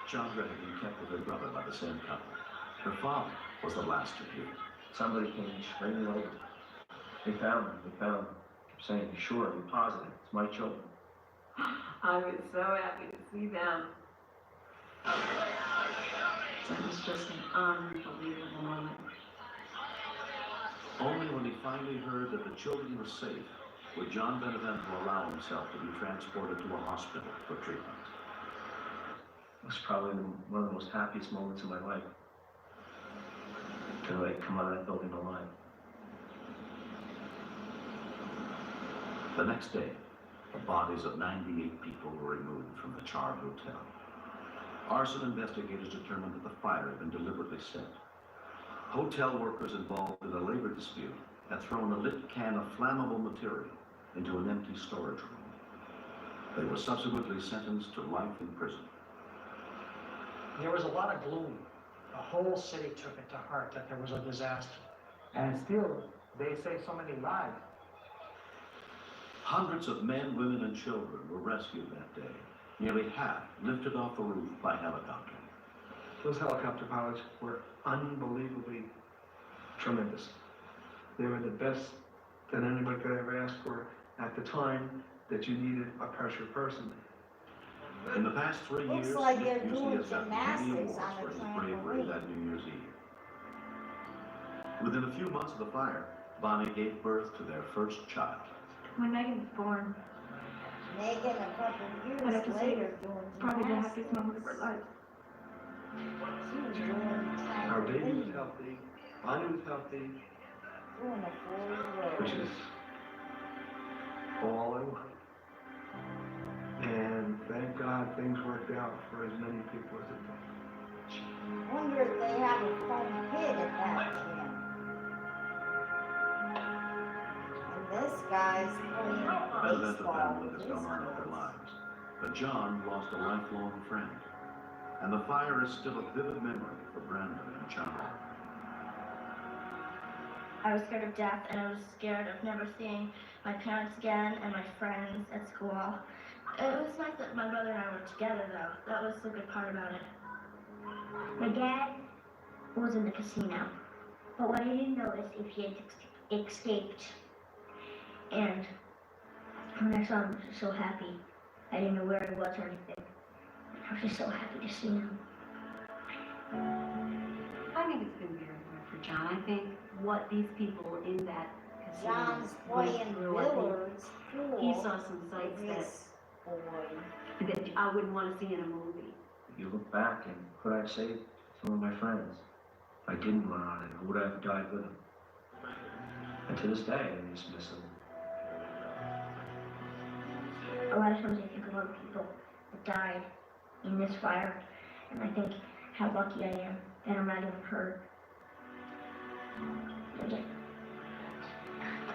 Chandra had been kept with her brother by the same couple. Her father was the last to hear. Somebody came screaming over. They found him. Kept saying, "You sure? Be positive. It's my children." I was so happy to see them. It was just an unbelievable moment. Only when he finally heard that the children were safe would John Benevento allow himself to be transported to a hospital for treatment. It was probably one of the most happiest moments of my life. To come out of that building alive. The next day, the bodies of 98 people were removed from the charred hotel. Arson investigators determined that the fire had been deliberately set. Hotel workers involved in a labor dispute had thrown a lit can of flammable material into an empty storage room. They were subsequently sentenced to life in prison. There was a lot of gloom. The whole city took it to heart that there was a disaster. And still, they saved so many lives. Hundreds of men, women, and children were rescued that day. Nearly half lifted off the roof by helicopter. Those helicopter pilots were unbelievably tremendous. They were the best that anybody could ever ask for at the time that you needed a pressure person. In the past 3 years, Looks like Nick they're Busey doing has gotten many gymnastics awards on for a his bravery trampoline. that New Year's Eve. Within a few months of the fire, Bonnie gave birth to their first child. When Megan was born, Megan, a couple I'd years have to say, later, doing probably the gymnastics. happiest moment of her life. She was doing Our baby was trampoline, healthy, Bonnie was healthy, doing a 4-year-old. which is all I want. And thank God things worked out for as many people as it did. Wonder if they have a foam pit at that gym. And this guy's playing President of baseball family with has his gone on with their kids. lives, but John lost a lifelong friend, and the fire is still a vivid memory for Brenda and John. I was scared of death, and I was scared of never seeing my parents again and my friends at school. It was nice that my brother and I were together, though. That was the good part about it. My dad was in the casino, but what I didn't know is if he had escaped. And when I saw him, I was just so happy. I didn't know where he was or anything. I was just so happy to see him. I think it's been very hard for John. I think what these people in that casino John's went playing through, I think billiards, he pool saw some sights with his boy. that I wouldn't want to see in a movie. You look back and could I save some of my friends? If I didn't run on it, would I have died with them? And to this day, I just miss them. A lot of times I think of all the people that died in this fire, and I think how lucky I am that I'm not even hurt.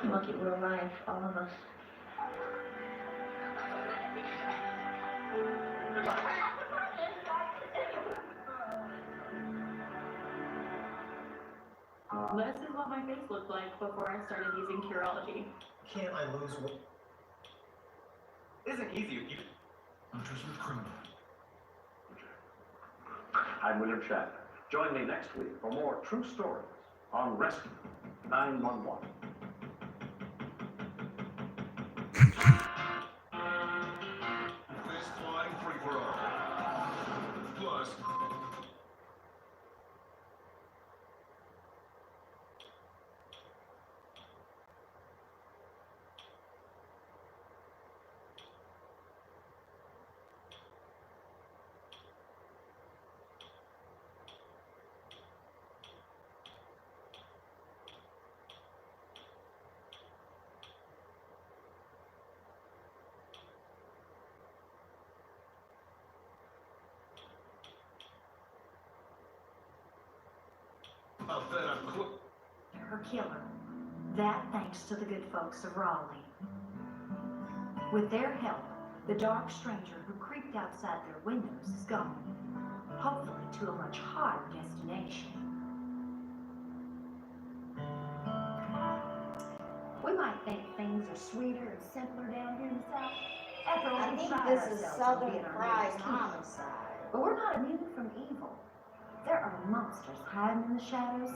I'm lucky we're alive, all of us. This is what my face looked like before I started using Curology. Can't I lose one? Isn't easy if you... Hunters with Criminal. I'm William Shatner. Join me next week for more true stories on Rescue 911. Fist flying free-for-all. Plus, her killer. That thanks to the good folks of Raleigh. With their help, the dark stranger who creeped outside their windows is gone, hopefully to a much higher destination. We might think things are sweeter and simpler down here in the South. After all, I we think pride this is ourselves on Southern being our pride neighbor's keeper. homicide. But we're not immune from evil. There are monsters hiding in the shadows,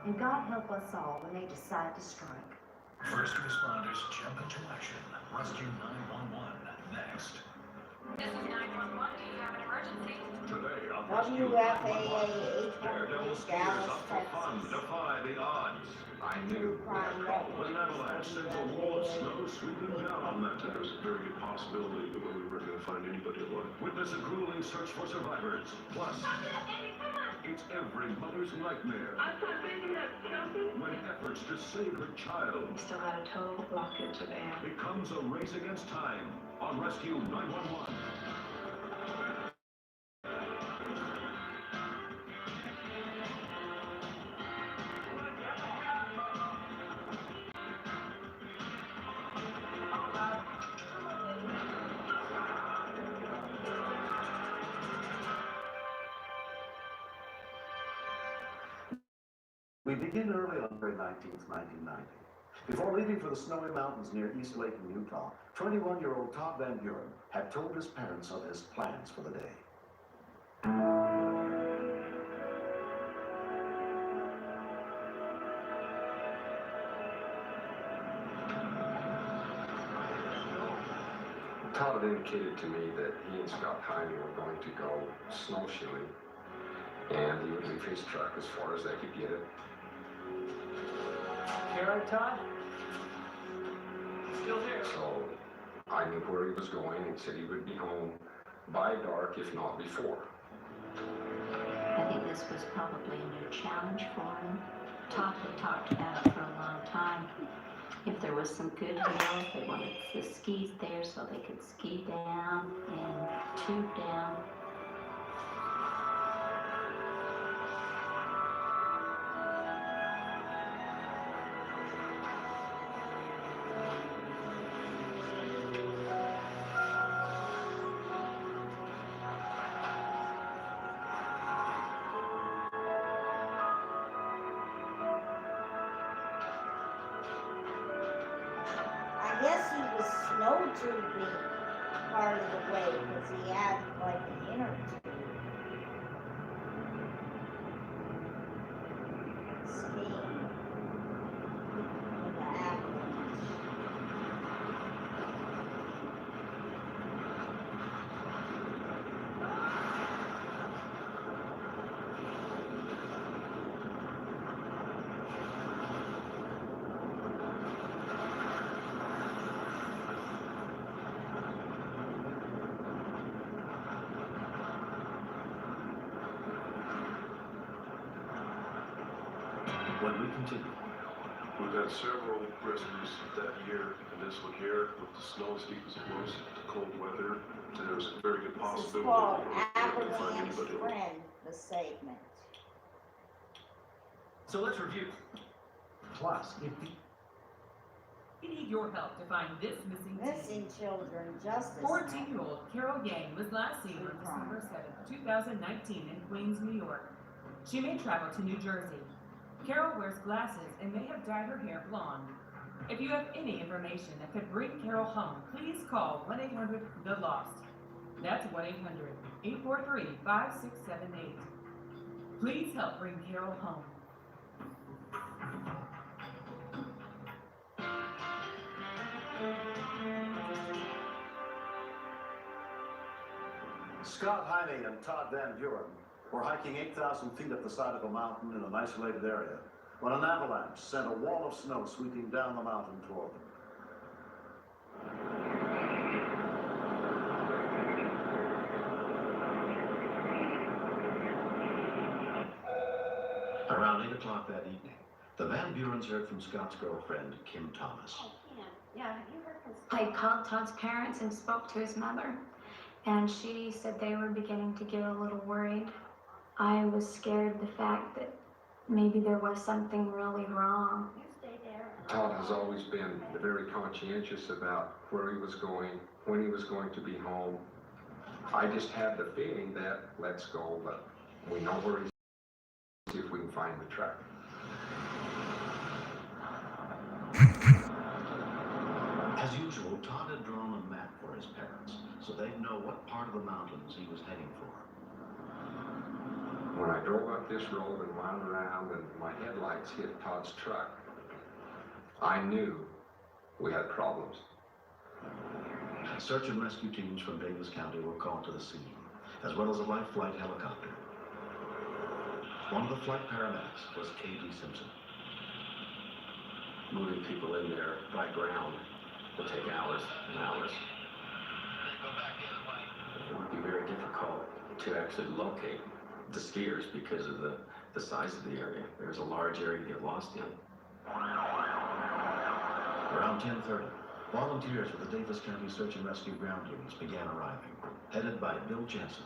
and God help us all when they decide to strike. First responders jump into action. Rescue 911 next. This is 911. Do you have an emergency? today on Rescue 911, Daredevil skiers Dallas, up for fun, defy the odds. I knew crime When an avalanche sends a wall of snow sweeping down on that town. There's a very good possibility that we weren't going to find anybody alive. Witness a grueling search for survivors. Plus, it's every mother's nightmare. When efforts to save her child We still got a total blockage of air. becomes a race against time on Rescue 911. We begin early on February 19th, 1990. Before leaving for the snowy mountains near East Lake in Utah, 21-year-old Todd Van Buren had told his parents of his plans for the day. Todd had indicated to me that he and Scott Piney were going to go snowshoeing, and he would leave his truck as far as they could get it. You all right, Todd? Still here. So I knew where he was going and said he would be home by dark, if not before. I think this was probably a new challenge for him. Todd had talked about it for a long time. If there was some good hills, they wanted the skis there so they could ski down and tube down. I guess he was snow tubing part of the way because he had like an inner tube. Skiing in the avalanche. When we continue, We've had several rescues that year, and this one here, with the snow as deep as it was, the cold weather, there's a very good This is possibility called that we're going to find Avalanche anybody alive. Friend, the segment. So let's review. Plus, if We need your help to find this missing teen. Missing Children Justice. 14-year-old Carol Yang was last seen on December 7th, 2019 in Queens, New York. She may travel to New Jersey. Carol wears glasses and may have dyed her hair blonde. If you have any information that could bring Carol home, please call 1-800-THE-LOST. That's 1-800-843-5678. Please help bring Carol home. Scott Heine and Todd Van Buren were hiking 8,000 feet up the side of a mountain in an isolated area when an avalanche sent a wall of snow sweeping down the mountain toward them. around 8 o'clock that evening, the Van Burens heard from Scott's girlfriend, Kim Thomas. Yeah, have you heard from I called Todd's parents and spoke to his mother, and she said they were beginning to get a little worried. I was scared of the fact that maybe there was something really wrong. Todd has always been very conscientious about where he was going, when he was going to be home. I just had the feeling that, let's go, but we know where he's, see if we can find the track. As usual, Todd had drawn a map for his parents, so they'd know what part of the mountains he was heading for. When I drove up this road and wound around and my headlights hit Todd's truck, I knew we had problems. Search and rescue teams from Davis County were called to the scene, as well as a life flight helicopter. One of the flight paramedics was K.D. Simpson. Moving people in there by ground will take hours and hours. It would be very difficult to actually locate the skiers because of the size of the area. There's a large area to get lost in. Around 10:30, volunteers with the Davis County Search and Rescue ground units began arriving, headed by Bill Jensen.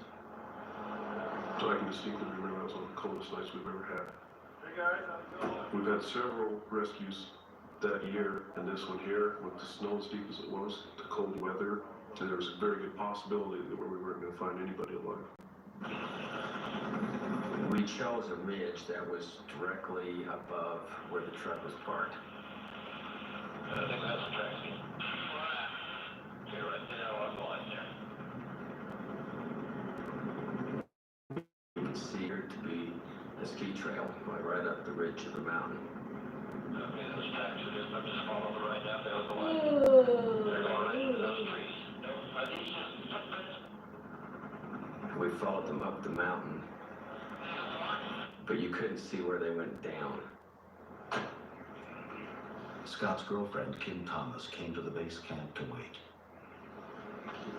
So I can distinctly remember that was one of the coldest nights we've ever had. Hey guys, how's it going? We've had several rescues that year, and this one here, with the snow as deep as it was, the cold weather, there was a very good possibility that we weren't going to find anybody alive. We chose a ridge that was directly above where the truck was parked. I think that's a taxi. Okay, right there, I'll go in there. You can see here to be a ski trail going right up the ridge of the mountain. Okay, this is taxi, just let me just follow the right down there with the line. They're going right into those trees. Are these footprints? We followed them up the mountain, but you couldn't see where they went down. Scott's girlfriend, Kim Thomas, came to the base camp to wait.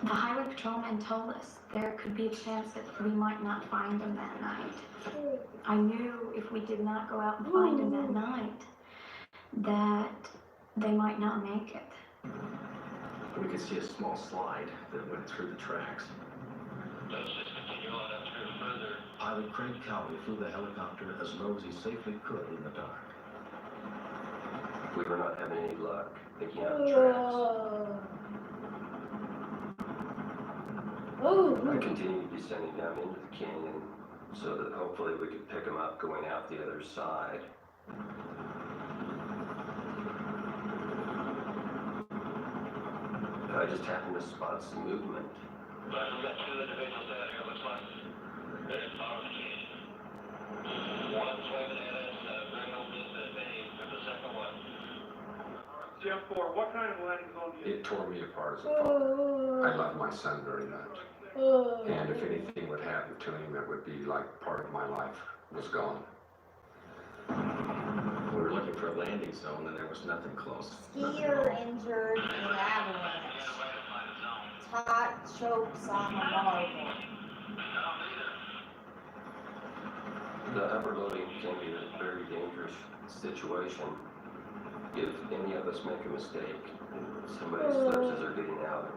The highway patrolman told us there could be a chance that we might not find them that night. I knew if we did not go out and find them that night, that they might not make it. We could see a small slide that went through the tracks. Let's just continue on up through further. Pilot Craig Cowley flew the helicopter as low as he safely could in the dark. We were not having any luck picking up tracks. I continued descending down into the canyon so that hopefully we could pick them up going out the other side. I just happened to spot some movement. But we got two individuals out here. Looks like they're in power of the canyon. One's waving at us, very no business name, and the second one. Jeff 4, what kind of landing zone do you It tore me apart as a father. I love my son very much. And if anything would happen to him, it would be like part of my life was gone. We were looking for a landing zone and there was nothing close. Skier injured in avalanche. Todd chokes on the marble. The overloading can be a very dangerous situation. If any of us make a mistake, somebody's slips as they're getting out,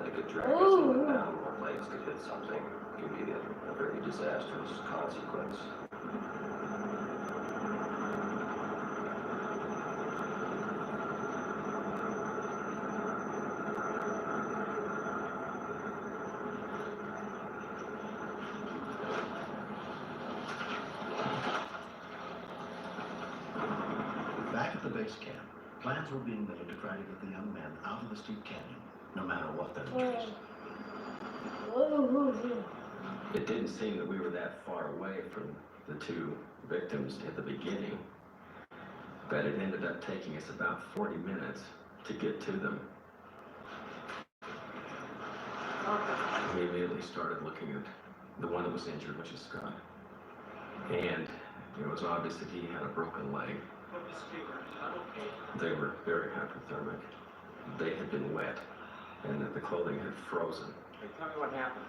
they could drag us in the mountain, our legs could hit something. It can be a very disastrous consequence. Back at the base camp, plans were being made to try to get the young men out of the steep canyon, no matter what their injuries. It didn't seem that we were that far away from the two victims at the beginning, but it ended up taking us about 40 minutes to get to them. We immediately started looking at the one that was injured, which is Scott. And it was obvious that he had a broken leg. They were very hypothermic. They had been wet, and that the clothing had frozen. Hey, tell me what happened.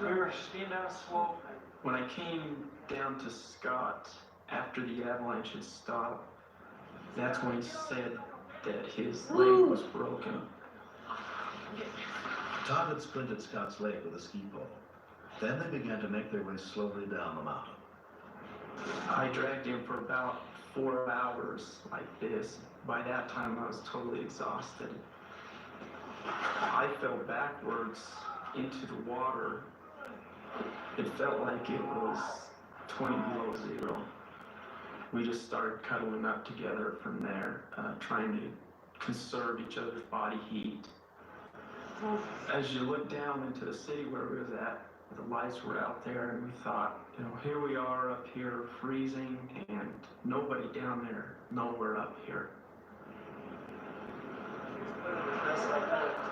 We were skiing down a slope. When I came down to Scott, after the avalanche had stopped, that's when he said that his leg was broken. Todd had splinted Scott's leg with a ski pole. Then they began to make their way slowly down the mountain. I dragged him for about 4 hours like this. By that time, I was totally exhausted. I fell backwards into the water. It felt like it was 20 below zero. We just started cuddling up together from there, trying to conserve each other's body heat. As you look down into the city where we was at, the lights were out there, and we thought, you know, here we are up here freezing, and nobody down there, nowhere up here.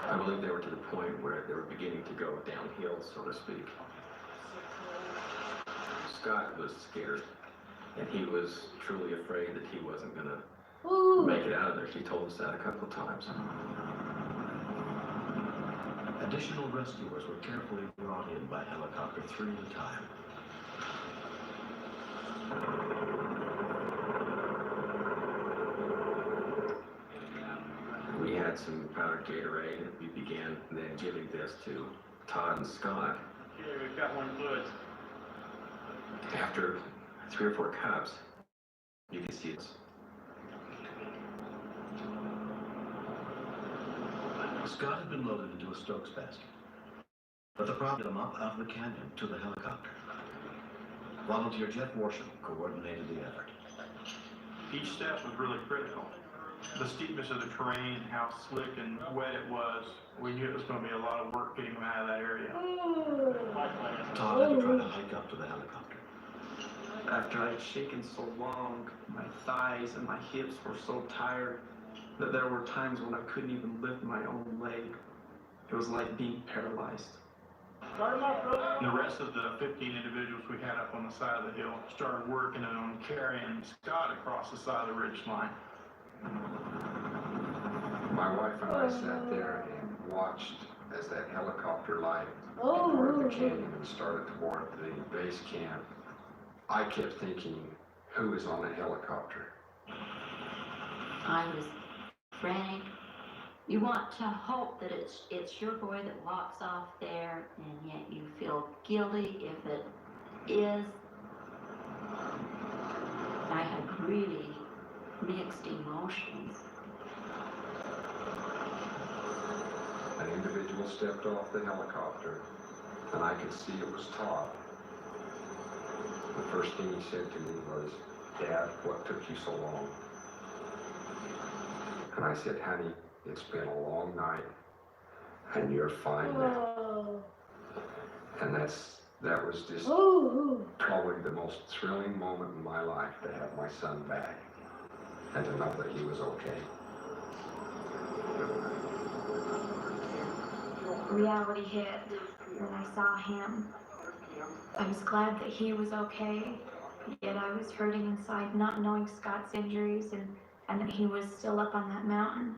I believe they were to the point where they were beginning to go downhill, so to speak. Scott was scared, and he was truly afraid that he wasn't going to make it out of there. He told us that a couple of times. Additional rescuers were carefully brought in by helicopter 3 at a time. We had some powdered Gatorade, and we began then giving this to Todd and Scott. Here, we've got one fluid. After 3 or 4 cups, you could see it. Scott had been loaded into a Stokes basket, but the problem got him up out of the canyon to the helicopter. Volunteer Jeff Worsham coordinated the effort. Each step was really critical. The steepness of the terrain, how slick and wet it was, we knew it was going to be a lot of work getting them out of that area. Todd had to try to hike up to the helicopter. After I had shaken so long, my thighs and my hips were so tired that there were times when I couldn't even lift my own leg. It was like being paralyzed. The rest of the 15 individuals we had up on the side of the hill started working on carrying Scott across the side of the ridge line. My wife and I sat there and watched as that helicopter light departed the canyon and started toward the base camp, I kept thinking, who is on the helicopter? I was frantic. You want to hope that it's your boy that walks off there, and yet you feel guilty if it is. I had really mixed emotions. An individual stepped off the helicopter, and I could see it was Todd. The first thing he said to me was, "Dad, what took you so long?" And I said, "Honey, it's been a long night, and you're fine now." And that was just probably the most thrilling moment in my life, to have my son back and to know that he was okay. Reality hit when I saw him. I was glad that he was okay, yet I was hurting inside, not knowing Scott's injuries and that he was still up on that mountain.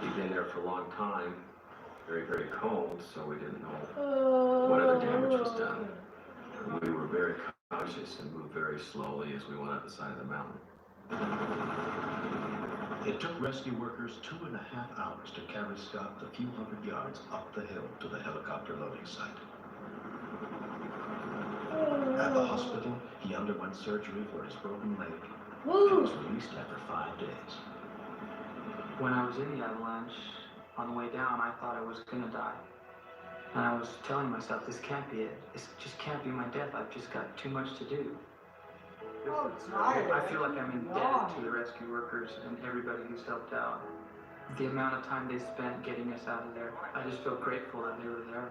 We'd been there for a long time, very, very cold, so we didn't know what other damage was done. We were very cautious and moved very slowly as we went up the side of the mountain. It took rescue workers 2.5 hours to carry Scott the few hundred yards up the hill to the helicopter loading site. At the hospital, he underwent surgery for his broken leg and was released after 5 days. When I was in the avalanche, on the way down, I thought I was gonna die. And I was telling myself, this can't be it. This just can't be my death. I've just got too much to do. I feel like I'm indebted to the rescue workers and everybody who's helped out. The amount of time they spent getting us out of there, I just feel grateful that they were there.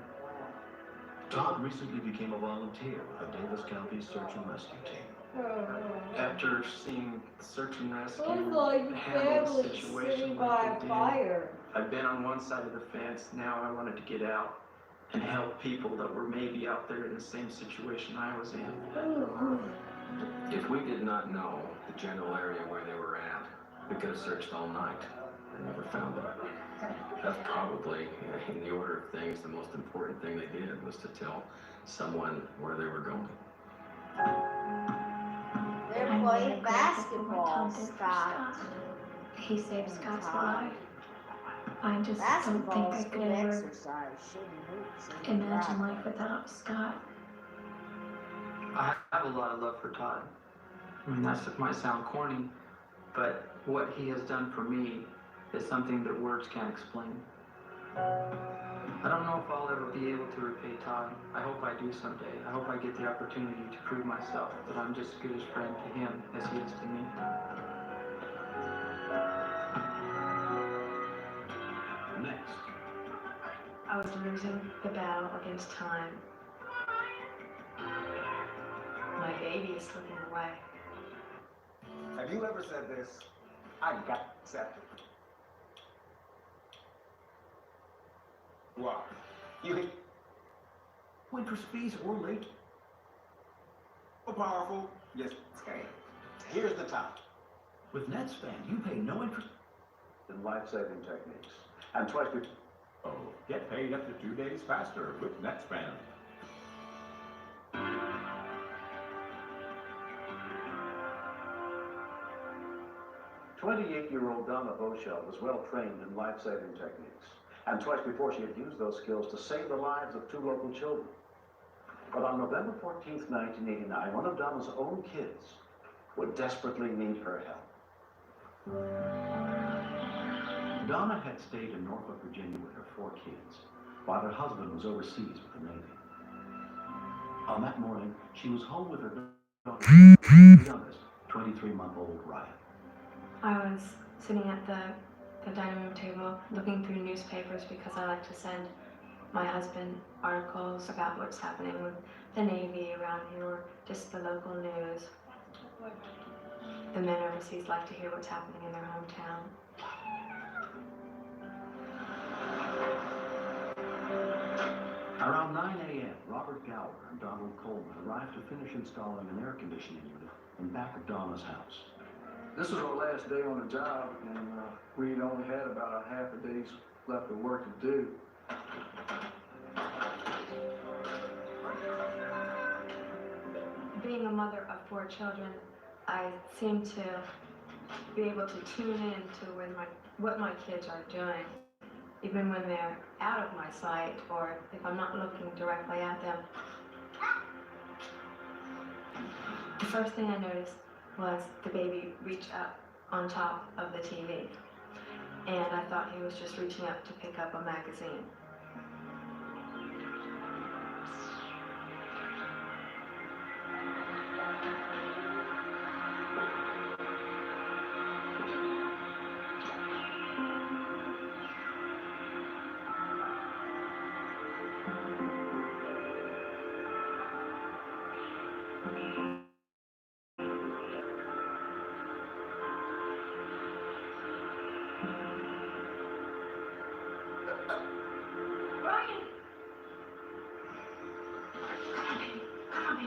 Todd recently became a volunteer with the Davis County Search and Rescue Team. After seeing search and rescue handle the situation like they did, I've been on one side of the fence. Now I wanted to get out and help people that were maybe out there in the same situation I was in. If we did not know the general area where they were at, we could have searched all night and never found them. That's probably, in the order of things, the most important thing they did was to tell someone where they were going. They're playing basketball, Scott. He saved Scott's life. I just don't think I could ever imagine life without Scott. I have a lot of love for Todd. I mean, that might sound corny, but what he has done for me is something that words can't explain. I don't know if I'll ever be able to repay Todd. I hope I do someday. I hope I get the opportunity to prove myself that I'm just as good a friend to him as he is to me. Next. I was losing the battle against time. My baby is slipping away. Have you ever said this? I got septic. Why? You Waitress fees or late? so powerful, just scary. Here's the top. With NetSpan, you pay no interest In life-saving techniques. And twice we... Oh, get paid up to 2 days faster with NetSpan. 28-year-old Donna Boschel was well trained in life-saving techniques, and twice before she had used those skills to save the lives of 2 local children. But on November 14th, 1989, one of Donna's own kids would desperately need her help. Donna had stayed in Norfolk, Virginia with her 4 kids, while her husband was overseas with the Navy. On that morning, she was home with her daughter, the youngest, 23-month-old Ryan. I was sitting at the dining room table looking through newspapers because I like to send my husband articles about what's happening with the Navy around here, or just the local news. The men overseas like to hear what's happening in their hometown. Around 9 a.m., Robert Gower and Donald Coleman arrived to finish installing an air conditioning unit in back of Donna's house. This was our last day on the job, and we'd only had about a half a day's left of work to do. Being a mother of 4 children, I seem to be able to tune in to what my kids are doing, even when they're out of my sight or if I'm not looking directly at them. The first thing I noticed was the baby reach up on top of the TV, and I thought he was just reaching up to pick up a magazine.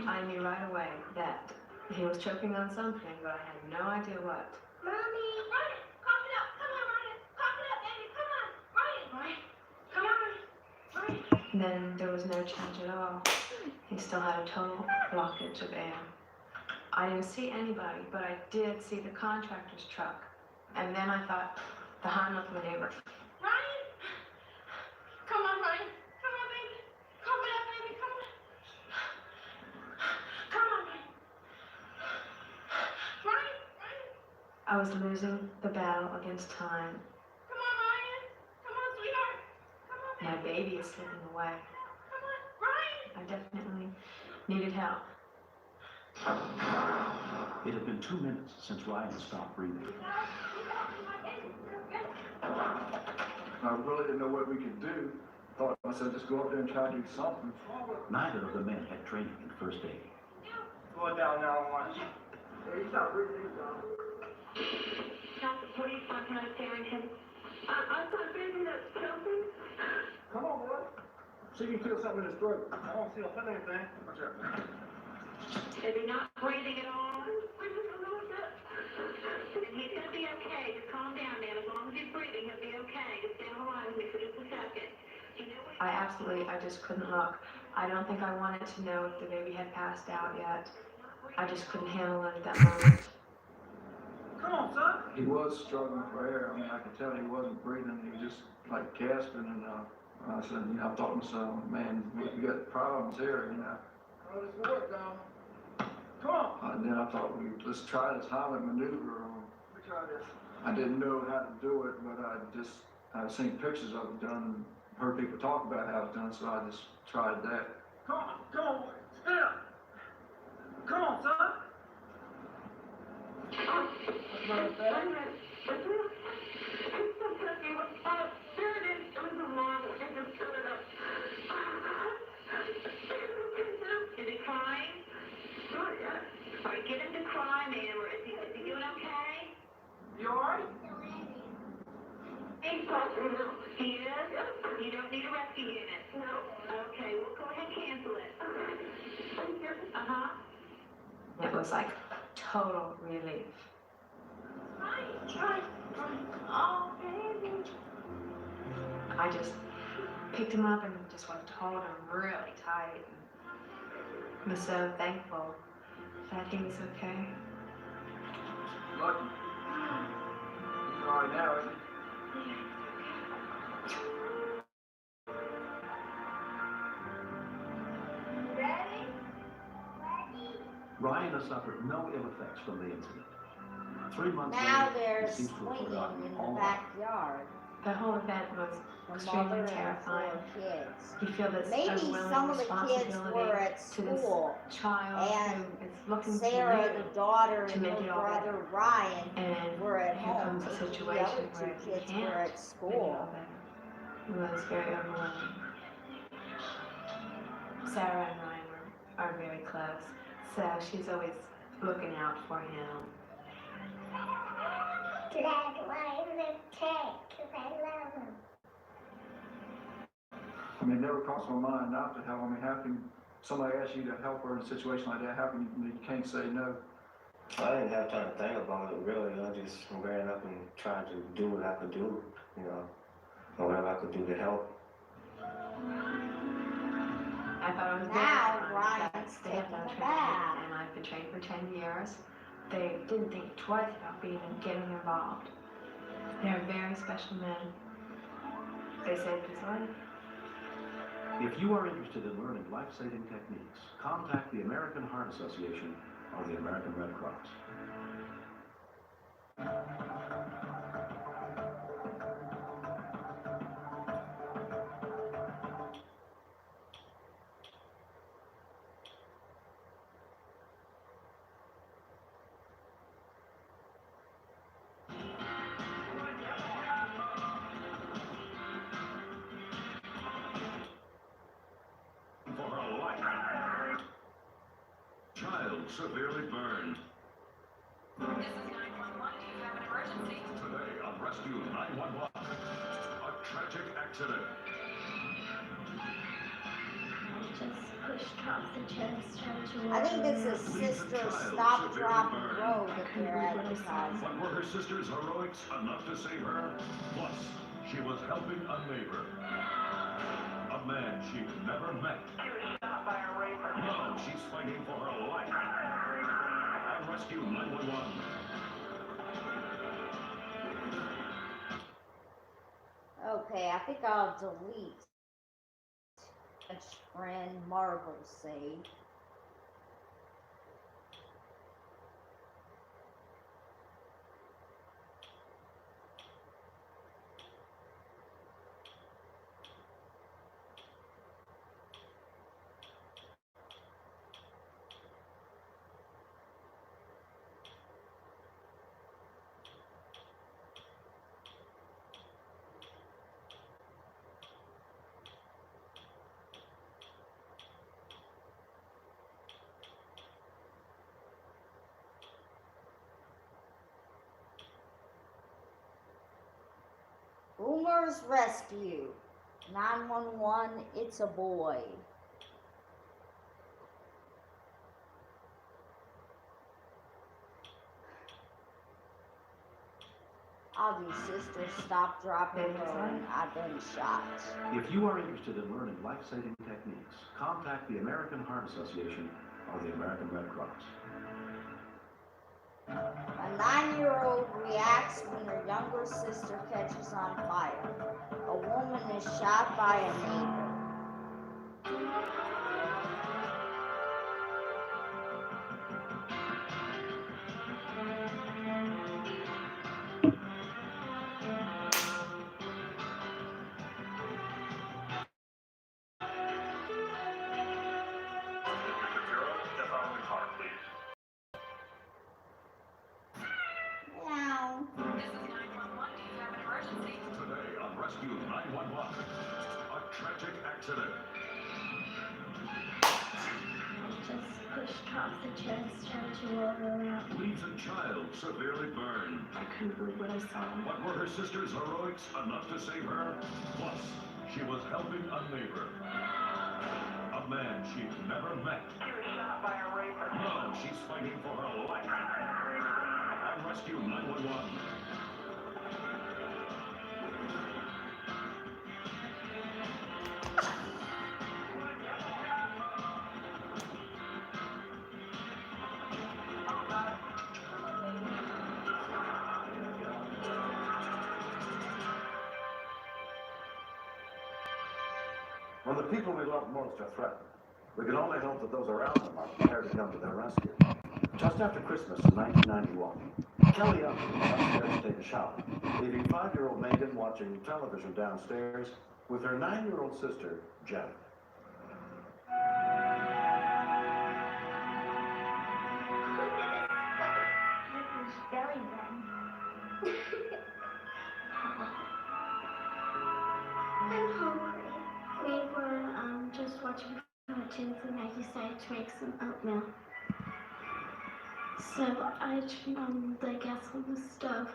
I knew right away that he was choking on something, but I had no idea what. Mommy! Ryan! Cough it up! Come on, Ryan! Cough it up, baby! Come on! Ryan! Ryan! Come on! Ryan! Then there was no change at all. He still had a total blockage of air. I didn't see anybody, but I did see the contractor's truck. And then I thought, the Heimlich maneuver. Ryan! Come on, Ryan! Come on, baby! Cough it up, baby! Come on! Come on, Ryan! Ryan! Ryan! I was losing the battle against time. Come on, Ryan! Come on, sweetheart! Come on, baby! My baby is slipping away. Come on, Ryan! I definitely needed help. It had been 2 minutes since Ryan stopped breathing. I really didn't know what we could do. Thought I said, just go up there and try to do something. Neither of the men had training in first aid. Go down now, watch. Stop the police, Lieutenant Carrington. I thought baby that's choking. Come on, boy. See if you can feel something in his throat. I don't feel anything. Watch out. Is he not breathing at all? Then he's gonna be okay. Just calm down, man. As long as he's breathing, he'll be okay. Just stay on the line with me for just a second. I just couldn't look. I don't think I wanted to know if the baby had passed out yet. I just couldn't handle it at that moment. Come on, son. He was struggling for air. I mean, I could tell he wasn't breathing. He was just like gasping. And I said, I thought to myself, man, we got problems here, Oh, this will work, Dom. Come on. And then I thought, let's try this Heimlich maneuver. We try this. I didn't know how to do it, but I'd seen pictures of it done, heard people talk about how it's done, so I just tried that. Come on, boy. Stand up. Come on, son. That's not bad. Is he crying? Sure, yeah. All right, get him to cry, man. Is he doing okay? You all right? He is? You don't need a rescue unit? No. Okay, we'll go ahead and cancel it. Uh-huh. It was like total relief. Right. Oh, baby. I just picked him up and just wanted to hold him really tight. And was so thankful that he was okay. Lucky. He's all right now, isn't he? Ryan has suffered no ill effects from the incident. 3 months Now later, they're he seems to have swinging forgotten in all the about it. backyard. The whole event was The extremely mother and terrifying. 4 kids. You feel this Maybe overwhelming some of the kids responsibility were at to this school, child and who is looking Sarah, to you the daughter, to and make her it all better. brother Ryan And were at here home. comes a Maybe the situation other where 2 you kids can't were at make it all school. better. It was very overwhelming. Sarah and Ryan are very close, so she's always looking out for him. Dad, why is it take? Because I love him. I mean, it never crossed my mind not to help. I mean, how can somebody ask you to help her in a situation like that? How can you can't say no? I didn't have time to think about it really. I just ran up and tried to do what I could do, you know, or whatever I could do to help. I thought it was Now very Ryan's that they have done taking a training, bath. and I've been trained for 10 years. They didn't think twice about getting involved. They're very special men. They saved his life. If you are interested in learning life-saving techniques, contact the American Heart Association or the American Red Cross. For her life. Child severely burned. This is 911. Do you have an emergency? Today on Rescue 911, a tragic accident. Just pushed off the chest, tried to I think it's a Leaves a sister child stop, severely drop, and burned. roll that they're advertising. But were her sister's heroics enough to save her? Plus, she was helping a neighbor. A man she'd never met. She was shot by a raper. No, she's fighting for her life. On Rescue 911. Okay, I think I'll delete Touch Friend Marble save. Boomer's Rescue. 911, it's a boy. I'll do sister stop, drop, and roll. I've been shot. If you are interested in learning life-saving techniques, contact the American Heart Association or the American Red Cross. A 9-year-old reacts when her younger sister catches on fire. A woman is shot by a neighbor. Step out of the car, please. Meow. This is 911. Do you have an emergency? Today on Rescue 911, a tragic accident. Just pushed off the chest, tried to roll around. Leaves a child severely burned. I couldn't believe what I saw. But were her sister's heroics enough to save her? Plus, she was helping a neighbor. A man she'd never met. She was shot by a raper. No, she's fighting for her life. On Rescue 911. When the people we love most are threatened, we can only hope that those around them are prepared to come to their rescue. Just after Christmas in 1991, Kelly Young was upstairs to take a shower, leaving 5-year-old Megan watching television downstairs with her 9-year-old sister, Jen. His belly button. I'm hungry. We were just watching cartoons and I decided to make some oatmeal. So I turned on the gas on the stove.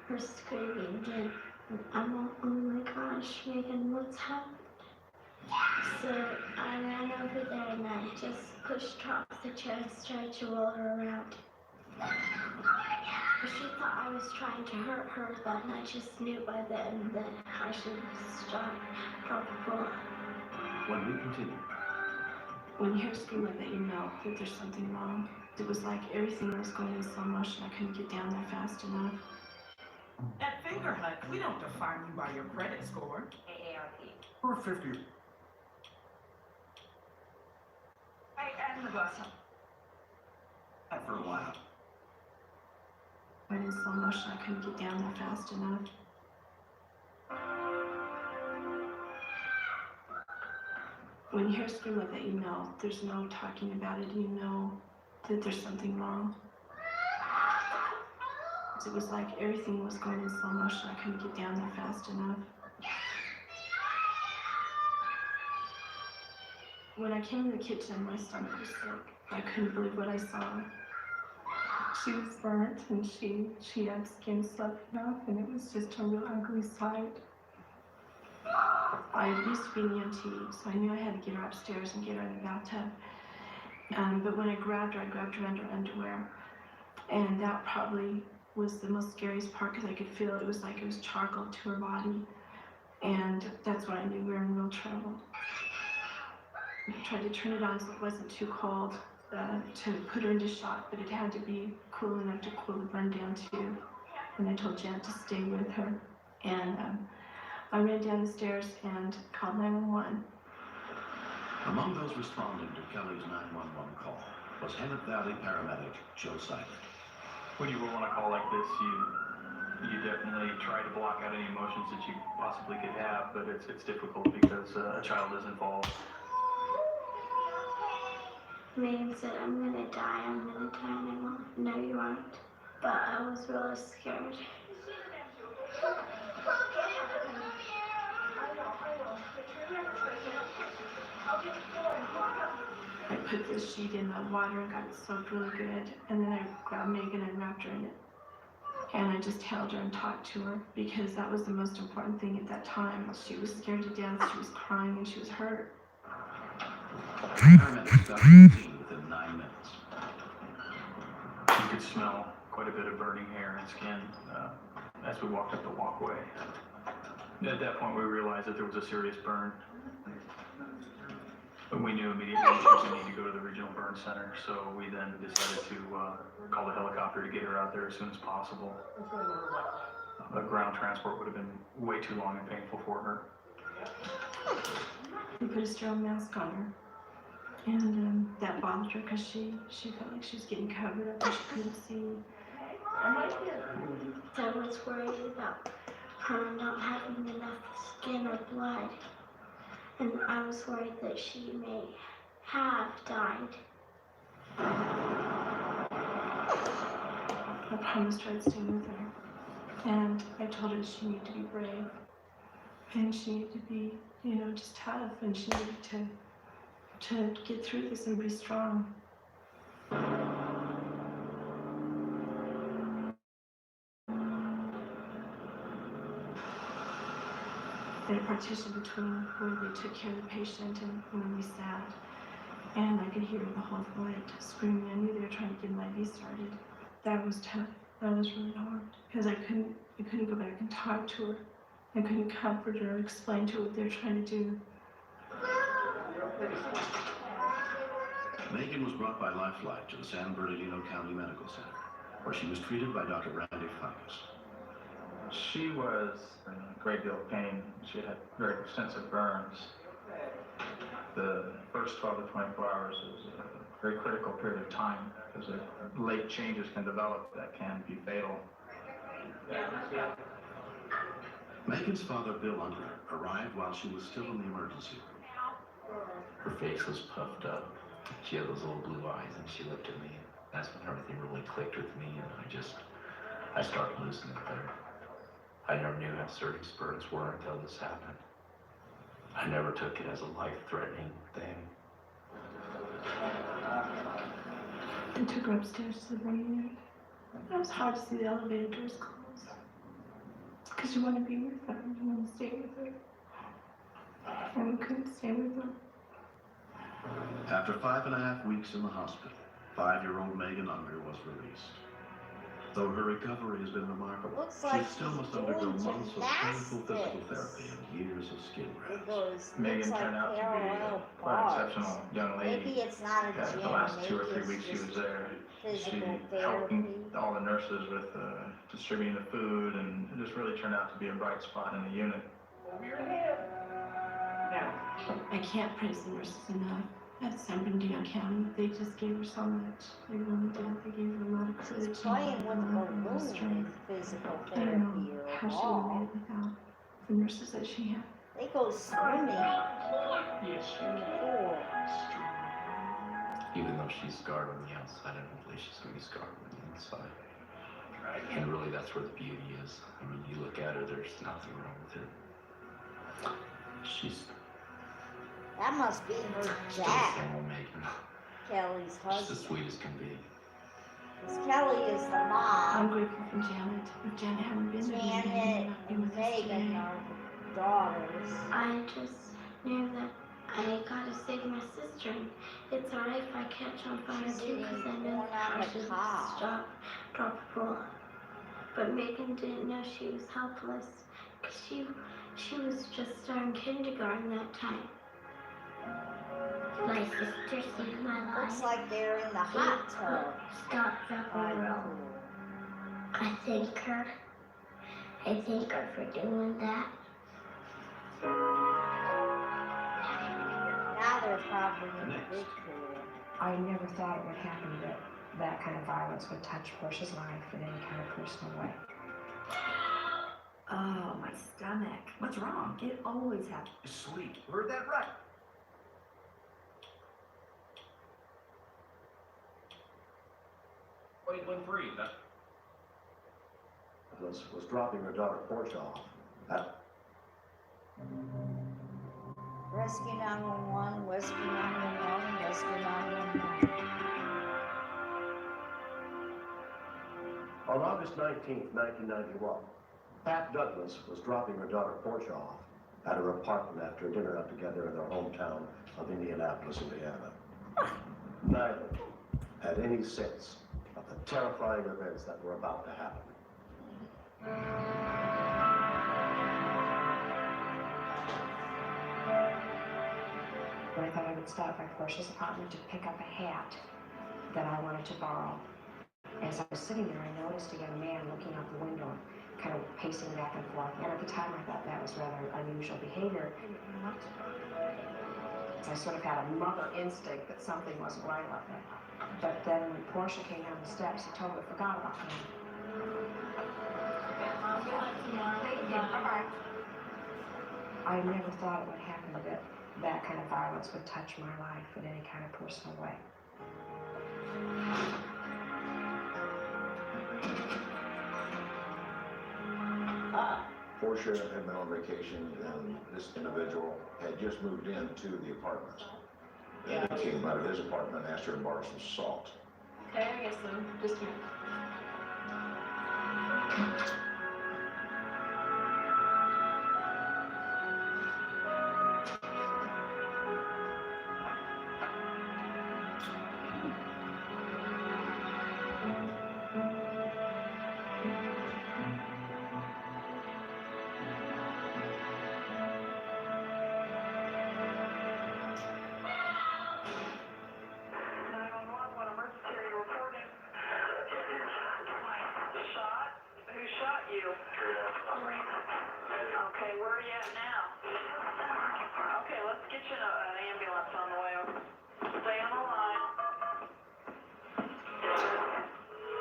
her screaming, and I'm all, oh my gosh, Megan, what's happened? So I ran over there and I just pushed her off the chair and started to roll her around. She thought I was trying to hurt her, but I just knew by then that I should drop the ball. When we continue, When you hear a scream like that, you know that there's something wrong. It was like everything was going in slow motion. I couldn't get down there fast enough. At Fingerhut, we don't define you by your credit score. AARP. Or 50. Hey, and the bus. for a while. Went in slow motion. I couldn't get down there fast enough. When you hear a scream like that, you know there's no talking about it. You know that there's something wrong. It was like everything was going in slow motion. I couldn't get down there fast enough. When I came in the kitchen, my stomach was sick. I couldn't believe what I saw. She was burnt and she had skin sloughing off, and it was just a real ugly sight. I used to be an EMT, so I knew I had to get her upstairs and get her in the bathtub. But when I grabbed her under her underwear. And that probably was the most scariest part because I could feel it. It was like it was charcoal to her body. And that's when I knew we were in real trouble. I tried to turn it on so it wasn't too cold to put her into shock, but it had to be cool enough to cool the burn down too. And I told Jan to stay with her. And I ran down the stairs and called 911. Among those responding to Kelly's 911 call was Hemet Valley paramedic Joe Seibert. When you roll on a call like this, you definitely try to block out any emotions that you possibly could have, but it's difficult because a child is involved. Megan said, I'm gonna die, and I'm all, no you aren't. But I was really scared. I put this sheet in the water and got it soaked really good, and then I grabbed Megan and wrapped her in it. And I just held her and talked to her because that was the most important thing at that time. She was scared to death, she was crying, and she was hurt. Paramedics got to the scene within 9 minutes. You could smell quite a bit of burning hair and skin as we walked up the walkway. At that point, we realized that there was a serious burn. But we knew immediately she was going to need to go to the regional burn center, so we then decided to call the helicopter to get her out there as soon as possible. A ground transport would have been way too long and painful for her. We put a sterile mask on her. And that bothered her because she felt like she was getting covered up and she couldn't see. I was worried about her not having enough skin or blood. And I was worried that she may have died. I promised her I'd stay with her. And I told her she needed to be brave. And she needed to be, just tough. And she needed to get through this and be strong. They had a partition between where they took care of the patient and when we sat. And I could hear the whole flight screaming. I knew they were trying to get an IV started. That was tough. That was really hard. Because I couldn't go back and talk to her. I couldn't comfort her or explain to her what they were trying to do. Megan was brought by Life Flight to the San Bernardino County Medical Center, where she was treated by Dr. Randy Ficus. She was in a great deal of pain. She had very extensive burns. The first 12 to 24 hours is a very critical period of time because late changes can develop that can be fatal. Megan's father, Bill Under, arrived while she was still in the emergency room. Her face was puffed up. She had those little blue eyes, and she looked at me. That's when everything really clicked with me, and I started losing it there. I never knew how serious burns were until this happened. I never took it as a life-threatening thing. I took her upstairs to the burn unit. It was hard to see the elevator doors close. Because you want to be with her, you want to stay with her. And we couldn't stay with her. After 5.5 weeks in the hospital, 5-year-old Megan Unger was released. Though her recovery has been remarkable, Looks like she still she's must undergo doing months of painful physical gymnastics. therapy and years of skin grafts. Because Megan looks like turned out to be parallel quite an parts. exceptional young lady. Maybe it's not a Yeah, gym, the last 2 or 3 maybe weeks it's she was just there, she physical helped therapy. all the nurses with distributing the food, and it just really turned out to be a bright spot in the unit. No, I can't praise the nurses enough. At San Bernardino County, they just gave her so much. They really did. They gave her a lot of courage. She's playing with and a lot of balloons, strength. physical I don't therapy know or how she all. would have made it without the nurses that she had. They go swimming in the pool. Even though she's scarred on the outside, I don't believe she's going to be scarred on the inside. And really, that's where the beauty is. I mean, you look at her, there's nothing wrong with her. She's That must be her still dad, the same old Megan. Kelly's Just husband. as sweet as can be. 'Cause Kelly is the I'm mom. grateful for Janet. If Janet hadn't been there, maybe I Janet would not be and with us Megan today. are daughters. I just knew that I gotta save my sister. And it's alright if I catch on fire She's too, because I know eating corn on I the should cob. stop probable. But Megan didn't know she was helpless, because she was just starting kindergarten that time. My sister saved my life. Looks like they're in the hot tub. Stop, drop, by and the roll. pool. I thank her. I thank her for doing that. Now they're probably in the big pool. I never thought it would happen that that kind of violence would touch Portia's life in any kind of personal way. Oh, my stomach. What's wrong? It always happens. Sweet. Heard that right. Wait, free. Was dropping her daughter Portia off. Rescue 911, Rescue 911, Rescue 911. On August 19th, 1991, Pat Douglas was dropping her daughter Portia off at her apartment after dinner out together in their hometown of Indianapolis, Indiana. Neither had any sense of the terrifying events that were about to happen. When I thought I would stop by Portia's apartment to pick up a hat that I wanted to borrow. As I was sitting there, I noticed a young man looking out the window, kind of pacing back and forth. And at the time, I thought that was rather unusual behavior. So I sort of had a mother instinct that something wasn't right about that. But then when Portia came down the steps, I totally forgot about him. I never thought it would happen that that kind of violence would touch my life in any kind of personal way. Portia had been on vacation, and this individual had just moved into the apartment. And he came out of his apartment and asked her to borrow some salt. Okay, I guess so. Just a minute. Okay, where are you at now? Okay, let's get you an ambulance on the way over. Stay on the line.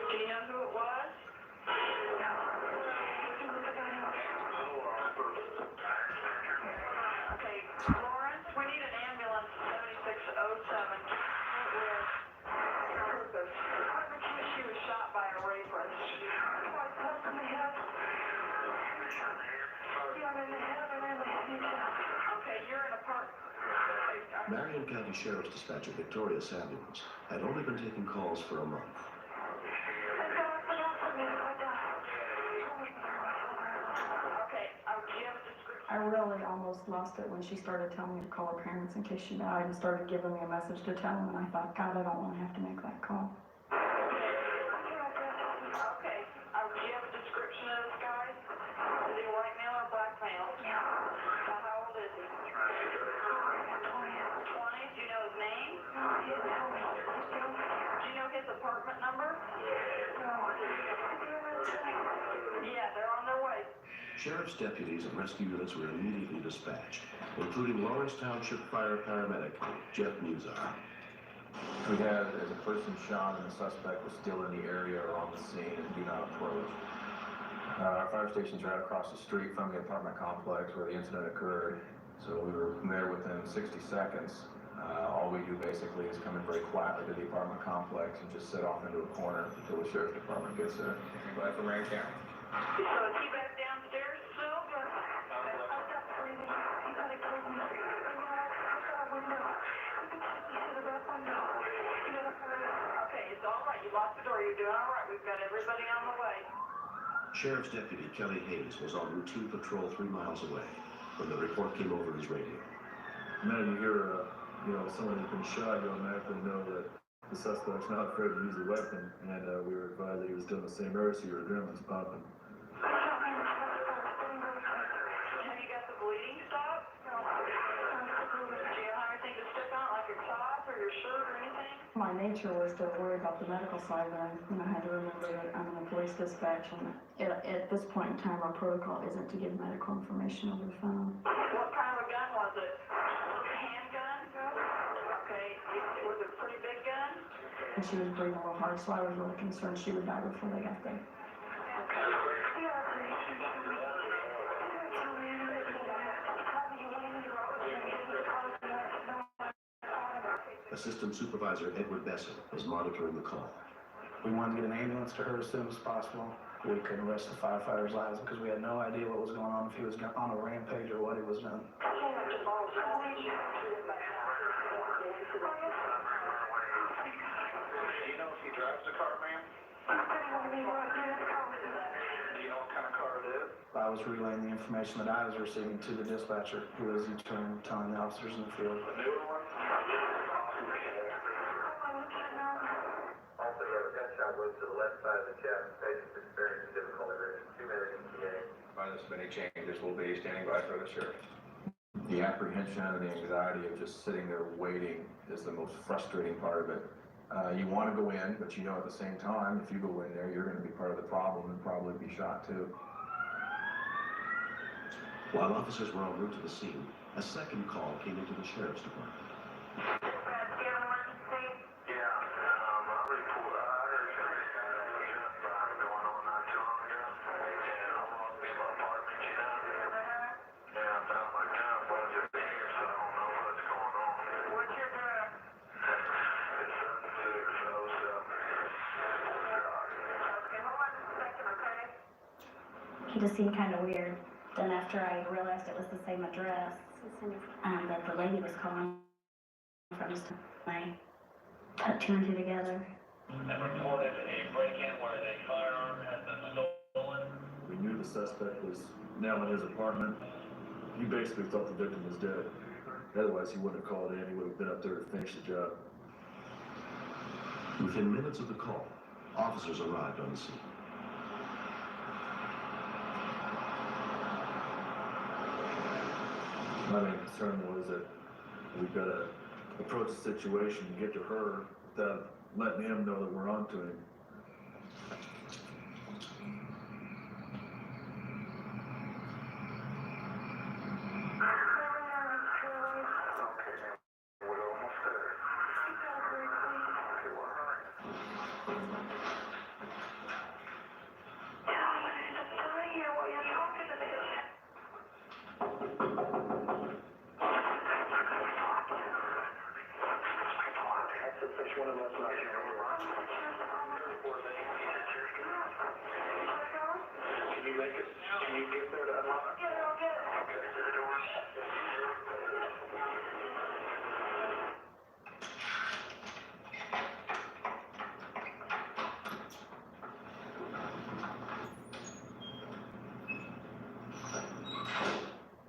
Do you know who it was? Okay, Lawrence, we need an ambulance 7607 with purpose. She was shot by a rapist. Okay, you're in a park. Marion County Sheriff's Dispatcher Victoria Samuels had only been taking calls for a month. I really almost lost it when she started telling me to call her parents in case she died and started giving me a message to tell them, and I thought, God, I don't want to have to make that call. Okay, do you have a description of this guy? Is he a white male or black male? How old is he? 20. Do you know his name? Do you know his apartment number? Yeah, they're on their way. Sheriff's deputies and rescue units were immediately dispatched, including Lawrence Township Fire paramedic Jeff Muzar. We had as a person shot and the suspect was still in the area or on the scene and do not approach. Our fire station's right across the street from the apartment complex where the incident occurred, so we were there within 60 seconds. All we do basically is come in very quietly to the apartment complex and just sit off into a corner until the sheriff's department gets there. Anybody from Rankin County? So is he back downstairs still? Okay, it's all right. You locked the door. You're doing all right. We've got everybody on the way. Sheriff's deputy Kelly Hayes was on routine patrol 3 miles away when the report came over his radio. Man, you hear, someone has been shot, you automatically know that the suspect's not afraid to use a weapon, and we were advised that he was doing the same area, so your adrenaline's popping. Have you got the bleeding stopped? Do you have anything to stick on, like your cloth or your shirt or anything? My nature was to worry about the medical side, and I had to remember that I'm in a police dispatch, and at this point in time, our protocol isn't to give medical information over the phone. What kind of a gun was it? Handgun? Okay, was it a pretty big gun? And she was breathing a little hard, so I was really concerned she would die before they got there. Assistant Supervisor Edward Besson was monitoring the call. We wanted to get an ambulance to her as soon as possible. We couldn't risk the firefighter's lives because we had no idea what was going on, if he was on a rampage or what he was doing. Do you know if he drives the car, ma'am? Do you know what kind of car it is? I was relaying the information that I was receiving to the dispatcher, who was in turn telling the officers in the field. The newer one? Also, you have a gunshot wound to the left side of the chest. Patient's experiencing difficulty breathing. 2-minute ETA. By this many changes, we'll be standing by for the sheriff. The apprehension and the anxiety of just sitting there waiting is the most frustrating part of it. You want to go in, but you know at the same time, if you go in there, you're going to be part of the problem and probably be shot too. While officers were en route to the scene, a second call came into the sheriff's department. He just seemed kind of weird. Then after I realized it was the same address that the lady was calling from, I put 2 and 2 together. And reported a break-in where a firearm had been stolen. We knew the suspect was now in his apartment. He basically thought the victim was dead. Otherwise, he wouldn't have called in. He would have been up there to finish the job. Within minutes of the call, officers arrived on the scene. My main concern was that we've got to approach the situation and get to her without letting him know that we're onto him.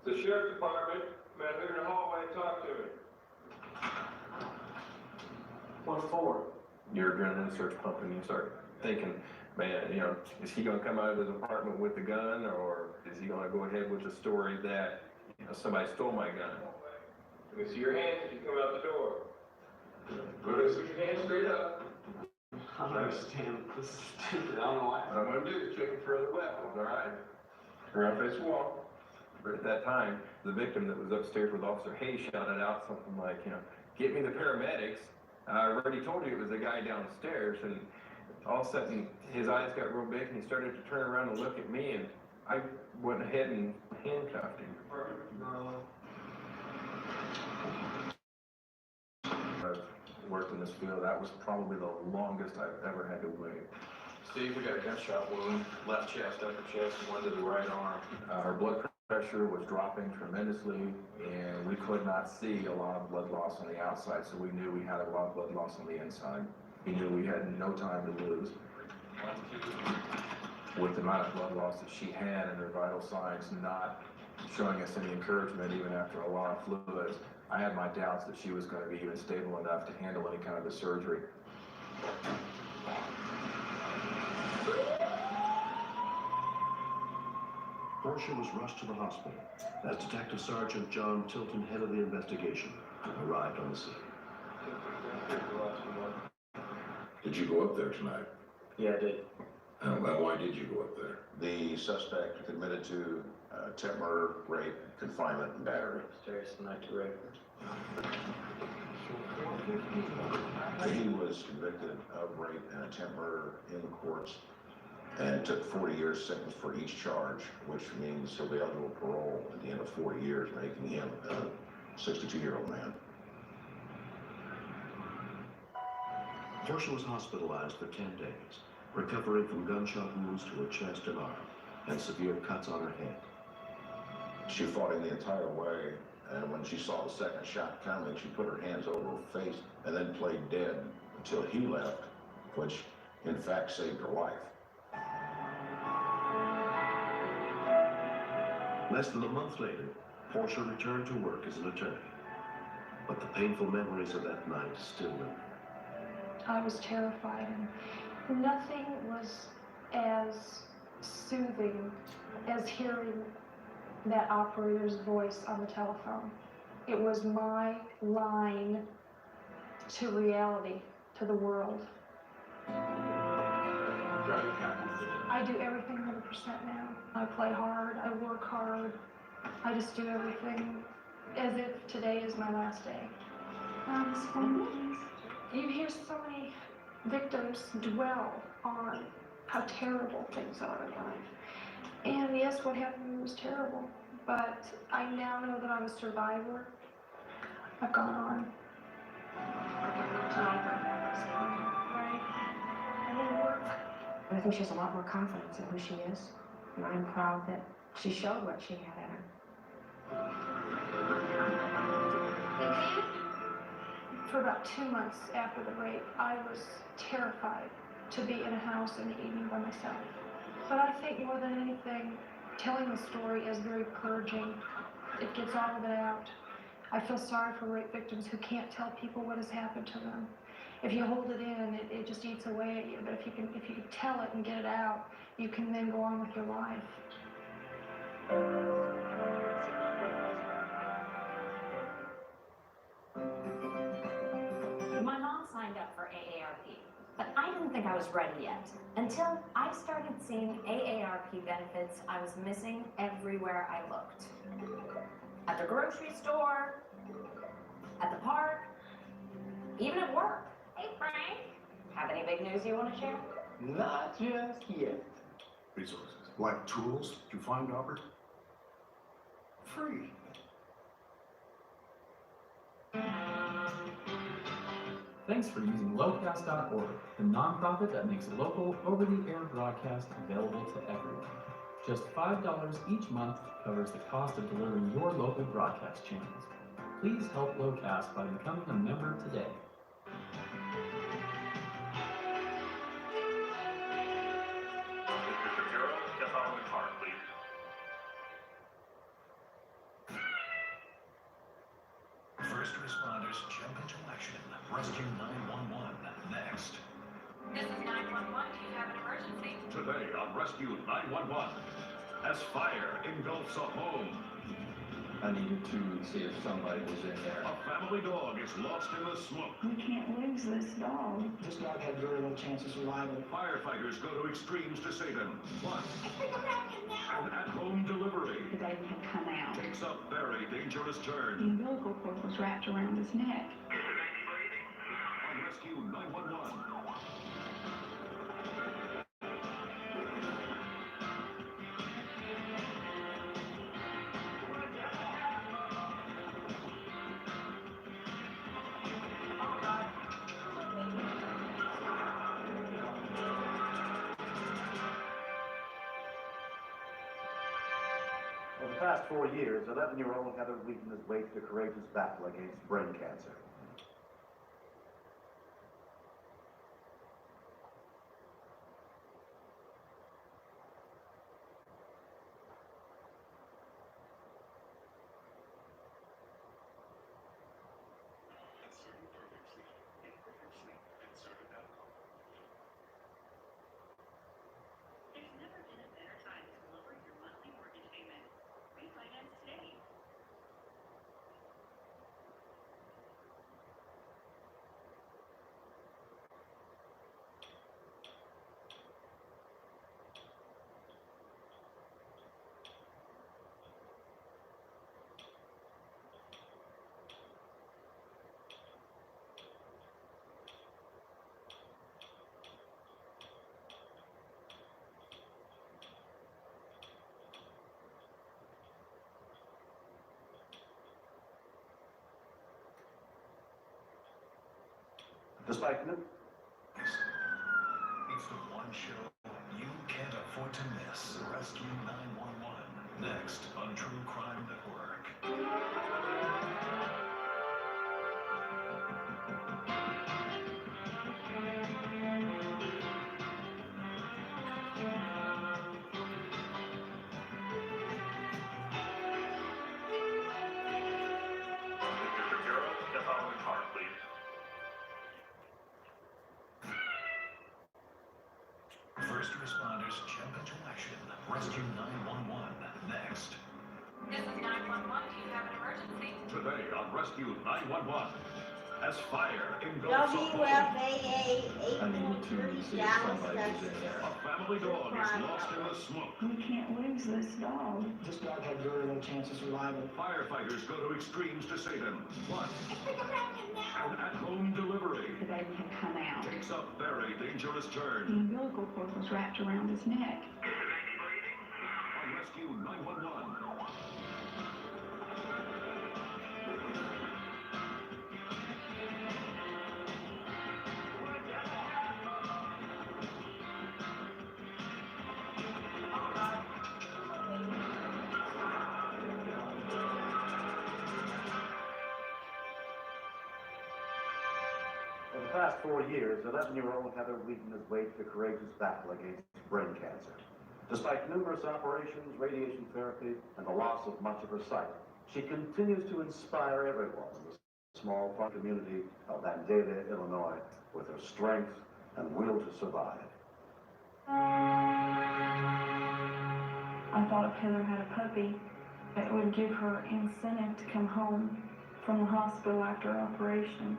The sheriff's department. Met her in the hallway, talk to him. What for? Your adrenaline starts pumping. You start thinking, man, you know, is he going to come out of his apartment with a gun, or is he going to go ahead with the story that, you know, somebody stole my gun? Let me see your hands as you come out the door. Go ahead, put your hands straight up. I don't understand. This is stupid. I don't know why. What I'm gonna do is check for other weapons, all right? Around face the wall. But at that time, the victim that was upstairs with Officer Hayes shouted out something like, you know, get me the paramedics. I already told you it was the guy downstairs. And all of a sudden, his eyes got real big and he started to turn around and look at me, and I went ahead and handcuffed him. I've worked in this field. That was probably the longest I've ever had to wait. Steve, we got a gunshot wound, left chest, upper chest, and one to the right arm. Her blood pressure was dropping tremendously, and we could not see a lot of blood loss on the outside, so we knew we had a lot of blood loss on the inside. We knew we had no time to lose. With the amount of blood loss that she had and her vital signs not showing us any encouragement even after a lot of fluids, I had my doubts that she was going to be even stable enough to handle any kind of a surgery. Portia was rushed to the hospital as Detective Sergeant John Tilton, head of the investigation, arrived on the scene. Did you go up there tonight? Yeah, I did. And why did you go up there? The suspect admitted to attempt murder, rape, confinement, and battery. Upstairs tonight to rape. He was convicted of rape and attempt murder in the courts and took 40 years sentence for each charge, which means he'll be eligible for parole at the end of 40 years, making him a 62-year-old man. Portia was hospitalized for 10 days, recovering from gunshot wounds to her chest and arm and severe cuts on her head. She fought him the entire way, and when she saw the second shot coming, she put her hands over her face and then played dead until he left, which in fact saved her life. Less than a month later, Portia returned to work as an attorney. But the painful memories of that night still linger. I was terrified, and nothing was as soothing as hearing that operator's voice on the telephone. It was my line to reality, to the world. I do everything 100% now. I play hard, I work hard, I just do everything as if today is my last day. You hear so many victims dwell on how terrible things are in life. And yes, what happened to me was terrible, but I now know that I'm a survivor. I've gone on. Right? I didn't work. I think she has a lot more confidence in who she is, and I'm proud that she showed what she had in her. For about 2 months after the rape, I was terrified to be in a house in the evening by myself. But I think more than anything, telling the story is very purging. It gets all of it out. I feel sorry for rape victims who can't tell people what has happened to them. If you hold it in, it just eats away at you. But if you can tell it and get it out, you can then go on with your life. My mom signed up for AARP, but I didn't think I was ready yet. Until I started seeing AARP benefits I was missing everywhere I looked. At the grocery store, at the park, even at work. Hey, Frank. Have any big news you want to share? Not just yet. Resources. Like tools to find Albert? Free. Thanks for using locast.org, the nonprofit that makes local, over-the-air broadcast available to everyone. Just $5 each month covers the cost of delivering your local broadcast channels. Please help Locast by becoming a member today. Mr. Shapiro, step out of the car, please. Today on Rescue 911, as fire engulfs a home, I needed to see if somebody was in there. a family dog is lost in the smoke. We can't lose this dog. This dog had very little chance of survival. Firefighters go to extremes to save him. Plus, an at-home delivery The baby had come out. takes a very dangerous The turn. umbilical cord was wrapped around his neck. On Rescue 911. For the past 4 years, 11-year-old Heather Wheaton has waged a courageous battle against brain cancer. There's never been a better time to lower your monthly mortgage payment. Refinance today. Despite no... It's the one show you can't afford to miss. Rescue 911. Next on True Crime Network. Step out of the car, please. First responders jump into action. Rescue 911. Next. This is 911. Do you have an emergency? Today on Rescue 911, as fire engulfs a home, WFAA I needed to 8.3 see if Dallas, somebody was in Texas. there. a family dog is lost in the smoke. We can't lose this dog. This dog had very little chance of survival. Firefighters go to extremes to save him. Plus, an at-home delivery The baby had come out. takes a very dangerous The turn. umbilical cord was wrapped around his neck. On Rescue 911. For the past 4 years, 11-year-old Heather Wheaton has waged a courageous battle against brain cancer. Despite numerous operations, radiation therapy, and the loss of much of her sight, she continues to inspire everyone in the small farm community of Vandalia, Illinois, with her strength and will to survive. I thought if Heather had a puppy, it would give her incentive to come home from the hospital after operation.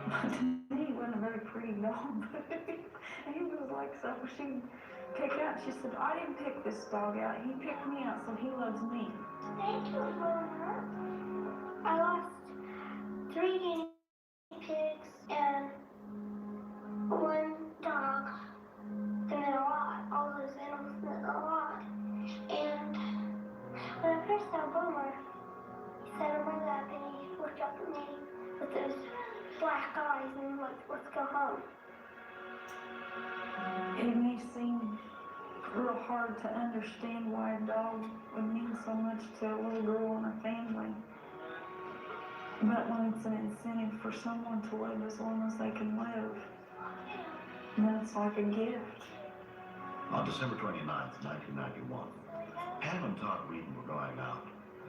But to me, he wasn't a very pretty dog. He was like so. She'd pick out. She said, "I didn't pick this dog out. He picked me out, so he loves me." Thank you, Mama. I lost 3 guinea pigs and 1 dog. And then a lot. All those animals meant a lot. And when I first saw Boomer, he sat on my lap and he looked up at me with those black eyes and like, let's go home. It may seem real hard to understand why a dog would mean so much to a little girl and her family. But when it's an incentive for someone to live as long as they can live, then it's like a gift. On December 29th, 1991, Pam and Todd Wheaton were going out,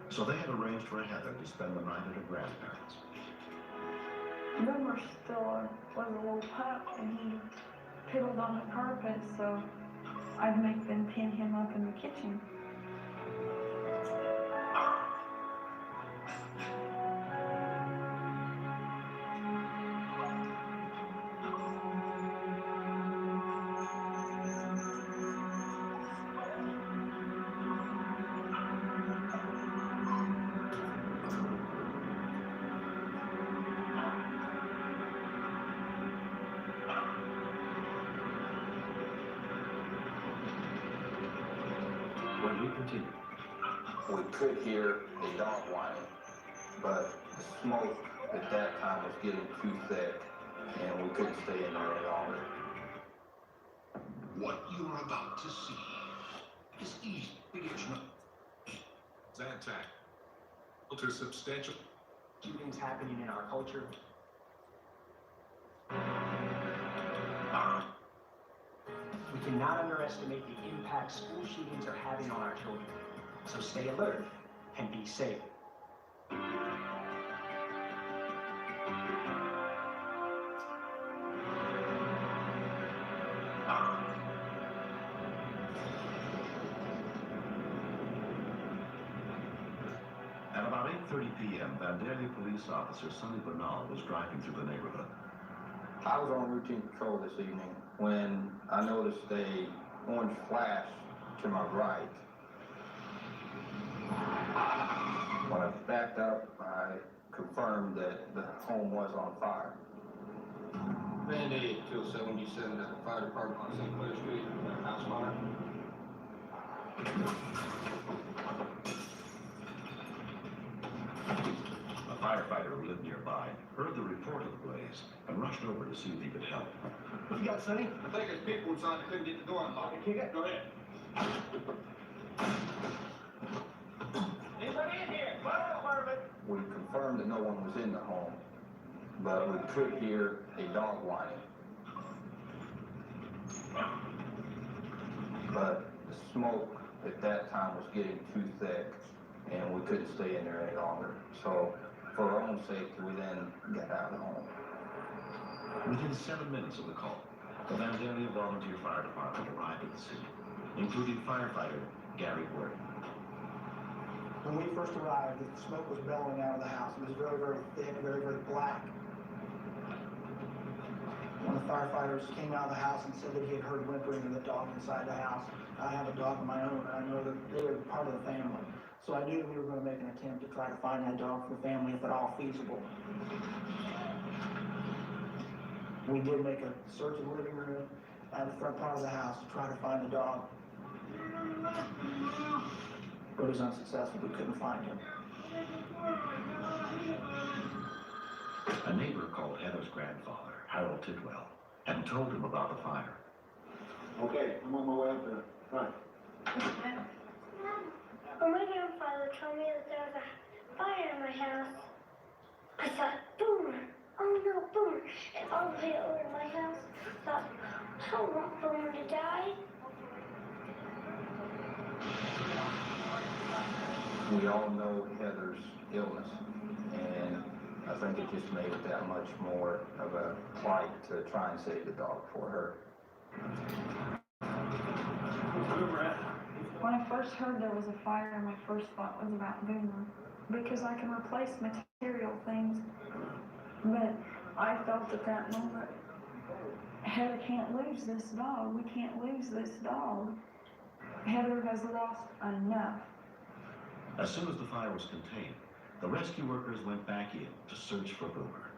so they had arranged for Heather to spend the night at her grandparents'. Boomer still was a little pup, and piddled on the carpet, so I'd make them pin him up in the kitchen. When we continue, We could hear a dog whining, but the smoke at that time was getting too thick, and we couldn't stay in there any longer. What you are about to see is easy to get you. Zantac. Filter substantial. Shootings happening in our culture. We cannot underestimate the impact school shootings are having on our children. So stay alert and be safe. At about 8:30 p.m., Vandalia police officer Sonny Bernal was driving through the neighborhood. I was on routine patrol this evening when I noticed a orange flash to my right. When I backed up, I confirmed that the home was on fire. Vandalia 277 at the fire department on St. Clair Street, house fire. A firefighter who lived nearby heard the report of the blaze and rushed over to see if he could help. What you got, Sonny? I think there's people inside that couldn't get the door unlocked. Kick it. Go ahead. Anybody in here? Fire department. We confirmed that no one was in the home, but we could hear a dog whining. But the smoke at that time was getting too thick, and we couldn't stay in there any longer. So for our own safety, we then got out of the home. Within 7 minutes of the call, the Vandalia Volunteer Fire Department arrived at the scene, including firefighter Gary Gordon. When we first arrived, the smoke was bellowing out of the house. It was very, very thick, very, very black. One of the firefighters came out of the house and said that he had heard whimpering of the dog inside the house. I have a dog of my own, and I know that they were part of the family. So I knew that we were going to make an attempt to try to find that dog for the family, if at all feasible. We did make a search of the living room and the front part of the house to try to find the dog. But it was unsuccessful. We couldn't find him. A neighbor called Heather's grandfather, Harold Tidwell, and told him about the fire. Okay, I'm on my way up there. Right. When my grandfather told me that there was a fire in my house, I thought, Boomer. Oh no, Boomer. And all the way over to my house, I thought, I don't want Boomer to die. We all know Heather's illness, and I think it just made it that much more of a plight to try and save the dog for her. When I first heard there was a fire, my first thought was about Boomer, because I can replace material things. But I felt at that moment, Heather can't lose this dog. We can't lose this dog. Heather has lost enough. As soon as the fire was contained, the rescue workers went back in to search for Boomer.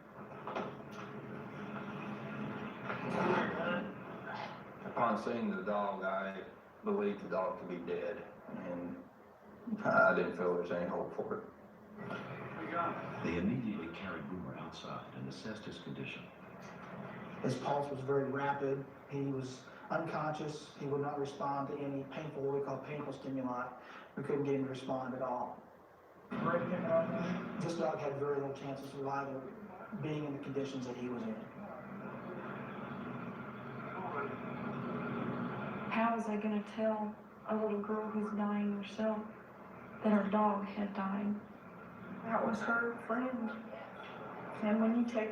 Upon seeing the dog, I believed the dog to be dead, and I didn't feel there was any hope for it. They immediately carried Boomer outside and assessed his condition. His pulse was very rapid. He was unconscious. He would not respond to any painful, what we call painful stimuli. We couldn't get him to respond at all. This dog had very little chance of survival being in the conditions that he was in. How is I going to tell a little girl who's dying herself that her dog had died? That was her friend. And when you take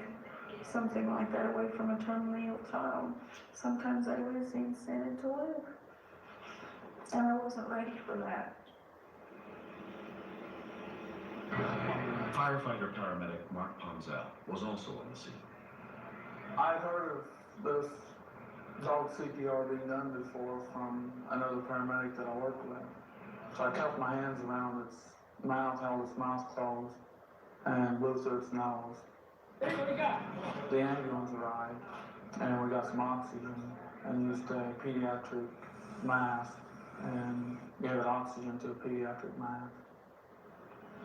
something like that away from a terminally ill child. Sometimes I would have seen sin to live. And I wasn't ready for that. Firefighter paramedic Mark Ponzel was also on the scene. I've heard of this dog CPR being done before from another paramedic that I work with. So I cuffed my hands around its mouth, held its mouth closed, and blew through its nose. The ambulance arrived, and we got some oxygen, and used a pediatric mask, and gave it oxygen to a pediatric mask.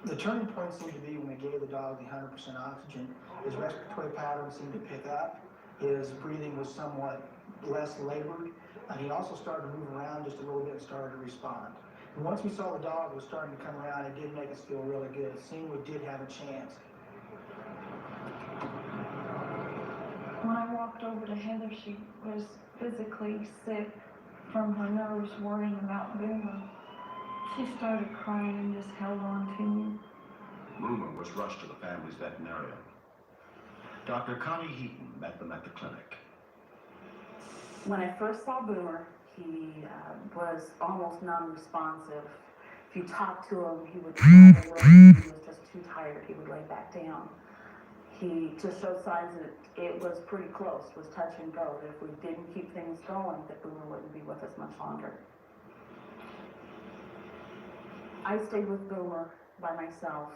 The turning point seemed to be when we gave the dog the 100% oxygen. His respiratory pattern seemed to pick up. His breathing was somewhat less labored, and he also started to move around just a little bit and started to respond. And once we saw the dog was starting to come around, it did make us feel really good. It seemed we did have a chance. When I walked over to Heather, she was physically sick from her nerves worrying about Boomer. She started crying and just held on to me. Boomer was rushed to the family's veterinarian. Dr. Connie Heaton met them at the clinic. When I first saw Boomer, he was almost non-responsive. If you talked to him, he would try to work. He was just too tired. He would lay back down. He just showed signs that it was pretty close, was touch and go, that if we didn't keep things going, that Boomer wouldn't be with us much longer. I stayed with Boomer by myself,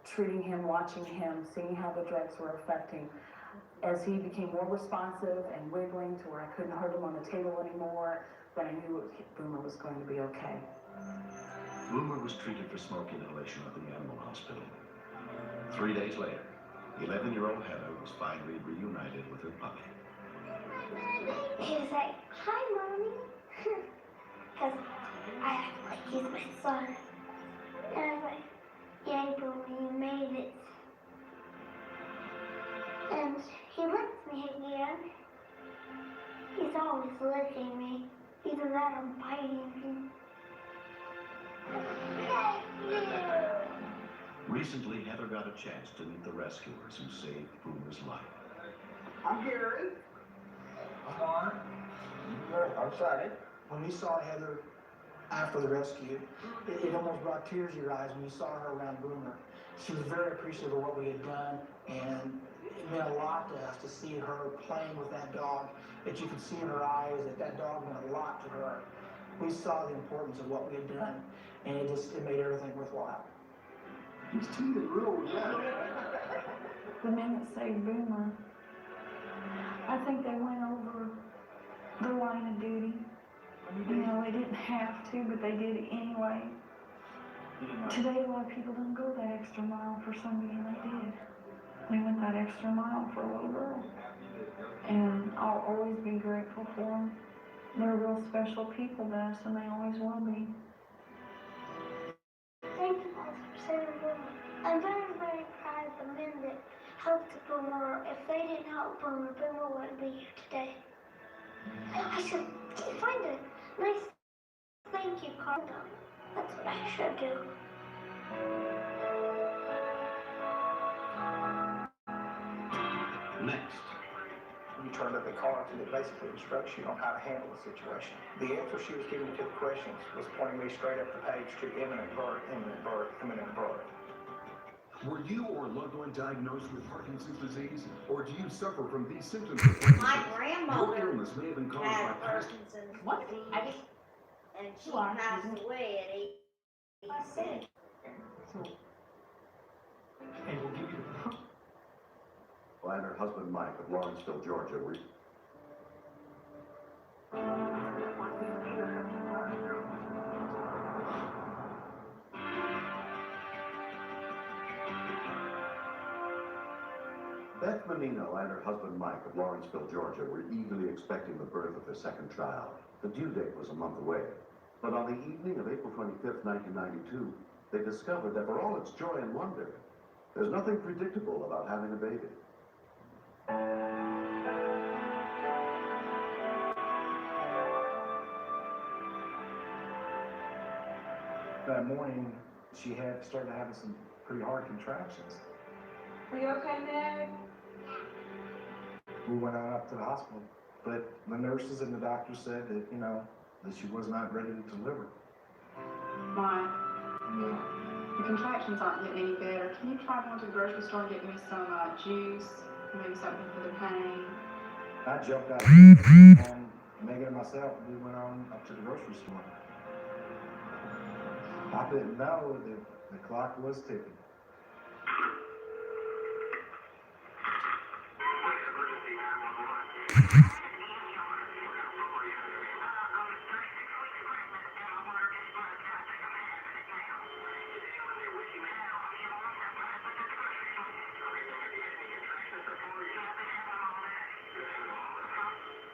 treating him, watching him, seeing how the drugs were affecting. As he became more responsive and wiggling to where I couldn't hurt him on the table anymore, then I knew Boomer was going to be okay. Boomer was treated for smoke inhalation at the animal hospital. 3 days later, 11-year-old Heather was finally reunited with her puppy. He was like, "Hi, Mommy," because I act like he's my son. And I was like, "Yay, Boomer, you made it." And he licks me again. He's always licking me. Either that or biting me. Recently, Heather got a chance to meet the rescuers who saved Boomer's life. I'm Gary. I'm Mark. I'm Sonny. When we saw Heather after the rescue, it almost brought tears to your eyes when you saw her around Boomer. She was very appreciative of what we had done, and it meant a lot to us to see her playing with that dog, that you could see in her eyes that that dog meant a lot to her. We saw the importance of what we had done, and it made everything worthwhile. He's teething real bad. The men that saved Boomer, I think they went over the line of duty. You know, they didn't have to, but they did it anyway. Today, a lot of people don't go that extra mile for somebody, and they did. They went that extra mile for a little girl. And I'll always be grateful for them. They're real special people to us, and they always will be. Thank you guys for saving Boomer. I'm very, very proud of the men that helped Boomer. If they didn't help Boomer, Boomer wouldn't be here today. I should find a nice thank you card though. That's what I should do. Next, You turned up a card that basically instructs you on how to handle the situation. The answer she was giving to the questions was pointing me straight up the page to imminent birth, imminent birth, imminent birth. Were you or a loved one diagnosed with Parkinson's disease, or do you suffer from these symptoms? My grandmother Your illness may have been caused had by past. Parkinson's disease, and she passed away at 86. And we'll give you the And her husband Mike of Lawrenceville, Georgia, were Beth Menino and her husband Mike of Lawrenceville, Georgia, were eagerly expecting the birth of their second child. The due date was a month away. But on the evening of April 25th, 1992, they discovered that for all its joy and wonder, there's nothing predictable about having a baby. That morning, she started having some pretty hard contractions. Are you okay, Meg? we went on up to the hospital. But the nurses and the doctor said that, you know, that she was not ready to deliver. Mike, the contractions aren't getting any better. Can you try going to the grocery store and get me some juice, maybe something for the pain? I jumped out of bed, and Megan and myself, we went on up to the grocery store. I didn't know that the clock was ticking.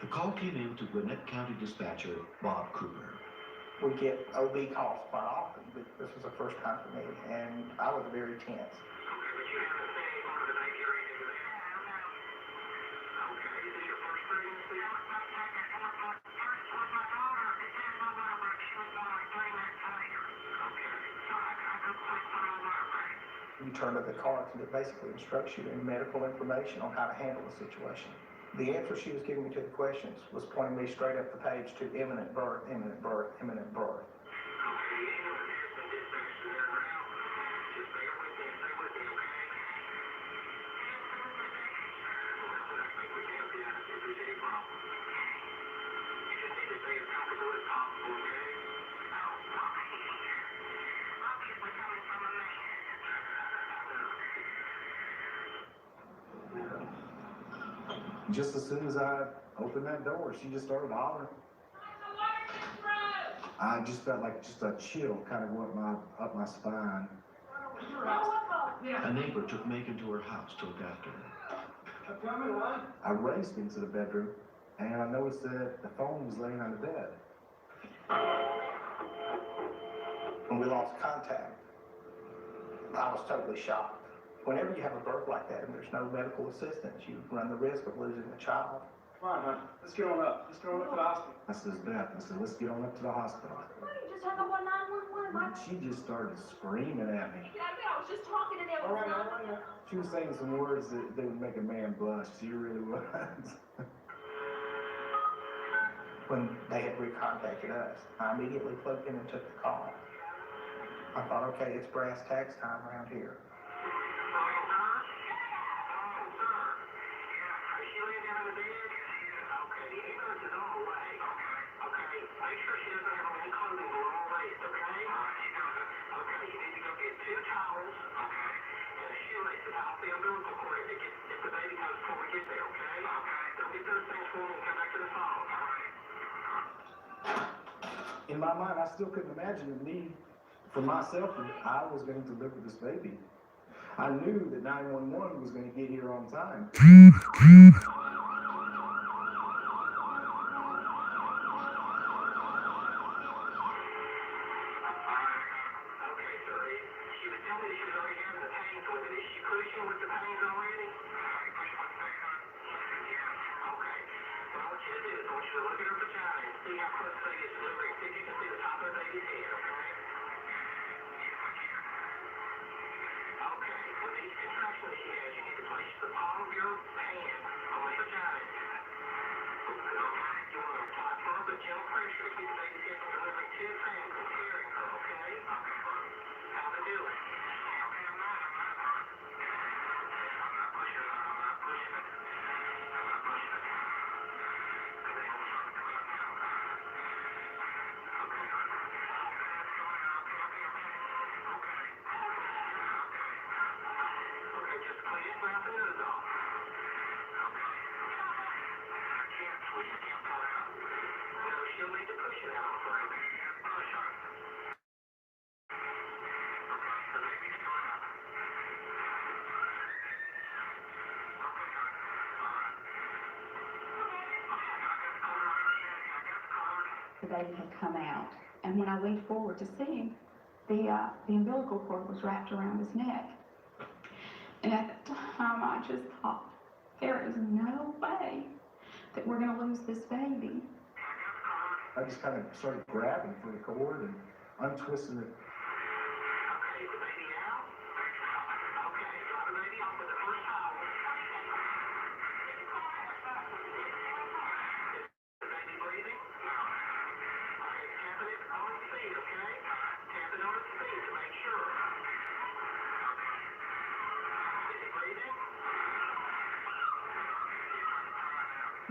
The call came in to Gwinnett County Dispatcher Bob Cooper. We get OB calls quite often, but this was the first time for me, and I was very tense. You turn to the cards and it basically instructs you in medical information on how to handle the situation. The answer she was giving me to the questions was pointing me straight up the page to imminent birth, imminent birth, imminent birth. Just as soon as I opened that door, she just started hollering. I just felt like just a chill kind of went up my spine. A neighbor took Megan to her house to look after her. I raced into the bedroom, and I noticed that the phone was laying on the bed. When we lost contact, I was totally shocked. Whenever you have a birth like that and there's no medical assistance, you run the risk of losing a child. Come on, hon. Let's get on up. Let's get on up to the hospital. I says, Beth, I said, let's get on up to the hospital. Why you just hung up on 911? She just started screaming at me. I was just talking to them. All right. She was saying some words that would make a man blush. She really was. When they had recontacted us, I immediately plugged in and took the call. I thought, okay, it's brass tacks time around here. In my mind, I still couldn't imagine the need for myself that I was going to deliver this baby. I knew that 911 was going to get here on time. The baby had come out, and when I leaned forward to see him, the umbilical cord was wrapped around his neck. And at the time, I just thought, there is no way that we're going to lose this baby. I just kind of started grabbing for the cord and untwisting it.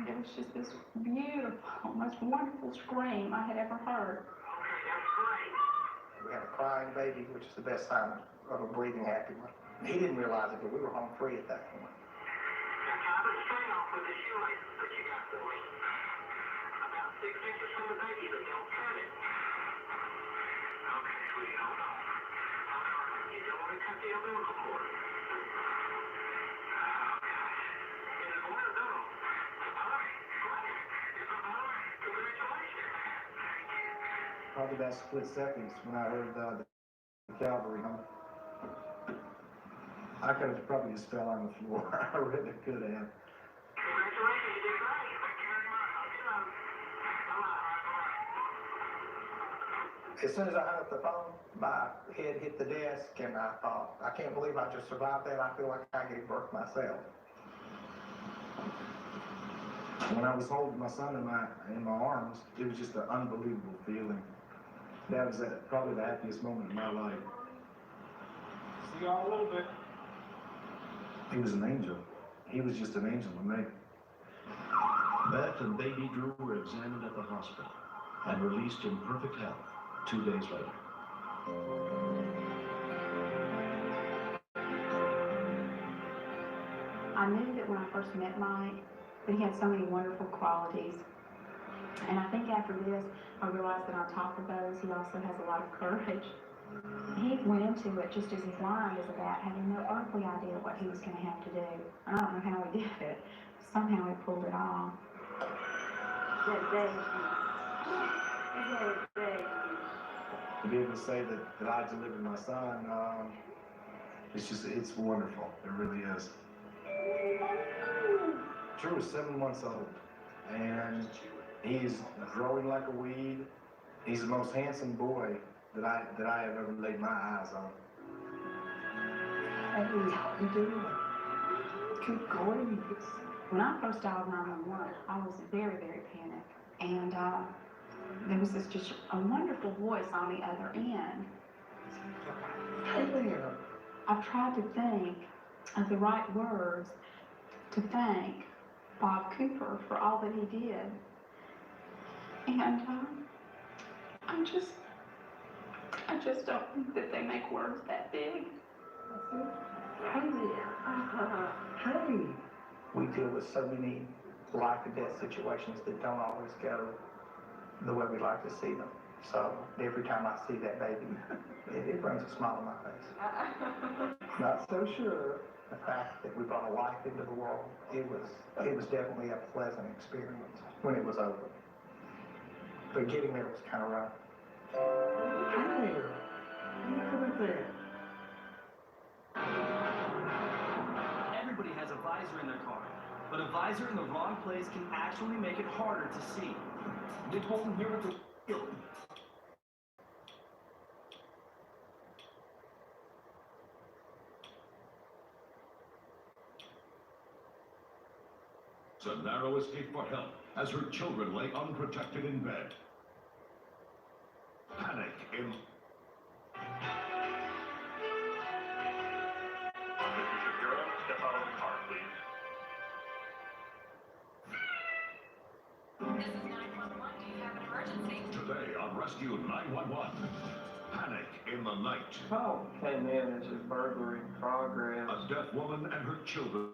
It was just this beautiful, most wonderful scream I had ever heard. We had a crying baby, which is the best sign of a breathing happy one. He didn't realize it, but we were home free at that point. About 6 inches from the baby, but don't turn it. Okay, sweetie, hold on. You don't want to cut the umbilical cord. Oh, gosh. Is it boy or girl? Boy. It's a boy. Congratulations. Thank you. Probably that split seconds when I heard the cavalry hum. I could have probably just fell on the floor. I really could have. Congratulations, you did great. Thank you very much. I'll get on. Bye-bye. As soon as I hung up the phone, my head hit the desk, and I thought, I can't believe I just survived that. I feel like I gave birth myself. When I was holding my son in my arms, it was just an unbelievable feeling. That was probably the happiest moment in my life. See y'all a little bit. He was an angel. He was just an angel to me. Beth and baby Drew were examined at the hospital and released in perfect health 2 days later. I knew that when I first met Mike, that he had so many wonderful qualities. And I think after this, I realized that on top of those, he also has a lot of courage. He went into it just as blind as a bat, having no earthly idea what he was going to have to do. I don't know how he did it. Somehow he pulled it off. To be able to say that I delivered my son, it's wonderful. It really is. Drew is 7 months old, and he's growing like a weed. He's the most handsome boy that I have ever laid my eyes on. Hey, how you doing? Good grief. When I first dialed 911, I was very, very panicked. And there was just a wonderful voice on the other end. Hey there. I tried to think of the right words to thank Bob Cooper for all that he did. And I just don't think that they make words that big. Hey there. Hey. We deal with so many life and death situations that don't always go the way we like to see them. So every time I see that baby, it brings a smile on my face. Not so sure the fact that we brought a life into the world. It was definitely a pleasant experience when it was over. But getting there was kind of rough. Hey there. Look at there. Everybody has a visor in their car, but a visor in the wrong place can actually make it harder to see. Nick Bolton here with the wheel. A narrow escape for help as her children lay unprotected in bed. Panic in... Mr. Shapiro, step out of the car, please. This is 911. Do you have an emergency? Today on Rescue 911. Panic in the night. Oh, okay, man, it's just burglary in progress. A deaf woman and her children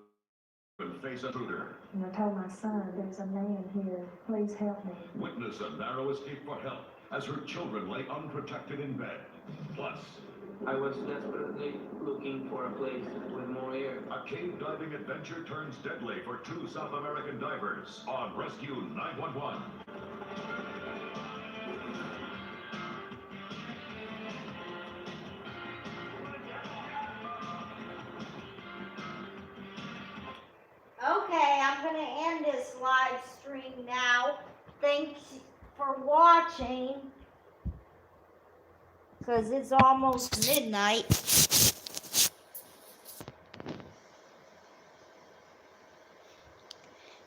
face intruder. And I told my son, there's a man here, please help me. Witness a narrow escape for help as her children lay unprotected in bed. Plus, I was desperately looking for a place with more air. a cave diving adventure turns deadly for 2 South American divers on Rescue 911. Okay, I'm going to end this live stream now. Thanks for watching, because it's almost midnight.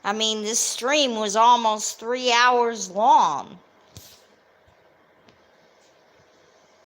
I mean, this stream was almost 3 hours long.